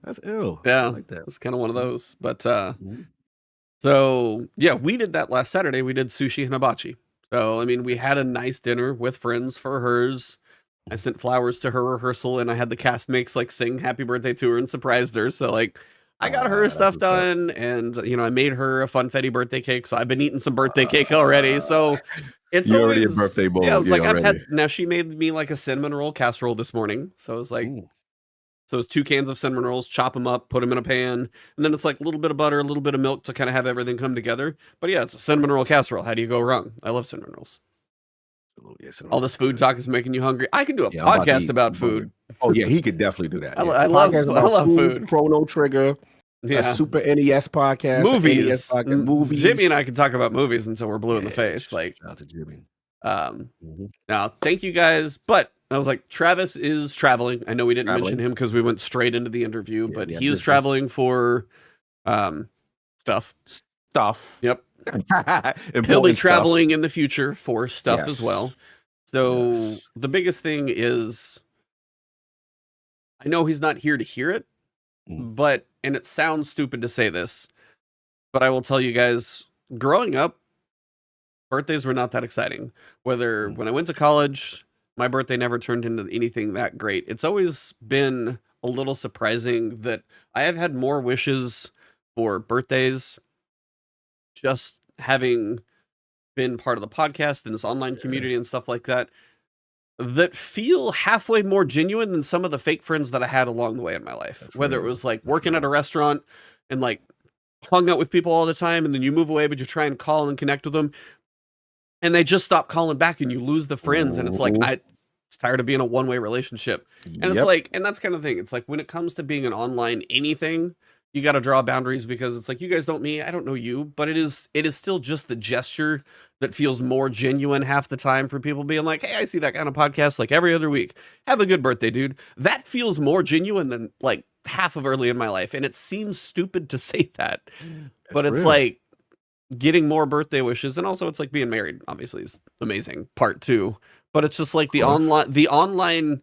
That's ill. Yeah, I like that. it's kind of one of those. But Mhm. so yeah, we did that last Saturday. We did sushi and hibachi. So I mean, we had a nice dinner with friends for hers. I sent flowers to her rehearsal, and I had the castmates sing happy birthday to her and surprised her. So I got her That's stuff what's up. done, and I made her a funfetti birthday cake. So I've been eating some birthday cake already. So it's You're already in always birthday mode. yeah. It's Yeah, like I've had already. now. She made me a cinnamon roll casserole this morning. So it was Ooh. so it's 2 cans of cinnamon rolls, chop them up, put them in a pan, and then it's a little bit of butter, a little bit of milk to kind of have everything come together. But yeah, it's a cinnamon roll casserole. How do you go wrong? I love cinnamon rolls. Yes, All this food talk is making you hungry. I could do a Yeah, I'm about to podcast eat. about I'm food. Oh yeah, he could definitely do that. I Yeah. love Podcast about food. Chrono Trigger, a Yeah, Super NES podcast, movies. NES podcast, movies. Jimmy and I can talk about movies until we're blue in the face. Shout out to Jimmy. Mhm. Now, thank you guys. But I was Travis is traveling. I know we didn't mention him because we went straight into the interview, but he is traveling for stuff. Yep. He'll be traveling in the future for stuff as well. So the biggest thing is, I know he's not here to hear it, but, and it sounds stupid to say this, but I will tell you guys, growing up, birthdays were not that exciting. Whether when I went to college, my birthday never turned into anything that great. It's always been a little surprising that I have had more wishes for birthdays just having been part of the podcast and this online community and stuff like that, that feel halfway more genuine than some of the fake friends that I had along the way in my life. That's Whether real. it was working at a restaurant and hung out with people all the time, and then you move away, but you try and call and connect with them, and they just stop calling back, and you lose the friends, and it's it's tired of being a one-way relationship. And it's and that's kind of thing. It's when it comes to being an online anything, you got to draw boundaries, because it's you guys don't me, I don't know you, but it is still just the gesture that feels more genuine half the time for people being hey, I see that kind of podcast every other week. Have a good birthday, dude. That feels more genuine than half of early in my life. And it seems stupid to say that, but it's real. getting more birthday wishes. And also it's being married, obviously, is amazing part too. But it's just the online,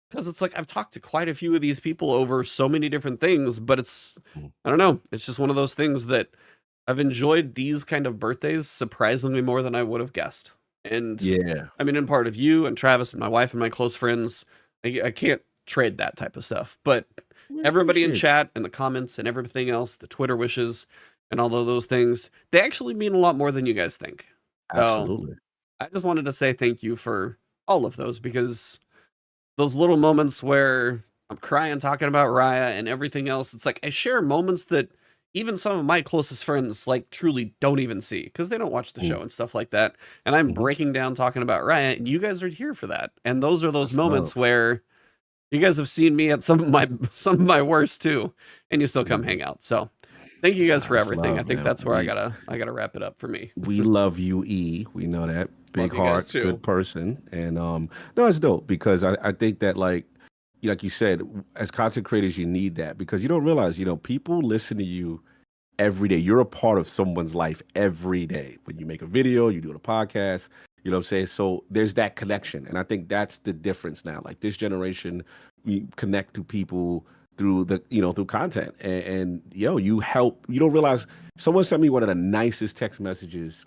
because it's I've talked to quite a few of these people over so many different things, but it's, I don't know, it's just one of those things that I've enjoyed these kind of birthdays surprisingly more than I would have guessed. And Yeah. I mean, in part of you and Travis and my wife and my close friends, I can't trade that type of stuff. But everybody in chat and the comments and everything else, the Twitter wishes and all of those things, they actually mean a lot more than you guys think. Absolutely. So I just wanted to say thank you for all of those, because those little moments where I'm crying talking about Raya and everything else, it's I share moments that even some of my closest friends truly don't even see, because they don't watch the show and stuff like that. And I'm breaking down talking about Raya, and you guys are here for that. And those are those moments where you guys have seen me at some of my worst too, and you still come hang out. So thank you guys for everything. I think that's where I gotta wrap it up for me. We love you, E. We know that. Big heart, good person. And no, it's dope, because I think that like you said, as content creators, you need that, because you don't realize, people listen to you every day. You're a part of someone's life every day. When you make a video, you do a podcast, you know what I'm saying? So there's that connection. And I think that's the difference now. This generation, we connect to people through through content. And you help. You don't realize, someone sent me one of the nicest text messages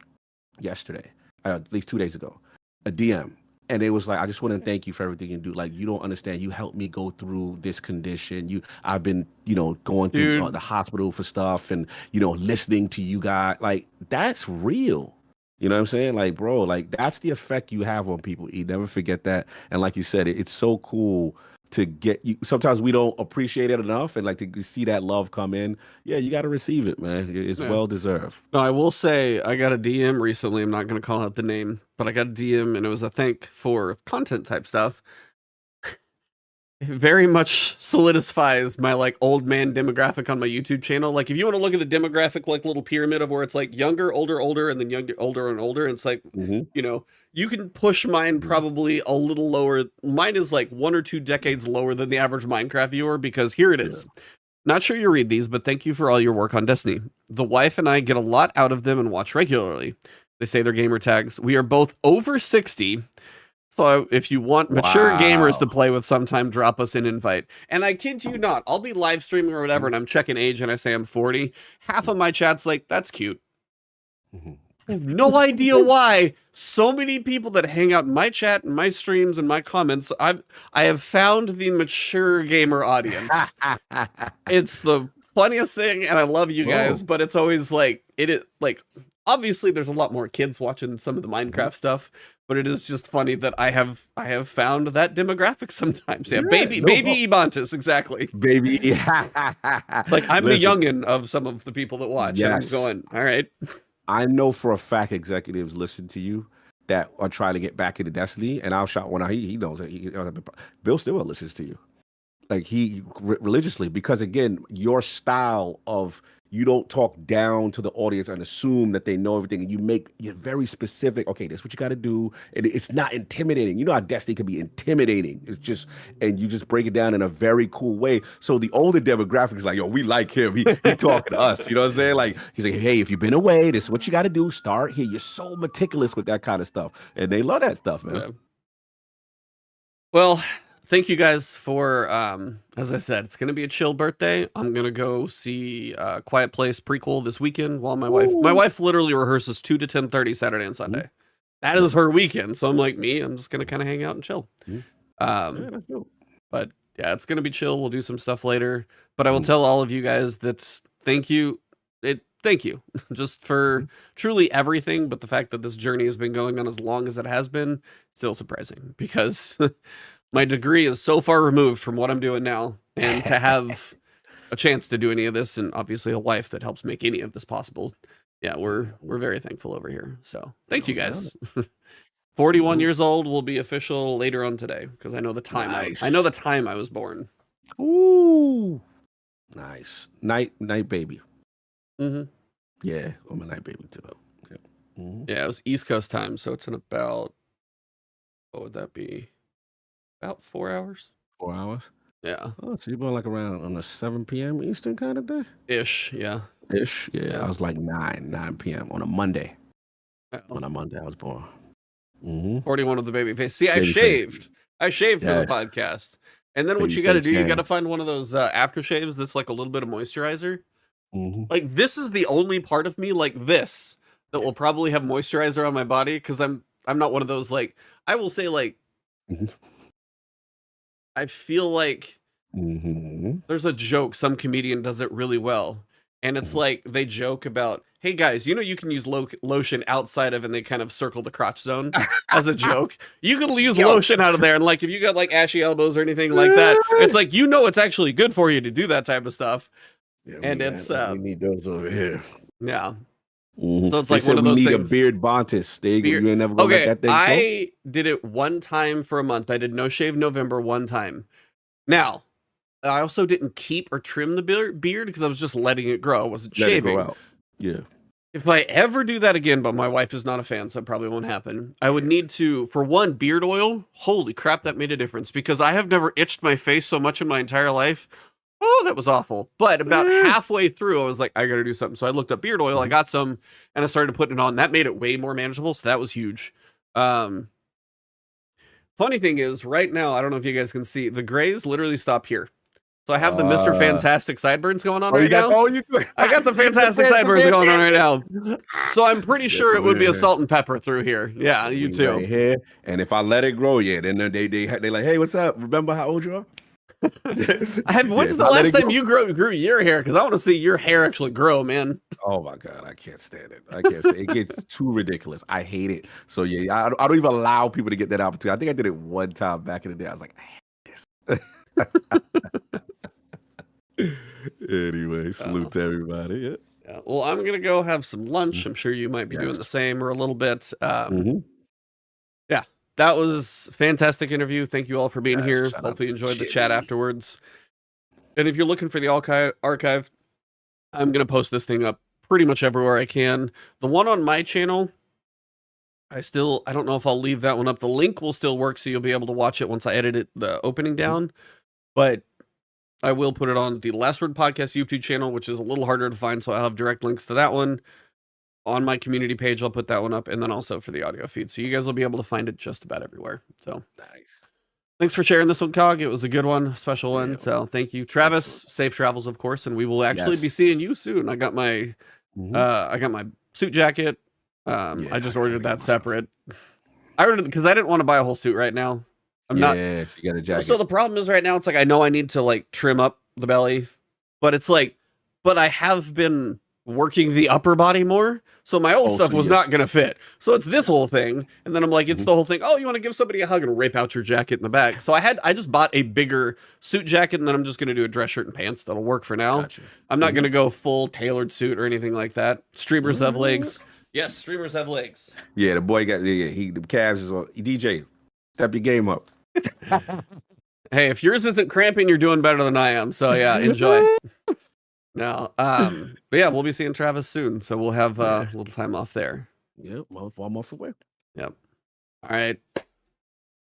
yesterday, at least 2 days ago, a DM. And it was I just want to thank you for everything you do. You don't understand. You helped me go through this condition. I've been, going through the hospital for stuff, and, listening to you guys. That's real. You know what I'm saying? Bro, that's the effect you have on people. You never forget that. And like you said, it's so cool to get you. Sometimes we don't appreciate it enough, and to see that love come in. Yeah, you got to receive it, man. It's well deserved. No, I will say I got a DM recently. I'm not going to call out the name, but I got a DM, and it was a thank for content type stuff. It very much solidifies my old man demographic on my YouTube channel. If you want to look at the demographic little pyramid of where it's younger, older, and then younger, older, and older, and it's you can push mine probably a little lower. Mine is 1 or 2 decades lower than the average Minecraft viewer, because here it is. Not sure you read these, but thank you for all your work on Destiny. The wife and I get a lot out of them and watch regularly. They say their gamer tags. We are both over 60. So if you want mature gamers to play with sometime, drop us an invite. And I kid you not, I'll be live streaming or whatever, and I'm checking age and I say I'm 40. Half of my chat's like, that's cute. I have no idea why so many people that hang out in my chat and my streams and my comments, I have found the mature gamer audience. It's the funniest thing, and I love you guys, but it's always like, it is like, obviously there's a lot more kids watching some of the Minecraft stuff, but it is just funny that I have found that demographic sometimes. Yeah, baby Ebontis, exactly. Baby. Like, I'm the youngin' of some of the people that watch, and I'm going, all right. I know for a fact executives listen to you that are trying to get back into Destiny, and I'll shout one out. He knows that. Bill Stillwell listens to you, like he religiously, because again, your style of, you don't talk down to the audience and assume that they know everything, and you're very specific. Okay, this is what you got to do, and it's not intimidating. You know how Destiny can be intimidating. It's just, and you just break it down in a very cool way. So the older demographic is like, yo, we like him. He talking to us. You know what I'm saying? Like, he's like, hey, if you've been away, this is what you got to do. Start here. You're so meticulous with that kind of stuff, and they love that stuff, man. Yeah. Well, thank you guys for, as I said, it's going to be a chill birthday. I'm going to go see Quiet Place prequel this weekend while my wife literally rehearses 2 to 10:30 Saturday and Sunday. That is her weekend. So I'm like, I'm just going to kind of hang out and chill. But yeah, it's going to be chill. We'll do some stuff later, but I will tell all of you guys that thank you. Thank you just for truly everything. But the fact that this journey has been going on as long as it has been, still surprising, because my degree is so far removed from what I'm doing now, and to have a chance to do any of this, and obviously a wife that helps make any of this possible. Yeah, we're very thankful over here. So thank you guys. 41 years old will be official later on today, because I know the time. I know the time I was born. Ooh, nice. Night baby. Yeah, I'm a night baby too. Yeah, it was East Coast time, so it's in about, what would that be? About 4 hours. 4 hours? Yeah. Oh, so you're born like around on a 7 p.m. Eastern kind of day? Ish, yeah. Ish, yeah. I was like 9 p.m. on a Monday. On a Monday, I was born. 41 with the baby face. See, I shaved. I shaved for the podcast. And then what you got to do, you got to find one of those aftershaves that's like a little bit of moisturizer. Like, this is the only part of me like this that will probably have moisturizer on my body, because I'm not one of those, like, I will say, like, I feel like there's a joke, some comedian does it really well, and it's like they joke about, hey guys, you can use lotion outside of, and they kind of circle the crotch zone as a joke. You can use lotion out of there, and like if you got like ashy elbows or anything like that, it's like, it's actually good for you to do that type of stuff. Yeah, and we need those over here. Yeah. So it's like one of those things. We need a beard Bontis. You ain't never gonna let that thing go? I did it one time for a month. I did No Shave November one time. Now, I also didn't keep or trim the beard because I was just letting it grow. I wasn't shaving. It grow out. Yeah. If I ever do that again, but my wife is not a fan, so it probably won't happen, I would need to, for one, beard oil. Holy crap, that made a difference, because I have never itched my face so much in my entire life. Oh, that was awful. But about halfway through, I was like, I got to do something. So I looked up beard oil. I got some, and I started putting it on. That made it way more manageable. So that was huge. Funny thing is, right now, I don't know if you guys can see, the grays literally stop here. So I have the Mr. Fantastic sideburns going on right now. I got the fantastic sideburns going on right now. So I'm pretty sure it would be a salt and pepper through here. Yeah, you too. Right here. And if I let it grow, then they like, hey, what's up? Remember how old you are? When's the last time you grew your hair? Because I want to see your hair actually grow, man. Oh my god, I can't stand it. It gets too ridiculous. I hate it. So yeah, I don't even allow people to get that opportunity. I think I did it one time back in the day. I was like, I hate this. Anyway, salute to everybody. Yeah. Well, I'm gonna go have some lunch. I'm sure you might be doing the same or a little bit. Yeah. That was a fantastic interview. Thank you all for being here. Hopefully you enjoyed the chat afterwards. And if you're looking for the archive, I'm going to post this thing up pretty much everywhere I can. The one on my channel, I don't know if I'll leave that one up. The link will still work, so you'll be able to watch it once I edit the opening down. But I will put it on the Last Word Podcast YouTube channel, which is a little harder to find, so I'll have direct links to that one. On my community page, I'll put that one up, and then also for the audio feed. So you guys will be able to find it just about everywhere. So thanks for sharing this one, Cog. It was a good one, special one. So thank you. Travis, safe travels, of course, and we will actually be seeing you soon. I got my suit jacket. I just ordered that separate. I ordered it because I didn't want to buy a whole suit right now. I'm not. So you got a jacket. So the problem is right now, it's like I know I need to like trim up the belly, but it's like, but I have been working the upper body more, so my old stuff was not gonna fit. So it's this whole thing, and then I'm like, it's the whole thing. Oh, you want to give somebody a hug and rip out your jacket in the back? So I just bought a bigger suit jacket, and then I'm just gonna do a dress shirt and pants. That'll work for now. Gotcha. I'm not gonna go full tailored suit or anything like that. Streamers have legs. Yes, streamers have legs. Yeah, the boy got the calves is on. DJ, step your game up. Hey, if yours isn't cramping, you're doing better than I am. So yeah, enjoy. No, but yeah, we'll be seeing Travis soon, so we'll have a little time off there. Yep, I'm off away. Yep. All right.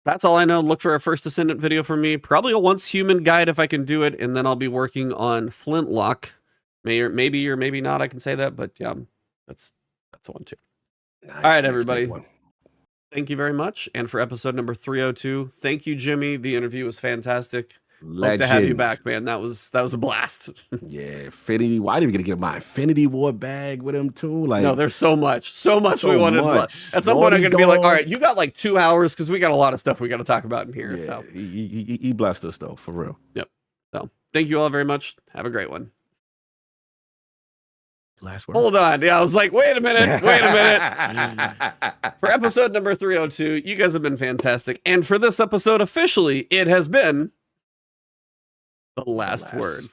That's all I know. Look for a First Descendant video from me. Probably a Once Human guide if I can do it, and then I'll be working on Flintlock. Maybe or maybe not. I can say that, but yeah, that's the one too. Nice. All right, everybody. Thank you very much. And for episode number 302, thank you, Jimmie. The interview was fantastic. Hope to have you back, man. That was a blast. Yeah, Infinity. Why didn't we get to get my Infinity War bag with him too? Like, no, there's so much we wanted to. At some point, I'm gonna be like, all right, you got like 2 hours because we got a lot of stuff we got to talk about in here. Yeah, so he blessed us though, for real. Yep. So thank you all very much. Have a great one. Last word. Hold on. Yeah, I was like, wait a minute. For episode number 302, you guys have been fantastic. And for this episode, officially, it has been the last word.